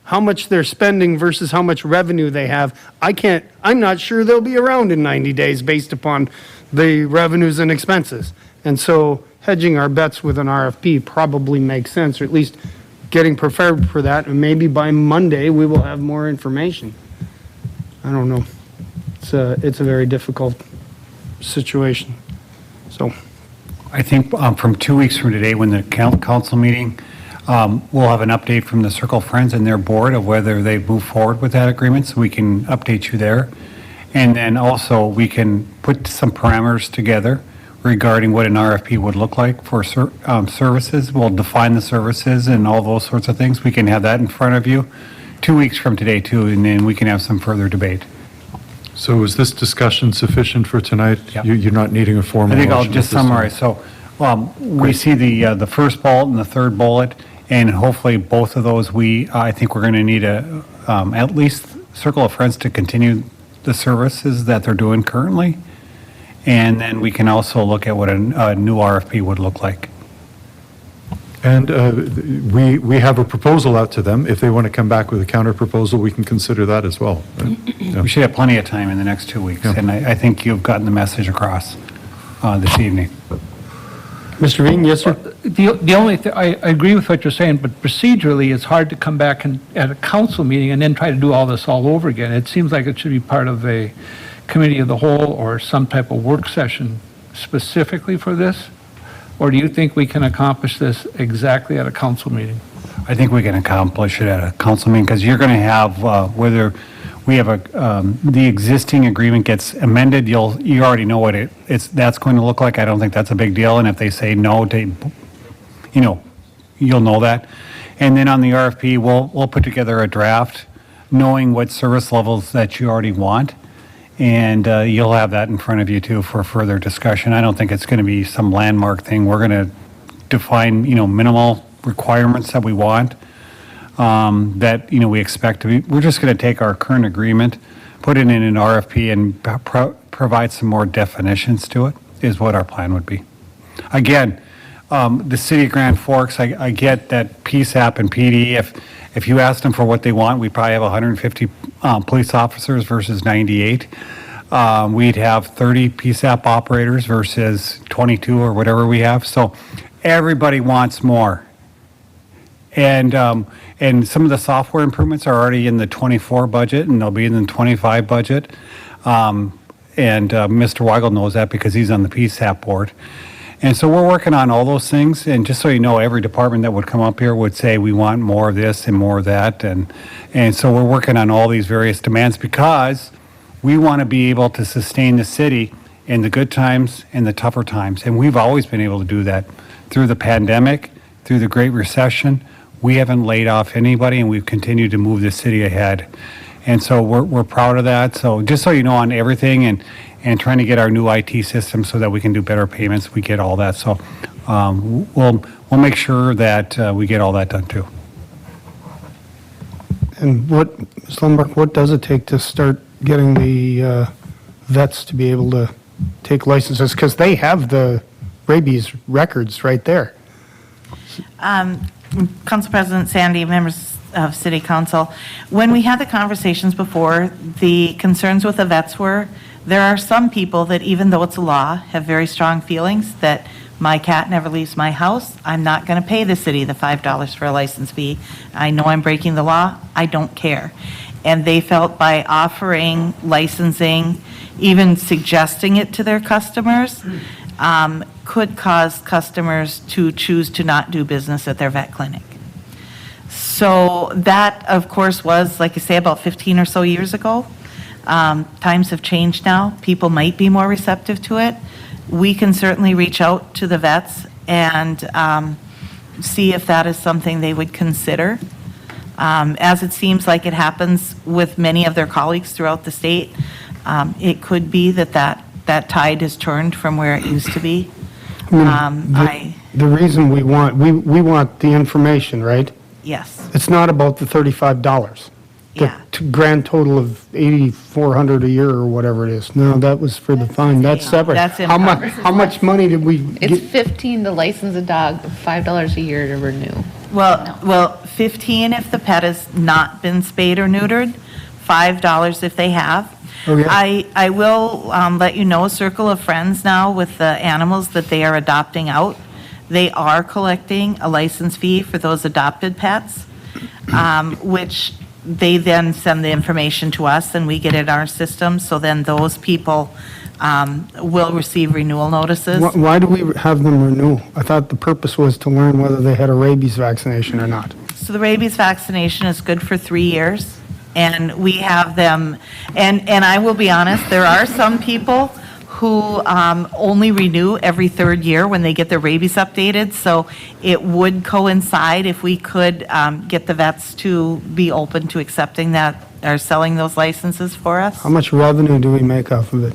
how much they're spending versus how much revenue they have, I'm not sure they'll be around in 90 days based upon the revenues and expenses. And so hedging our bets with an RFP probably makes sense, or at least getting prepared for that. And maybe by Monday, we will have more information. I don't know. It's a very difficult situation. So I think from 2 weeks from today, when the council meeting, we'll have an update from the Circle Friends and their board of whether they move forward with that agreement, so we can update you there. And then also we can put some parameters together regarding what an RFP would look like for services. We'll define the services and all those sorts of things. We can have that in front of you 2 weeks from today too, and then we can have some further debate. So is this discussion sufficient for tonight? Yep. You're not needing a formal I think I'll motion just at this time? summarize. So we see the first bullet and the third bullet, and hopefully both of those, I think we're going to need at least Circle of Friends to continue the services that they're doing currently. And then we can also look at what a new RFP would look like. And we have a proposal out to them. If they want to come back with a counter proposal, we can consider that as well. Right? Yeah. We should have plenty of time in the next 2 weeks. Yeah. And I think you've gotten the message across this evening. Mr. Veen, yes, sir? The only thing, I agree with what you're saying, but procedurally, it's hard to come back at a council meeting and then try to do all this all over again. It seems like it should be part of a committee of the whole or some type of work session specifically for this? Or do you think we can accomplish this exactly at a council meeting? I think we can accomplish it at a council meeting, because you're going to have, whether we have the existing agreement gets amended, you already know what that's going to look like. I don't think that's a big deal. And if they say no, you'll know that. And then on the RFP, we'll put together a draft, knowing what service levels that you already want. And you'll have that in front of you too for further discussion. I don't think it's going to be some landmark thing. We're going to define, minimal requirements that we want, that, we expect to be. We're just going to take our current agreement, put it in an RFP, and provide some more definitions to it, is what our plan would be. Again, the city of Grand Forks, I get that PSAP and PD, if you ask them for what they want, we probably have 150 police officers versus 98. We'd have 30 PSAP operators versus 22 or whatever we have. So everybody wants more. And some of the software improvements are already in the '24 budget, and they'll be in the '25 budget. And Mr. Weigel knows that because he's on the PSAP board. And so we're working on all those things, and just so you know, every department that would come up here would say, we want more of this and more of that, and so we're working on all these various demands because we want to be able to sustain the city in the good times and the tougher times, and we've always been able to do that. Through the pandemic, through the Great Recession, we haven't laid off anybody, and we've continued to move the city ahead. And so we're proud of that. So just so you know, on everything and trying to get our new IT system so that we can do better payments, we get all that. So we'll make sure that we get all that done too. And Ms. Lundberg, what does it take to start getting the vets to be able to take licenses? Because they have the rabies records right there. Council President Sandy, members of City Council, when we had the conversations before, the concerns with the vets were, there are some people that even though it's a law, have very strong feelings that my cat never leaves my house. I'm not going to pay the city the $5 for a license fee. I know I'm breaking the law. I don't care. And they felt by offering licensing, even suggesting it to their customers, could cause customers to choose to not do business at their vet clinic. So that, of course, was, like I say, about 15 or so years ago. Times have changed now. People might be more receptive to it. We can certainly reach out to the vets and see if that is something they would consider. As it seems like it happens with many of their colleagues throughout the state, it could be that tide has turned from where it used to be. The reason we want the information, right? Yes. It's not about the $35. Yeah. The grand total of $8,400 a year or whatever it is. No, that was for the fine. That's separate. That's in How much money did we It's get? $15 to license a dog, $5 a year to renew. Well, 15 if the pet has not been spayed or neutered, $5 if they have. Okay. I will let you know, Circle of Friends now with the animals that they are adopting out, they are collecting a license fee for those adopted pets, which they then send the information to us and we get it in our system. So then those people will receive renewal notices. Why do we have them renew? I thought the purpose was to learn whether they had a rabies vaccination or not. So the rabies vaccination is good for 3 years, and we have them, and I will be honest, there are some people who only renew every third year when they get their rabies updated, so it would coincide if we could get the vets to be open to accepting that, or selling those licenses for us. How much revenue do we make off of it?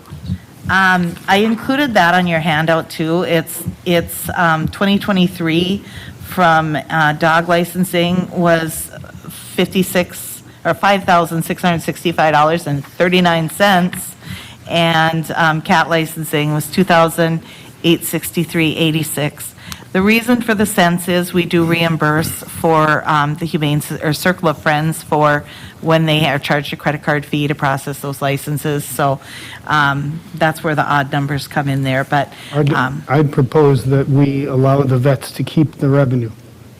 I included that on your handout too. It's 2023 from dog licensing was $5,665.39, and cat licensing was $2,863.86. The reason for the cents is we do reimburse for the Humane or Circle of Friends for when they are charged a credit card fee to process those licenses. So that's where the odd numbers come in there. But I'd propose that we allow the vets to keep the revenue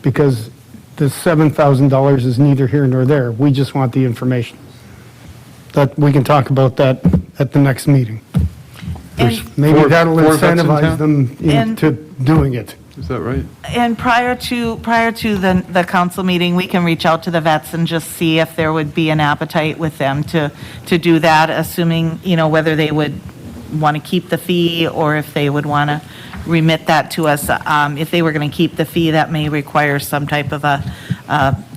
because the $7,000 is neither here nor there. We just want the information. That we can talk about that at the next meeting. Maybe that'll four vets in incentivize town? them into doing it. Is that right? And prior to the council meeting, we can reach out to the vets and just see if there would be an appetite with them to do that, assuming, whether they would want to keep the fee or if they would want to remit that to us. If they were going to keep the fee, that may require some type of a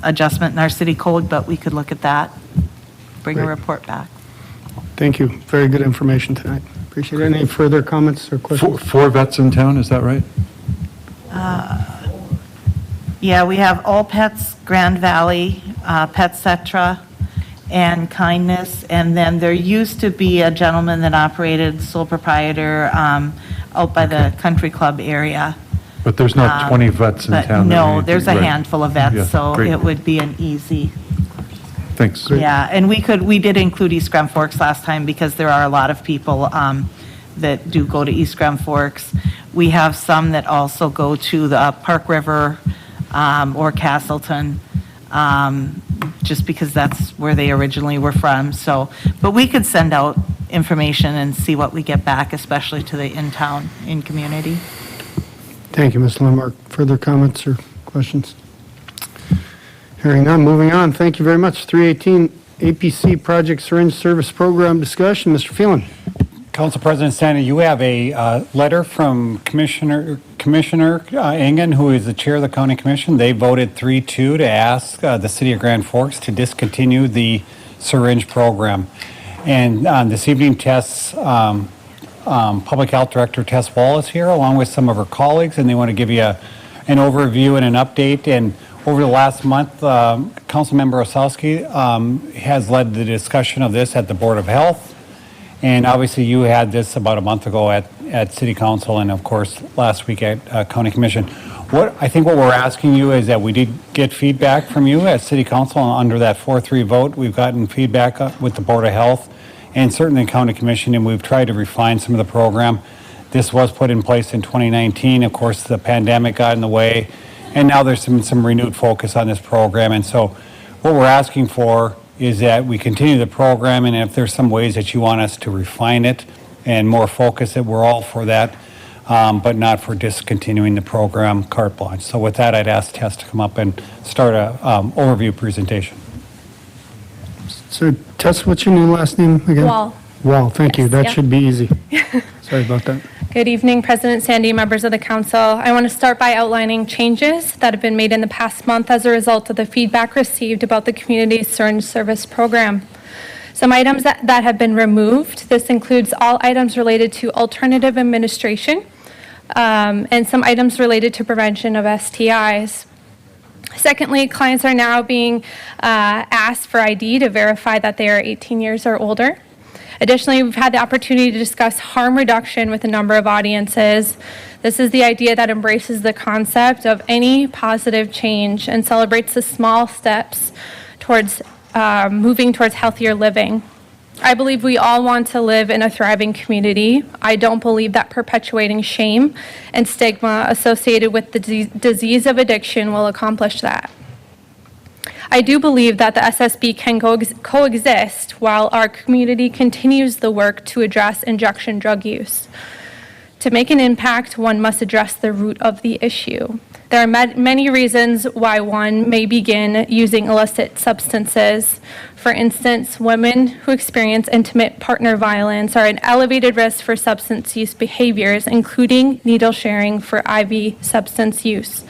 adjustment in our city code, but we could look at that, bring a Great. report back. Thank you. Very good information tonight. Appreciate it. Any further comments or questions? Four vets in town, is that right? Yeah, we have All Pets, Grand Valley, Pet Cetra, and Kindness. And then there used to be a gentleman that operated, sole proprietor, out by the country club area. But there's not 20 vets in But town? that no, we- there's a right. handful of Yeah, vets, so great. it would be an easy. Thanks. Yeah, and we did include East Grand Forks last time because there are a lot of people that do go to East Grand Forks. We have some that also go to the Park River, or Castleton, just because that's where they originally were from. So, but we could send out information and see what we get back, especially to the in-town, in-community. Thank you, Ms. Lindmark. Further comments or questions? Hearing none, moving on. Thank you very much. 318 APC Project Syringe Service Program discussion. Mr. Phelan. Council President Sandy, you have a letter from Commissioner Engen, who is the chair of the county commission. They voted 3-2 to ask the city of Grand Forks to discontinue the syringe program. And this evening, Public Health Director Tess Wall is here, along with some of her colleagues, and they want to give you an overview and an update. And over the last month, Councilmember Osowski has led the discussion of this at the Board of Health. And obviously, you had this about a month ago at City Council and, of course, last week at County Commission. I think what we're asking you is that we did get feedback from you at City Council under that 4-3 vote. We've gotten feedback with the Board of Health and certainly County Commission, and we've tried to refine some of the program. This was put in place in 2019. Of course, the pandemic got in the way, and now there's some renewed focus on this program. And so what we're asking for is that we continue the program, and if there's some ways that you want us to refine it and more focus it, we're all for that, but not for discontinuing the program carte blanche. So with that, I'd ask Tess to come up and start a overview presentation. So, Tess, what's your new last name again? Wall. Wall, thank you. That yeah. should be easy. Sorry about that. Good evening, President Sandy, members of the council. I want to start by outlining changes that have been made in the past month as a result of the feedback received about the community syringe service program. Some items that have been removed. This includes all items related to alternative administration and some items related to prevention of STIs. Secondly, clients are now being asked for ID to verify that they are 18 years or older. Additionally, we've had the opportunity to discuss harm reduction with a number of audiences. This is the idea that embraces the concept of any positive change and celebrates the small steps towards moving towards healthier living. I believe we all want to live in a thriving community. I don't believe that perpetuating shame and stigma associated with the disease of addiction will accomplish that. I do believe that the SSP can coexist while our community continues the work to address injection drug use. To make an impact, one must address the root of the issue. There are many reasons why one may begin using illicit substances. For instance, women who experience intimate partner violence are at elevated risk for substance use behaviors, including needle sharing for IV substance use.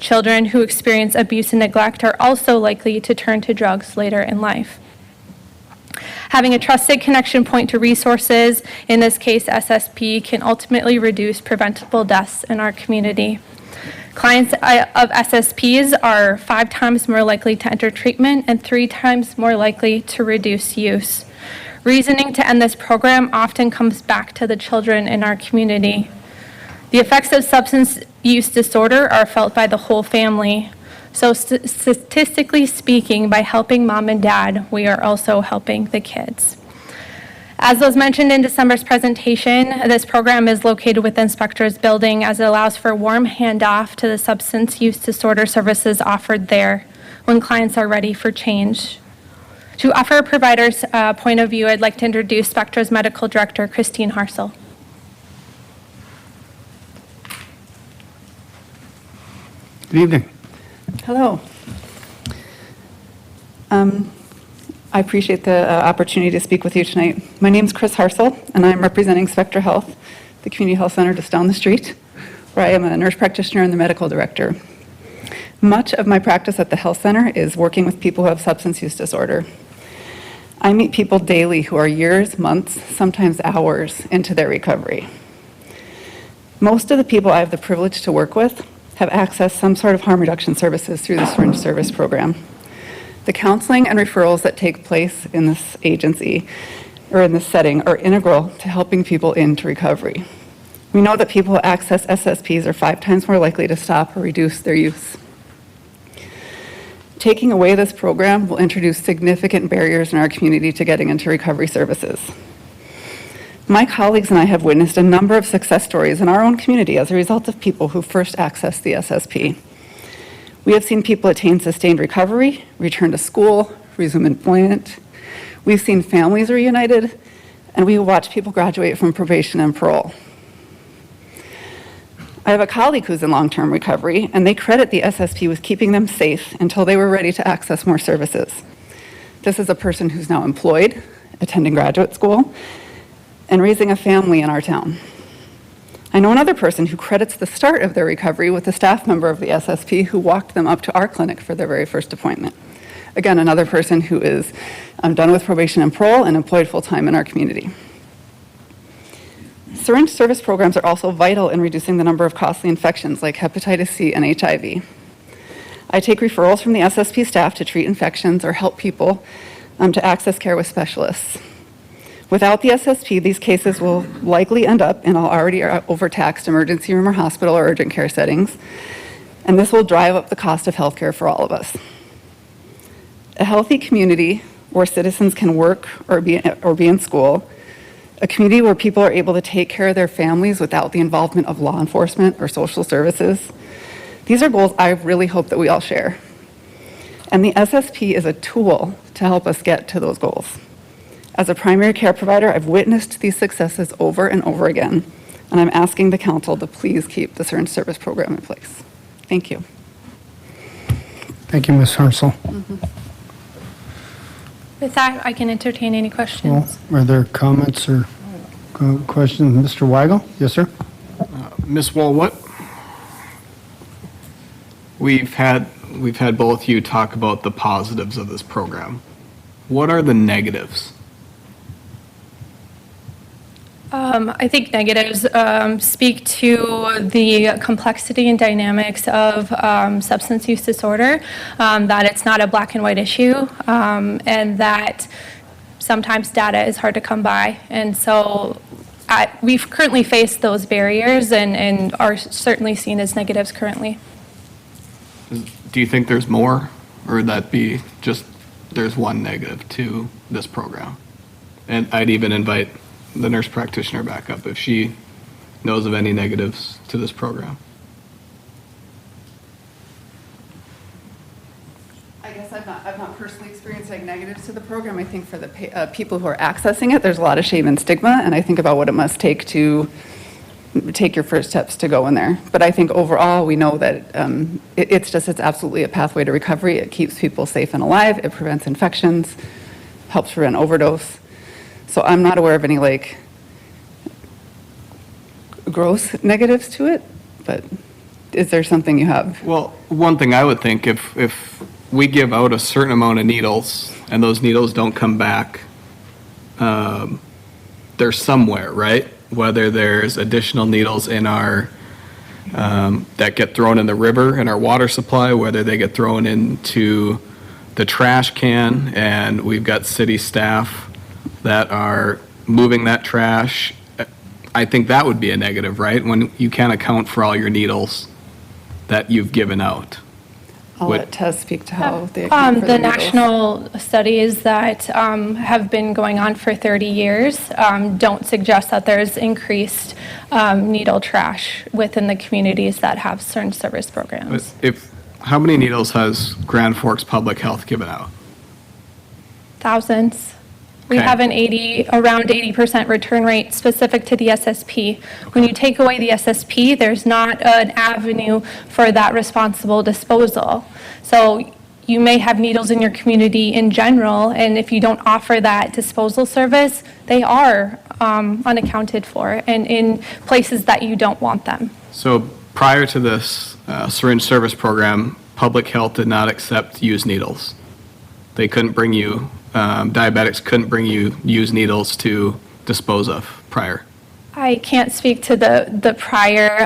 Children who experience abuse and neglect are also likely to turn to drugs later in life. Having a trusted connection point to resources, in this case SSP, can ultimately reduce preventable deaths in our community. Clients of SSPs are 5 times more likely to enter treatment and 3 times more likely to reduce use. Reasoning to end this program often comes back to the children in our community. The effects of substance use disorder are felt by the whole family. So statistically speaking, by helping mom and dad, we are also helping the kids. As was mentioned in December's presentation, this program is located within Spectra's building as it allows for warm handoff to the substance use disorder services offered there when clients are ready for change. To offer a provider's point of view, I'd like to introduce Spectra's medical director, Christine Harsel. Good evening. Hello. I appreciate the opportunity to speak with you tonight. My name is Chris Harsel, and I'm representing Spectra Health, the community health center just down the street, where I am a nurse practitioner and the medical director. Much of my practice at the health center is working with people who have substance use disorder. I meet people daily who are years, months, sometimes hours into their recovery. Most of the people I have the privilege to work with have accessed some sort of harm reduction services through the syringe service program. The counseling and referrals that take place in this agency or in this setting are integral to helping people into recovery. We know that people who access SSPs are 5 times more likely to stop or reduce their use. Taking away this program will introduce significant barriers in our community to getting into recovery services. My colleagues and I have witnessed a number of success stories in our own community as a result of people who first accessed the SSP. We have seen people attain sustained recovery, return to school, resume employment. We've seen families reunited, and we watch people graduate from probation and parole. I have a colleague who's in long-term recovery, and they credit the SSP with keeping them safe until they were ready to access more services. This is a person who's now employed, attending graduate school, and raising a family in our town. I know another person who credits the start of their recovery with a staff member of the SSP who walked them up to our clinic for their very first appointment. Again, another person who is done with probation and parole and employed full-time in our community. Syringe service programs are also vital in reducing the number of costly infections like hepatitis C and HIV. I take referrals from the SSP staff to treat infections or help people to access care with specialists. Without the SSP, these cases will likely end up in already overtaxed emergency room or hospital or urgent care settings, and this will drive up the cost of healthcare for all of us. A healthy community where citizens can work or be in school, a community where people are able to take care of their families without the involvement of law enforcement or social services. These are goals I really hope that we all share. And the SSP is a tool to help us get to those goals. As a primary care provider, I've witnessed these successes over and over again, and I'm asking the council to please keep the syringe service program in place. Thank you. Thank you, Ms. Hartzell. With that, I can entertain any questions. Well, are there comments or questions? Mr. Weigel? Yes, sir? Ms. Wall, we've had both you talk about the positives of this program. What are the negatives? I think negatives speak to the complexity and dynamics of substance use disorder, that it's not a black and white issue, and that sometimes data is hard to come by. And so we've currently faced those barriers and are certainly seen as negatives currently. Do you think there's more, or would that be just there's one negative to this program? And I'd even invite the nurse practitioner back up if she knows of any negatives to this program. I guess I've not personally experienced like negatives to the program. I think for the people who are accessing it, there's a lot of shame and stigma, and I think about what it must take to take your first steps to go in there. But I think overall, we know that it's absolutely a pathway to recovery. It keeps people safe and alive. It prevents infections, helps prevent overdose. So I'm not aware of any like gross negatives to it, but is there something you have? Well, one thing I would think, if we give out a certain amount of needles and those needles don't come back, they're somewhere, right? Whether there's additional needles in our, that get thrown in the river in our water supply, whether they get thrown into the trash can, and we've got city staff that are moving that trash. I think that would be a negative, right? When you can't account for all your needles that you've given out. I'll let Tess speak to how they account for The needles. national studies that have been going on for 30 years don't suggest that there's increased needle trash within the communities that have certain service programs. How many needles has Grand Forks Public Health given out? Thousands. We Okay. have around 80% return rate specific to the SSP. When you take away the SSP, there's not an avenue for that responsible disposal. So you may have needles in your community in general, and if you don't offer that disposal service, they are unaccounted for and in places that you don't want them. So prior to this syringe service program, Public Health did not accept used needles. They couldn't bring you, diabetics couldn't bring you used needles to dispose of prior. I can't speak to the prior,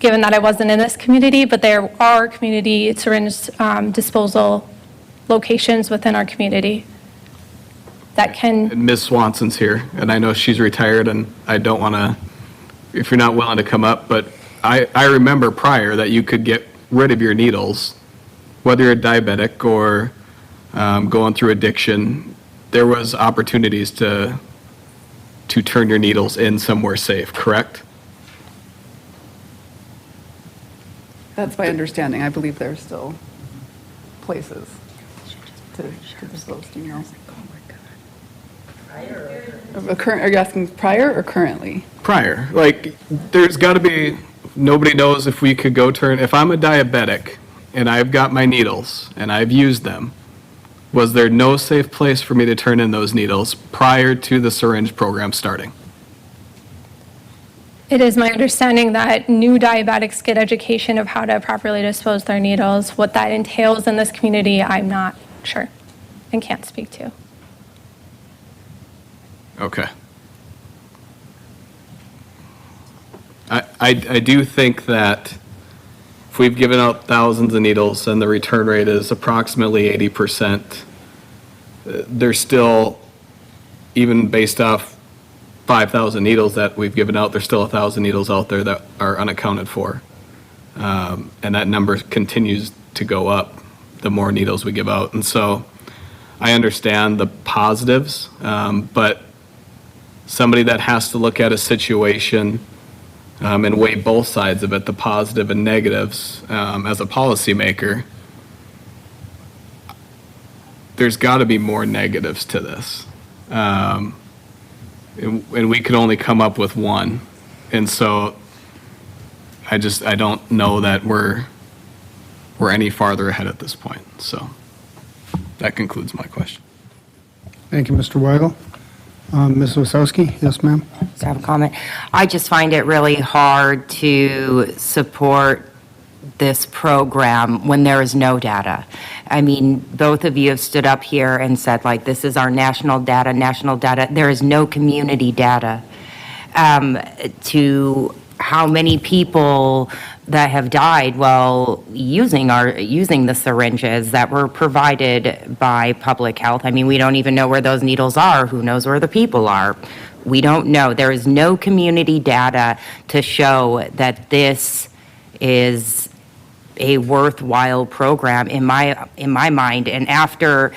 given that I wasn't in this community, but there are community syringe disposal locations within our community that can. And Ms. Swanson's here, and I know she's retired, and I don't want to, if you're not willing to come up, but I remember prior that you could get rid of your needles, whether you're diabetic or going through addiction. There was opportunities to turn your needles in somewhere safe, correct? That's my understanding. I believe there are still places to dispose, do you know? Are you asking prior or currently? Prior, like, there's got to be, nobody knows if we could go turn, if I'm a diabetic and I've got my needles and I've used them, was there no safe place for me to turn in those needles prior to the syringe program starting? It is my understanding that new diabetics get education of how to properly dispose their needles. What that entails in this community, I'm not sure and can't speak to. Okay. I do think that if we've given out thousands of needles and the return rate is approximately 80%, there's still, even based off 5,000 needles that we've given out, there's still 1,000 needles out there that are unaccounted for. And that number continues to go up the more needles we give out. And so I understand the positives, but somebody that has to look at a situation and weigh both sides of it, the positive and negatives, as a policymaker, there's got to be more negatives to this. And we could only come up with one. And so I don't know that we're any farther ahead at this point. So that concludes my question. Thank you, Mr. Weigel. Ms. Wasowski? Yes, ma'am? So I have a comment. I just find it really hard to support this program when there is no data. I mean, both of you have stood up here and said, like, this is our national data, national data. There is no community data to how many people that have died while using the syringes that were provided by public health. I mean, we don't even know where those needles are. Who knows where the people are? We don't know. There is no community data to show that this is a worthwhile program in my mind. And after,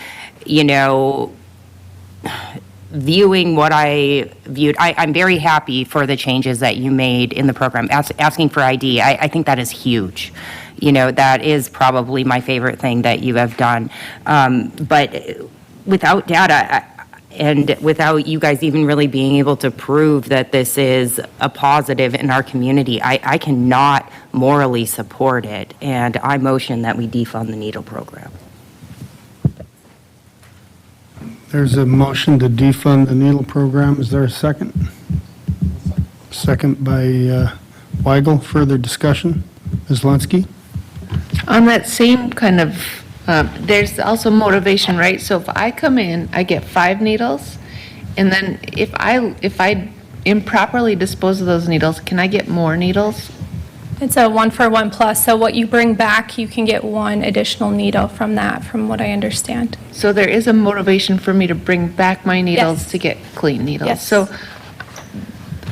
viewing what I viewed, I'm very happy for the changes that you made in the program. Asking for ID, I think that is huge. That is probably my favorite thing that you have done. But without data, and without you guys even really being able to prove that this is a positive in our community, I cannot morally support it. And I motion that we defund the needle program. There's a motion to defund the needle program. Is there a second? Second by Weigel. Further discussion? Ms. Lunsky? On that same kind of, there's also motivation, right? So if I come in, I get 5 needles, and then if I improperly dispose of those needles, can I get more needles? It's a 1-for-1 plus, so what you bring back, you can get 1 additional needle from that, from what I understand. So there is a motivation for me to bring back my needles Yes. to get clean needles. Yes. So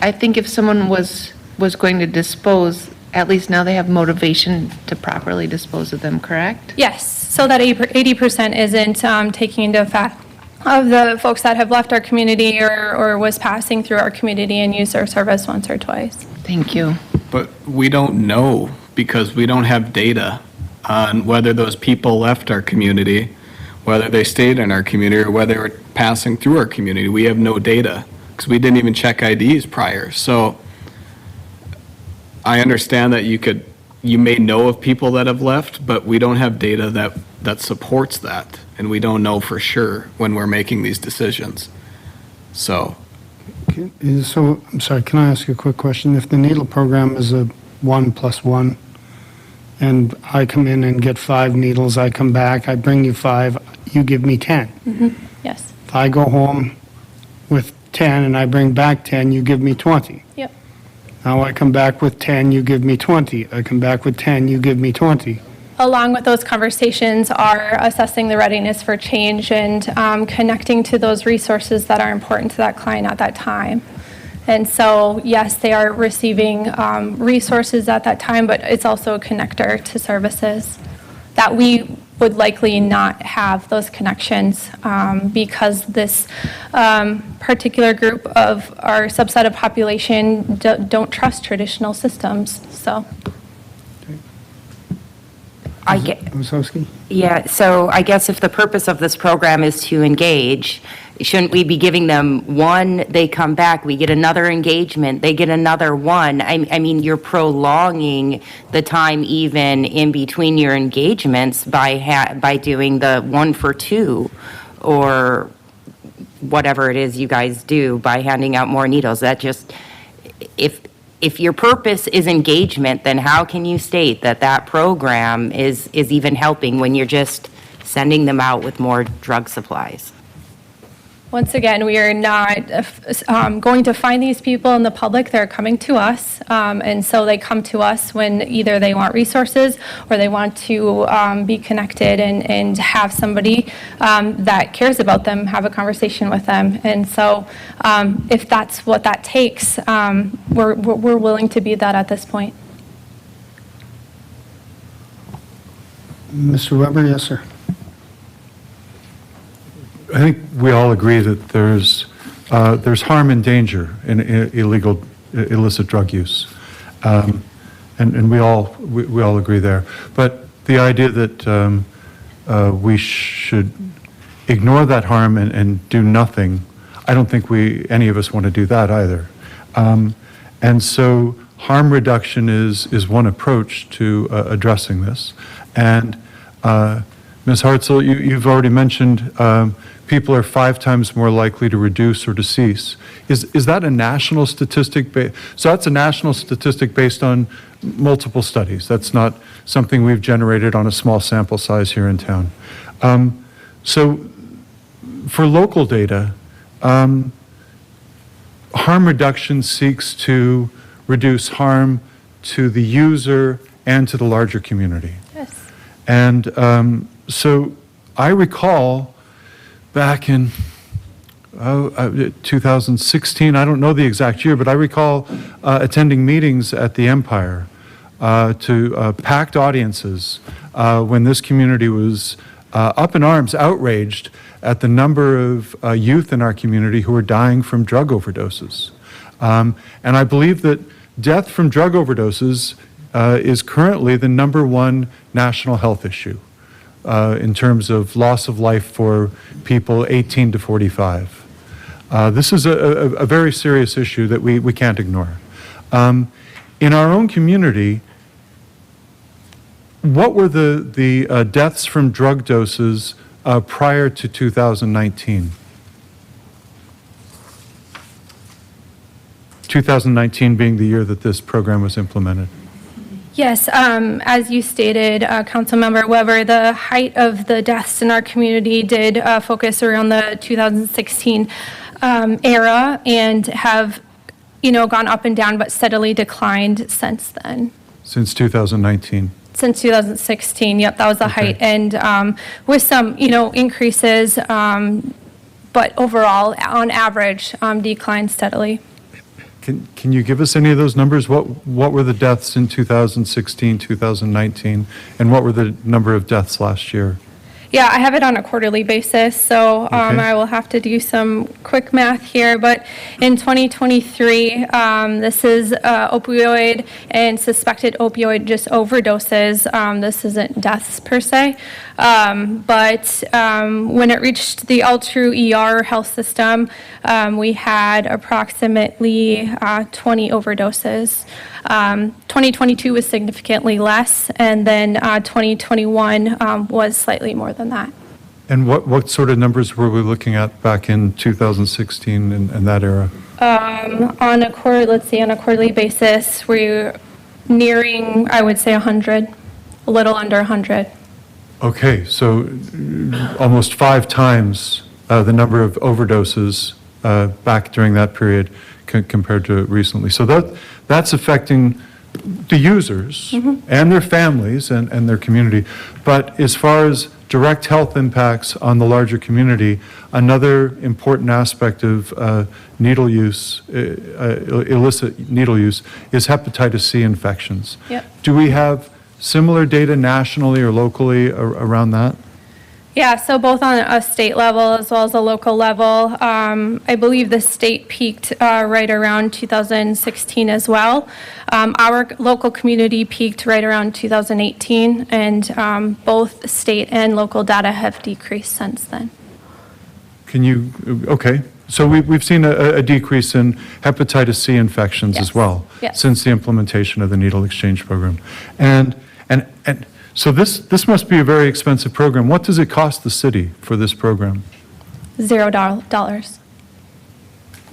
I think if someone was going to dispose, at least now they have motivation to properly dispose of them, correct? Yes, so that 80% isn't taking into effect of the folks that have left our community or was passing through our community and used our service once or twice. Thank you. But we don't know because we don't have data on whether those people left our community, whether they stayed in our community, or whether they were passing through our community. We have no data because we didn't even check IDs prior. So I understand that you may know of people that have left, but we don't have data that supports that. And we don't know for sure when we're making these decisions. So. So, I'm sorry, can I ask you a quick question? If the needle program is a 1+1, and I come in and get 5 needles, I come back, I bring you 5, you give me 10. Mm-hmm. Yes. If I go home with 10 and I bring back 10, you give me 20. Yep. Now I come back with 10, you give me 20. I come back with 10, you give me 20. Along with those conversations are assessing the readiness for change and connecting to those resources that are important to that client at that time. And so, yes, they are receiving resources at that time, but it's also a connector to services that we would likely not have those connections because this particular group of our subset of population don't trust traditional systems. So. Osowski? Yeah, so I guess if the purpose of this program is to engage, shouldn't we be giving them one, they come back, we get another engagement, they get another one? I mean, you're prolonging the time even in between your engagements by doing the 1 for 2 or whatever it is you guys do by handing out more needles. That just, if your purpose is engagement, then how can you state that that program is even helping when you're just sending them out with more drug supplies? Once again, we are not going to find these people in the public. They're coming to us, and so they come to us when either they want resources or they want to be connected and have somebody that cares about them, have a conversation with them. And so if that's what that takes, we're willing to be that at this point. Mr. Weber, yes, sir. I think we all agree that there's harm and danger in illicit drug use, and we all agree there. But the idea that we should ignore that harm and do nothing, I don't think any of us want to do that either. And so harm reduction is one approach to addressing this. And Ms. Hartzell, you've already mentioned people are 5 times more likely to reduce or to cease. Is that a national statistic? So that's a national statistic based on multiple studies. That's not something we've generated on a small sample size here in town. So for local data, harm reduction seeks to reduce harm to the user and to the larger community. Yes. And so I recall back in 2016, I don't know the exact year, but I recall attending meetings at the Empire to packed audiences when this community was up in arms, outraged at the number of youth in our community who were dying from drug overdoses. And I believe that death from drug overdoses is currently the #1 national health issue. In terms of loss of life for people 18 to 45. This is a very serious issue that we can't ignore. In our own community, what were the deaths from drug doses prior to 2019? 2019 being the year that this program was implemented. Yes, as you stated, Councilmember Weber, the height of the deaths in our community did focus around the 2016 era and have, gone up and down, but steadily declined since then. Since 2019. Since 2016, yep, that was the height. And with some, increases, but overall, on average, declined steadily. Can you give us any of those numbers? What were the deaths in 2016, 2019, and what were the number of deaths last year? Yeah, I have it on a quarterly basis, so I will have to do some quick math here. But in 2023, this is opioid and suspected opioid just overdoses. This isn't deaths per se. But when it reached the Altru ER health system, we had approximately 20 overdoses. 2022 was significantly less, and then 2021 was slightly more than that. And what sort of numbers were we looking at back in 2016 and that era? On a quarterly basis, we're nearing, I would say, 100, a little under 100. Okay, so almost 5 times the number of overdoses back during that period compared to recently. So that's affecting the users and their families and their community. But as far as direct health impacts on the larger community, another important aspect of needle use, illicit needle use, is hepatitis C infections. Yep. Do we have similar data nationally or locally around that? Yeah, so both on a state level as well as a local level. I believe the state peaked right around 2016 as well. Our local community peaked right around 2018, and both state and local data have decreased since then. Can you, okay. So we've seen a decrease in hepatitis C infections as well Yes. since the implementation of the needle exchange program. And so this must be a very expensive program. What does it cost the city for this program? $0.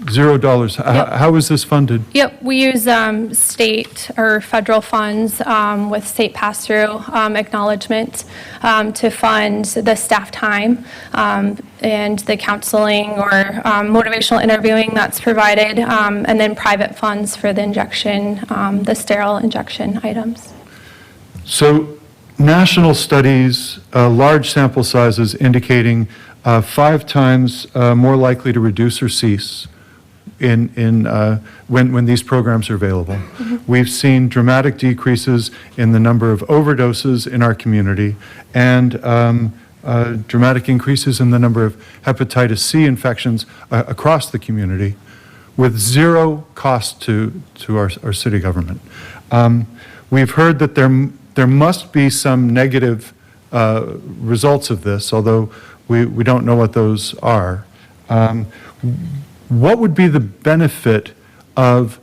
$0. How is this funded? Yep, we use state or federal funds with state pass-through acknowledgement to fund the staff time and the counseling or motivational interviewing that's provided, and then private funds for the injection, the sterile injection items. So national studies, large sample sizes indicating 5 times more likely to reduce or cease when these programs are available. We've seen dramatic decreases in the number of overdoses in our community and dramatic increases in the number of hepatitis C infections across the community with zero cost to our city government. We've heard that there must be some negative results of this, although we don't know what those are. What would be the benefit of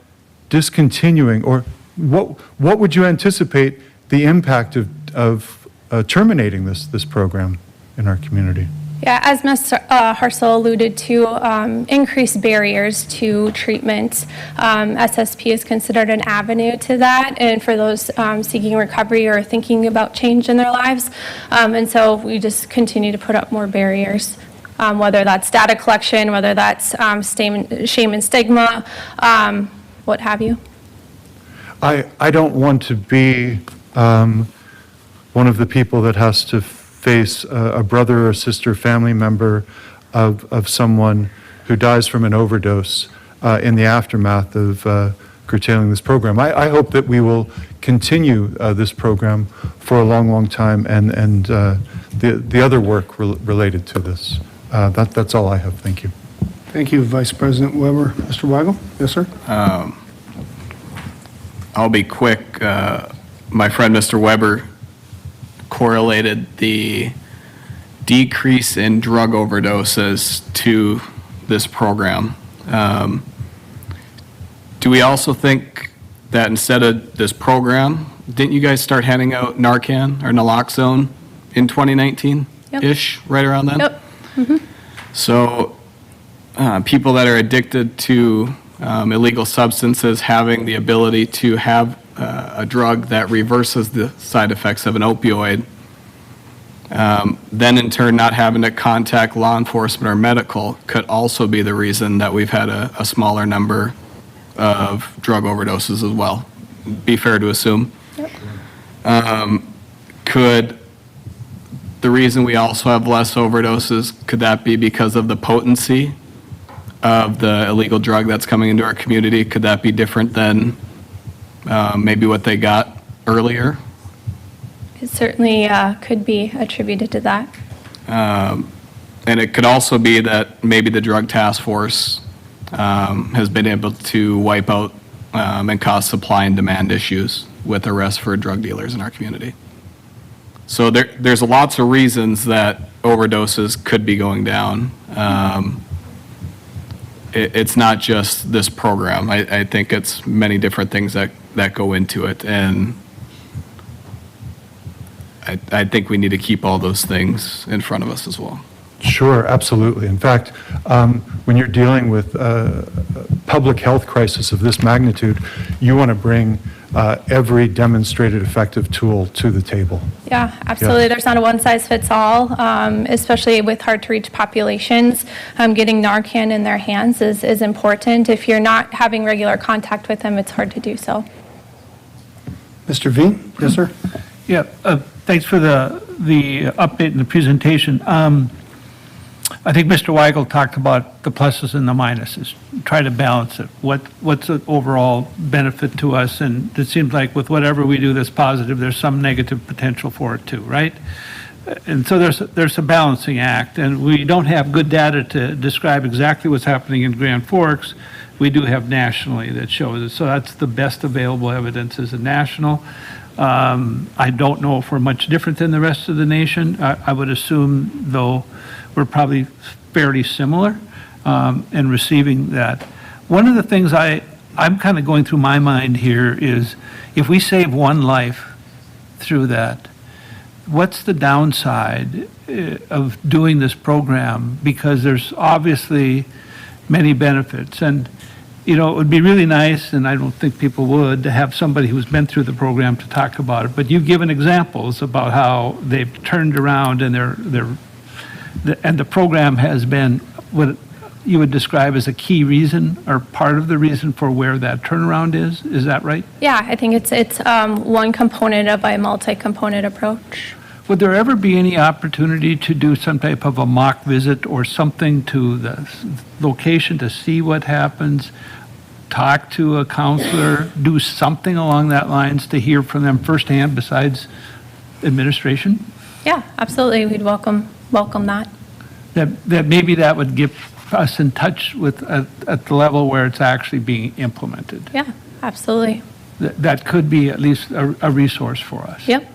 discontinuing, or what would you anticipate the impact of terminating this program in our community? Yeah, as Ms. Hartzell alluded to, increased barriers to treatment. SSP is considered an avenue to that, and for those seeking recovery or thinking about change in their lives. And so we just continue to put up more barriers, whether that's data collection, whether that's shame and stigma, what have you. I don't want to be one of the people that has to face a brother or sister family member of someone who dies from an overdose in the aftermath of curtailing this program. I hope that we will continue this program for a long, long time and the other work related to this. That's all I have. Thank you. Thank you, Vice President Weber. Mr. Weigel? Yes, sir? I'll be quick. My friend, Mr. Weber, correlated the decrease in drug overdoses to this program. Do we also think that instead of this program, didn't you guys start handing out Narcan or naloxone in 2019-ish, right around then? Yep. Mm-hmm. So people that are addicted to illegal substances having the ability to have a drug that reverses the side effects of an opioid, then in turn not having to contact law enforcement or medical could also be the reason that we've had a smaller number of drug overdoses as well. Be fair to assume. Yep. Could the reason we also have less overdoses, could that be because of the potency of the illegal drug that's coming into our community? Could that be different than maybe what they got earlier? It certainly could be attributed to that. And it could also be that maybe the drug task force has been able to wipe out and cause supply and demand issues with arrests for drug dealers in our community. So there's lots of reasons that overdoses could be going down. It's not just this program. I think it's many different things that go into it. And I think we need to keep all those things in front of us as well. Sure, absolutely. In fact, when you're dealing with a public health crisis of this magnitude, you want to bring every demonstrated effective tool to the table. Yeah, absolutely. Yeah. There's not a one-size-fits-all, especially with hard-to-reach populations. Getting Narcan in their hands is important. If you're not having regular contact with them, it's hard to do so. Mr. Veen? Yes, sir? Yeah, thanks for the update and the presentation. I think Mr. Weigel talked about the pluses and the minuses, try to balance it. What's the overall benefit to us? And it seems like with whatever we do that's positive, there's some negative potential for it too, right? And so there's a balancing act, and we don't have good data to describe exactly what's happening in Grand Forks. We do have nationally that shows it, so that's the best available evidence is a national. I don't know if we're much different than the rest of the nation. I would assume, though, we're probably fairly similar in receiving that. One of the things I'm kind of going through my mind here is if we save one life through that, what's the downside of doing this program? Because there's obviously many benefits. And, you know, it would be really nice, and I don't think people would, to have somebody who's been through the program to talk about it. But you've given examples about how they've turned around and and the program has been what you would describe as a key reason or part of the reason for where that turnaround is. Is that right? Yeah, I think it's one component of a multi-component approach. Would there ever be any opportunity to do some type of a mock visit or something to the location to see what happens, talk to a counselor, do something along that lines to hear from them firsthand besides administration? Yeah, absolutely. We'd welcome that. That maybe that would get us in touch with at the level where it's actually being implemented. Yeah, absolutely. That could be at least a resource for us. Yep.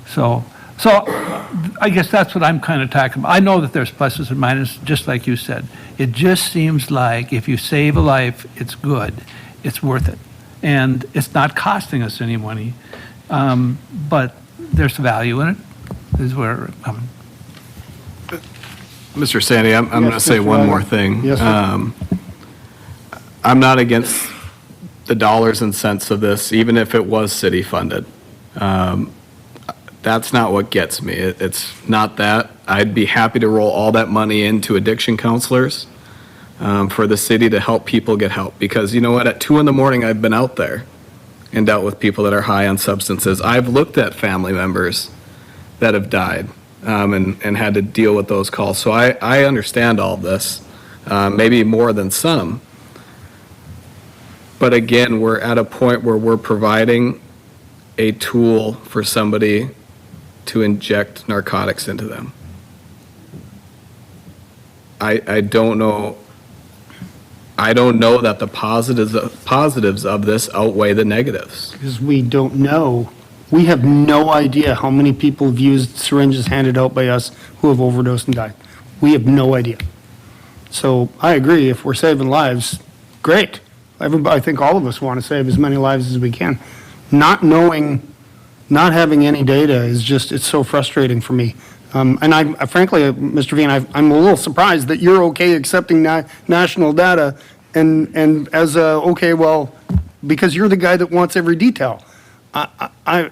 So I guess that's what I'm kind of talking about. I know that there's pluses and minuses, just like you said. It just seems like if you save a life, it's good. It's worth it. And it's not costing us any money. But there's value in it, is where we're coming. Mr. Sandy, I'm going to say Mr. one Ryder. more thing. Yes, sir. I'm not against the dollars and cents of this, even if it was city funded. That's not what gets me. It's not that. I'd be happy to roll all that money into addiction counselors for the city to help people get help. Because you know what? At 2 in the morning, I've been out there and dealt with people that are high on substances. I've looked at family members that have died and had to deal with those calls. So I understand all this, maybe more than some. But again, we're at a point where we're providing a tool for somebody to inject narcotics into them. I don't know that the positives of this outweigh the negatives. Because we don't know. We have no idea how many people have used syringes handed out by us who have overdosed and died. We have no idea. So I agree, if we're saving lives, great. I think all of us want to save as many lives as we can. Not knowing, not having any data is just, it's so frustrating for me. And I frankly, Mr. Veen, I'm a little surprised that you're okay accepting national data and as okay, well, because you're the guy that wants every detail. I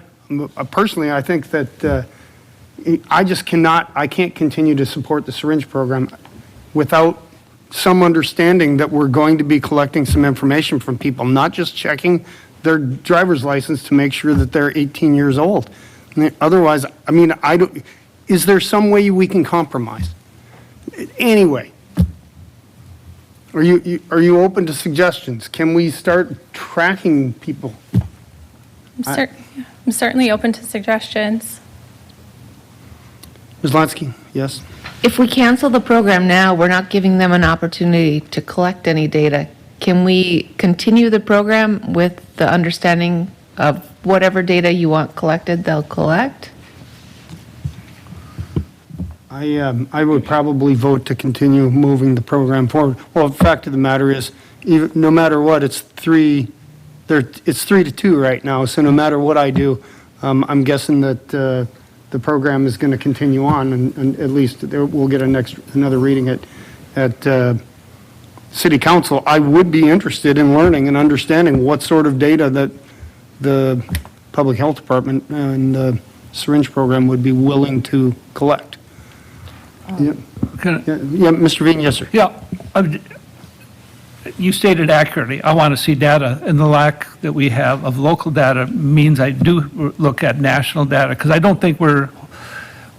personally, I think that I can't continue to support the syringe program without some understanding that we're going to be collecting some information from people, not just checking their driver's license to make sure that they're 18 years old. Otherwise, I mean, is there some way we can compromise? Anyway, are you open to suggestions? Can we start tracking people? I'm certainly open to suggestions. Ms. Lansky, yes? If we cancel the program now, we're not giving them an opportunity to collect any data. Can we continue the program with the understanding of whatever data you want collected, they'll collect? I would probably vote to continue moving the program forward. Well, the fact of the matter is, no matter what, it's 3-2 right now, so no matter what I do, I'm guessing that the program is going to continue on, and at least we'll get another reading at City Council. I would be interested in learning and understanding what sort of data that the Public Health Department and the syringe program would be willing to collect. Yeah, Mr. Veen, yes, sir. Yeah, you stated accurately. I want to see data, and the lack that we have of local data means I do look at national data, because I don't think we're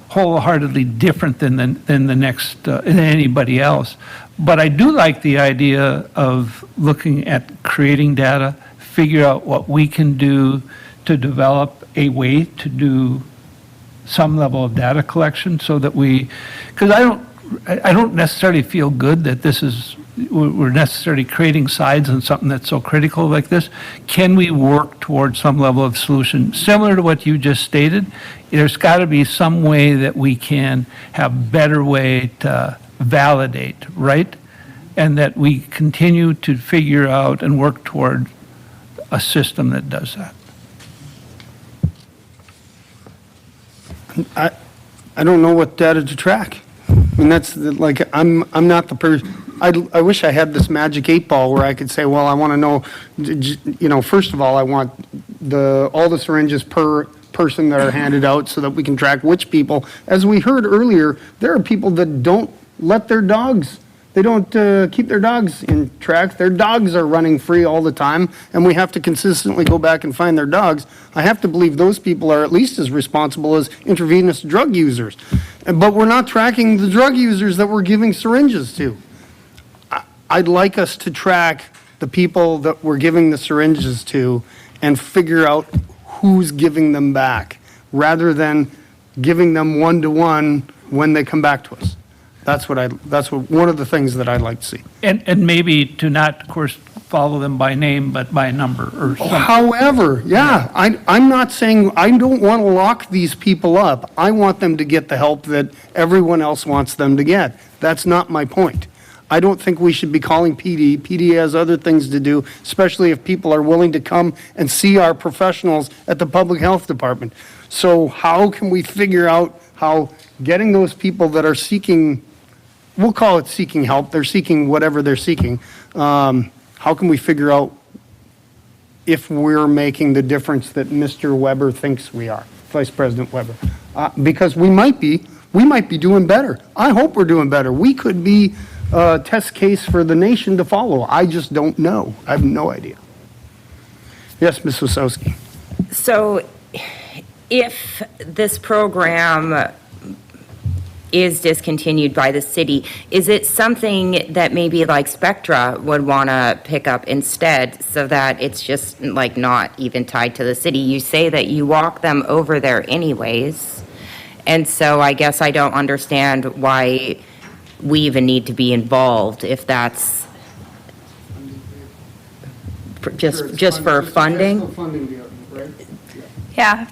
wholeheartedly different than the next than anybody else. But I do like the idea of looking at creating data, figure out what we can do to develop a way to do some level of data collection so that because I don't necessarily feel good that we're necessarily creating sides on something that's so critical like this. Can we work towards some level of solution? Similar to what you just stated, there's got to be some way that we can have better way to validate, right? And that we continue to figure out and work toward a system that does that. I don't know what data to track. I mean, that's like, I'm not the person, I wish I had this magic 8-ball where I could say, well, I want to know, first of all, I want all the syringes per person that are handed out so that we can track which people. As we heard earlier, there are people that don't let their dogs, they don't keep their dogs in track. Their dogs are running free all the time, and we have to consistently go back and find their dogs. I have to believe those people are at least as responsible as intravenous drug users. But we're not tracking the drug users that we're giving syringes to. I'd like us to track the people that we're giving the syringes to and figure out who's giving them back, rather than giving them one-to-one when they come back to us. That's one of the things that I'd like to see. And maybe to not, of course, follow them by name, but by number or something. However, yeah, I'm not saying, I don't want to lock these people up. I want them to get the help that everyone else wants them to get. That's not my point. I don't think we should be calling PD. PD has other things to do, especially if people are willing to come and see our professionals at the public health department. So how can we figure out how getting those people that are seeking, we'll call it seeking help, they're seeking whatever they're seeking, how can we figure out if we're making the difference that Mr. Weber thinks we are, Vice President Weber? Because we might be doing better. I hope we're doing better. We could be a test case for the nation to follow. I just don't know. I have no idea. Yes, Ms. Wasowski. So if this program is discontinued by the city, is it something that maybe like Spectra would want to pick up instead so that it's just like not even tied to the city? You say that you walk them over there anyways, and so I guess I don't understand why we even need to be involved if that's just for funding. Yeah,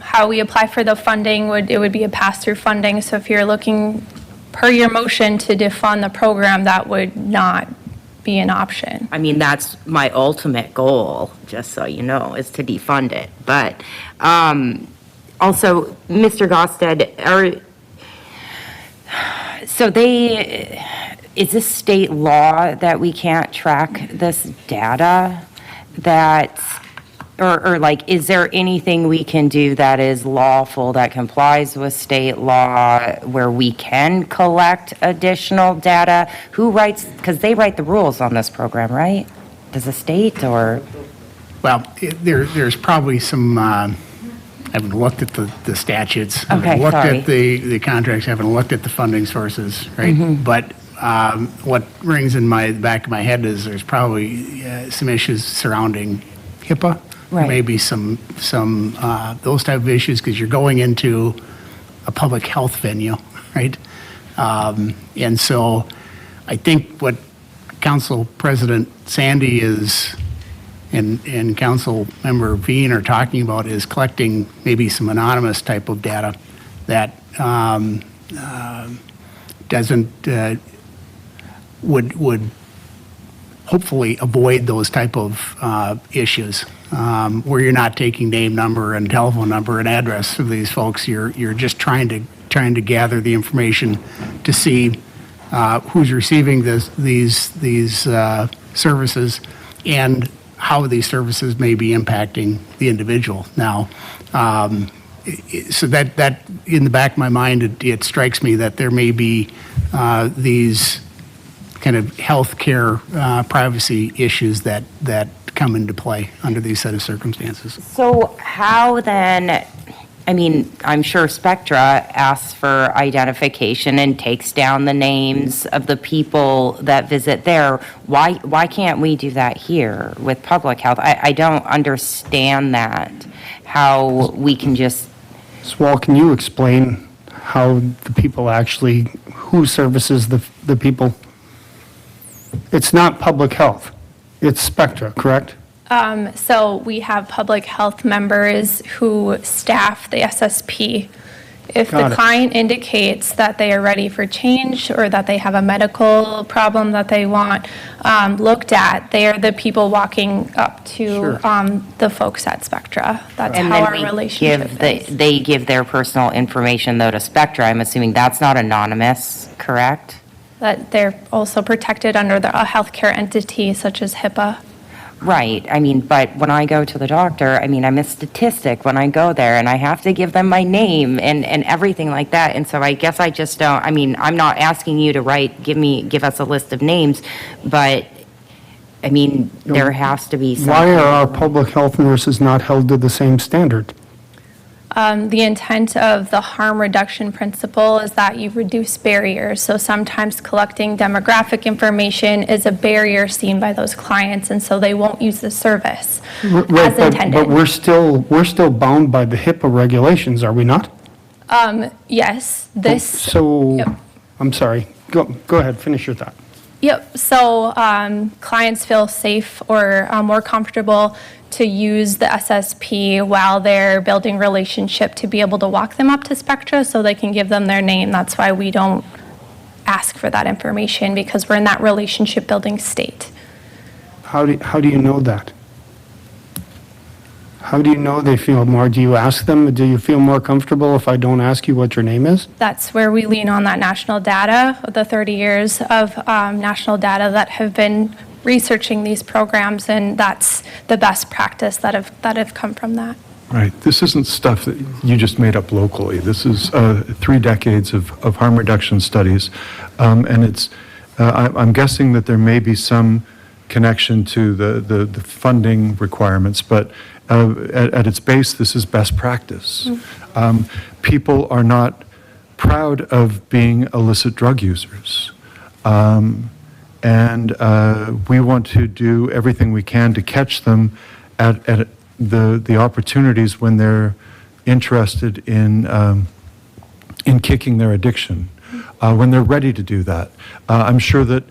how we apply for the funding it would be a pass-through funding. So if you're looking per your motion to defund the program, that would not be an option. I mean, that's my ultimate goal, just so you know, is to defund it. But also, Mr. Gosted, is this state law that we can't track this data? Or like, is there anything we can do that is lawful, that complies with state law, where we can collect additional data? Who writes, because they write the rules on this program, right? Does the state or? Well, there's probably some, I haven't looked at the statutes. I Okay, haven't looked sorry. at the contracts, I haven't looked at the funding sources, right? Mhm. But what rings in my back of my head is there's probably some issues surrounding HIPAA. Right. Maybe some those type of issues, because you're going into a public health venue, right? And so I think what Council President Sandy and Council Member Veen are talking about is collecting maybe some anonymous type of data that would hopefully avoid those type of issues, where you're not taking name, number, and telephone number and address of these folks. You're just trying to gather the information to see who's receiving these services and how these services may be impacting the individual. Now, so that in the back of my mind, it strikes me that there may be these kind of healthcare privacy issues that come into play under these set of circumstances. So how then, I mean, I'm sure Spectra asks for identification and takes down the names of the people that visit there. Why can't we do that here with public health? I don't understand that, how we can just Swal, can you explain how the people actually, who services the people? It's not public health, it's Spectra, correct? So we have public health members who staff the SSP. If Got the it. client indicates that they are ready for change or that they have a medical problem that they want looked at, they are the people walking up to the folks at Spectra. That's And how then our we relationship give, is. they give their personal information though to Spectra. I'm assuming that's not anonymous, correct? That they're also protected under a healthcare entity such as HIPAA. Right, I mean, but when I go to the doctor, I mean, I'm a statistic when I go there, and I have to give them my name and everything like that, and so I guess I just don't, I mean, I'm not asking you to give us a list of names, but, I mean, there has to be something. Why are our public health nurses not held to the same standard? The intent of the harm reduction principle is that you reduce barriers. So sometimes collecting demographic information is a barrier seen by those clients, and so they won't use the service as intended. But we're still bound by the HIPAA regulations, are we not? Yes, this. So, I'm sorry, go ahead, finish your thought. Yep, so clients feel safe or more comfortable to use the SSP while they're building relationship to be able to walk them up to Spectra so they can give them their name. That's why we don't ask for that information, because we're in that relationship building state. How do you know that? How do you know they feel more? Do you ask them, do you feel more comfortable if I don't ask you what your name is? That's where we lean on that national data, the 30 years of national data that have been researching these programs, and that's the best practice that have come from that. Right. This isn't stuff that you just made up locally. This is 3 decades of harm reduction studies. And it's, I'm guessing that there may be some connection to the funding requirements, but at its base, this is best practice. People are not proud of being illicit drug users. And we want to do everything we can to catch them at the opportunities when they're interested in kicking their addiction, when they're ready to do that. I'm sure that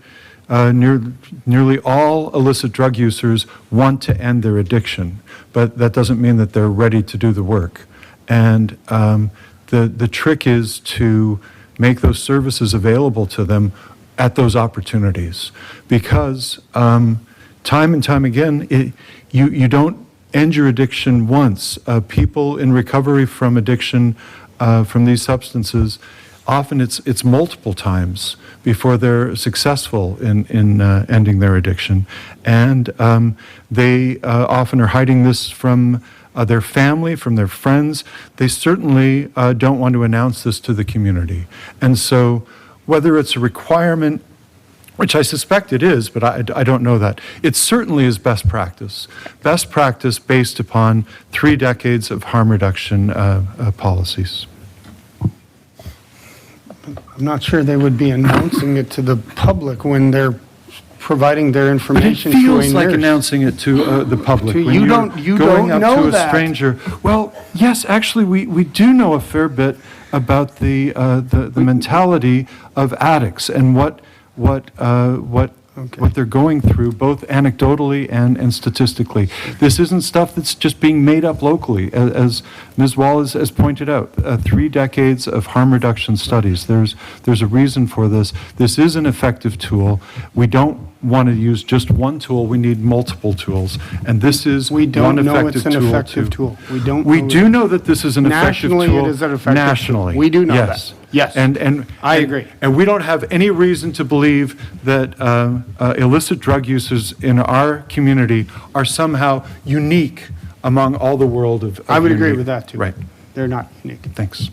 nearly all illicit drug users want to end their addiction, but that doesn't mean that they're ready to do the work. And the trick is to make those services available to them at those opportunities, because time and time again, you don't end your addiction once. People in recovery from addiction from these substances, often it's multiple times before they're successful in ending their addiction. And they often are hiding this from their family, from their friends. They certainly don't want to announce this to the community. And so whether it's a requirement, which I suspect it is, but I don't know that, it certainly is best practice. Best practice based upon 3 decades of harm reduction policies. I'm not sure they would be announcing it to the public when they're providing their information to a nurse. Feels like announcing it to the public. To- when you you're don't going up know to a that. stranger. Well, yes, actually, we do know a fair bit about the mentality of addicts and what they're going through, both anecdotally and statistically. This isn't stuff that's just being made up locally, as Ms. Wall has pointed out. 3 decades of harm reduction studies. There's a reason for this. This is an effective tool. We don't want to use just one tool. We need multiple tools, and this is We don't one know effective it's an tool. effective tool. We do know that this is an effective tool. Nationally, it is an effective tool. Nationally. We do know Yes. that. Yes. And I agree. And we don't have any reason to believe that illicit drug users in our community are somehow unique among all the world of I would agree unique- with that, too. Right. They're not unique. Thanks.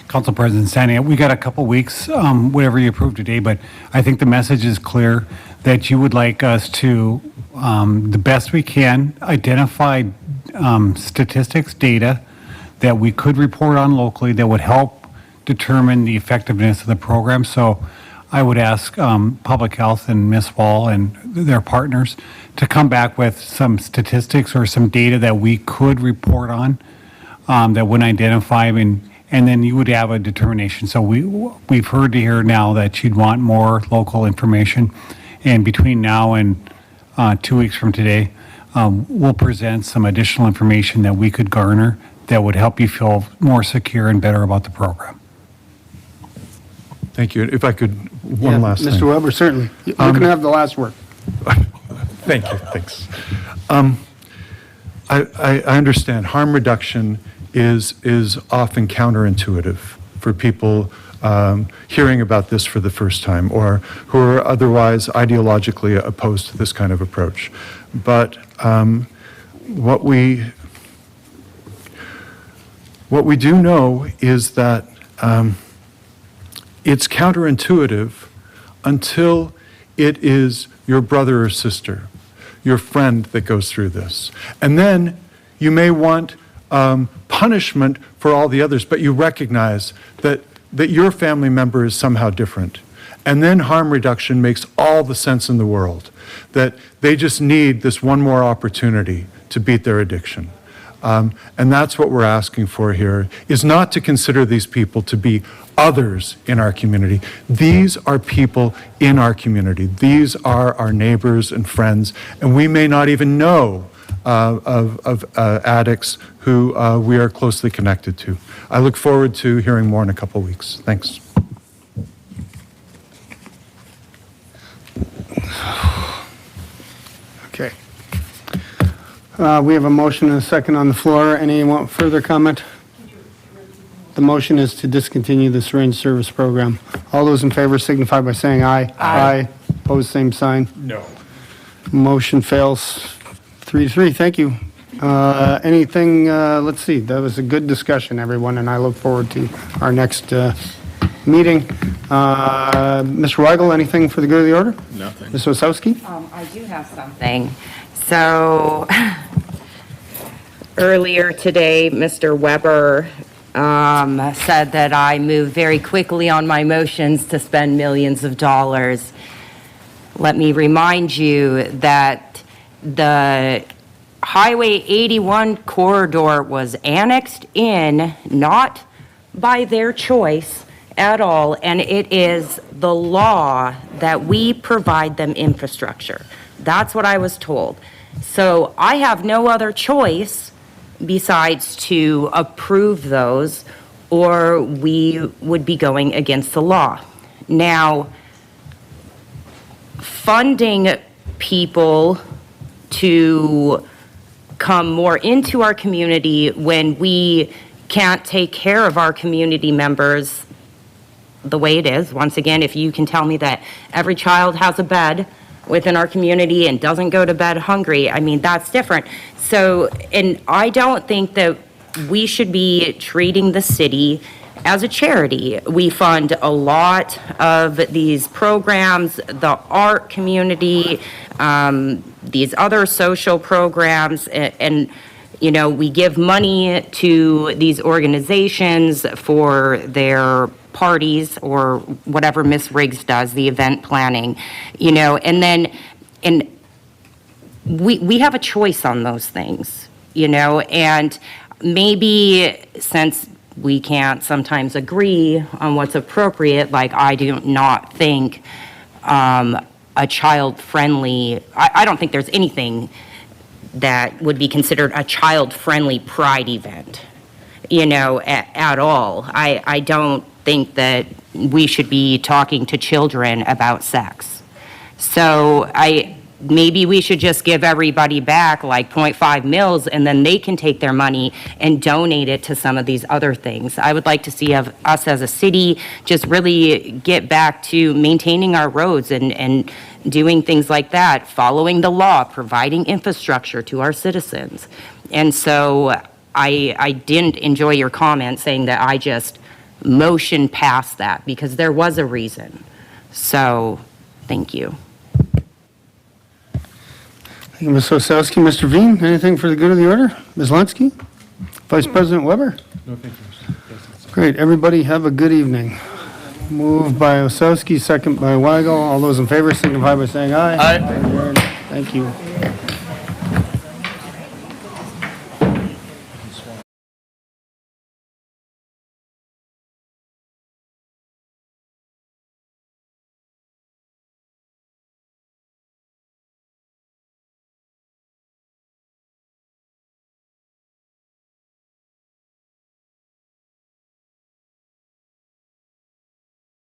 Council President Sandy, we got a couple weeks, whatever you approve today, but I think the message is clear that you would like us to, the best we can, identify statistics, data that we could report on locally that would help determine the effectiveness of the program. So I would ask Public Health and Ms. Wall and their partners to come back with some statistics or some data that we could report on that wouldn't identify and then you would have a determination. So we've heard here now that you'd want more local information. And between now and 2 weeks from today, we'll present some additional information that we could garner that would help you feel more secure and better about the program. Thank you. If I could, one last thing. Mr. Weber, certainly. You can have the last word. Thank you, thanks. I understand harm reduction is often counterintuitive for people hearing about this for the first time or who are otherwise ideologically opposed to this kind of approach. But what we do know is that it's counterintuitive until it is your brother or sister, your friend that goes through this. And then you may want punishment for all the others, but you recognize that your family member is somehow different. And then harm reduction makes all the sense in the world, that they just need this one more opportunity to beat their addiction. And that's what we're asking for here, is not to consider these people to be others in our community. These are people in our community. These are our neighbors and friends, and we may not even know of addicts who we are closely connected to. I look forward to hearing more in a couple weeks. Thanks. Okay. We have a motion and a second on the floor. Any further comment? The motion is to discontinue the syringe service program. All those in favor signify by saying aye. Aye. Opposed, same sign. No. Motion fails 3-3. Thank you. Anything, let's see, that was a good discussion, everyone, and I look forward to our next meeting. Mr. Weigel, anything for the good of the order? Nothing. Ms. Osowski? I do have something. So earlier today, Mr. Weber said that I moved very quickly on my motions to spend millions of dollars. Let me remind you that the Highway 81 corridor was annexed in, not by their choice at all, and it is the law that we provide them infrastructure. That's what I was told. So I have no other choice besides to approve those, or we would be going against the law. Now, funding people to come more into our community when we can't take care of our community members the way it is. Once again, if you can tell me that every child has a bed within our community and doesn't go to bed hungry, I mean, that's different. So, and I don't think that we should be treating the city as a charity. We fund a lot of these programs, the art community, these other social programs, and you know, we give money to these organizations for their parties or whatever Miss Riggs does, the event planning, you know, and then, and we have a choice on those things, you know, and maybe since we can't sometimes agree on what's appropriate, like I do not think a child-friendly, I don't think there's anything that would be considered a child-friendly pride event, you know, at all. I don't think that we should be talking to children about sex. So maybe we should just give everybody back like 0.5 mils and then they can take their money and donate it to some of these other things. I would like to see us as a city just really get back to maintaining our roads and doing things like that, following the law, providing infrastructure to our citizens. And so I didn't enjoy your comment saying that I just motioned past that because there was a reason. So, thank you. Thank you, Ms. Osowski. Mr. Veen, anything for the good of the order? Ms. Lensky? Vice President Weber? No, thank you, Mr. President. Great. Everybody have a good evening. Moved by Osowski, second by Weigel. All those in favor signify by saying aye. Aye. Thank you.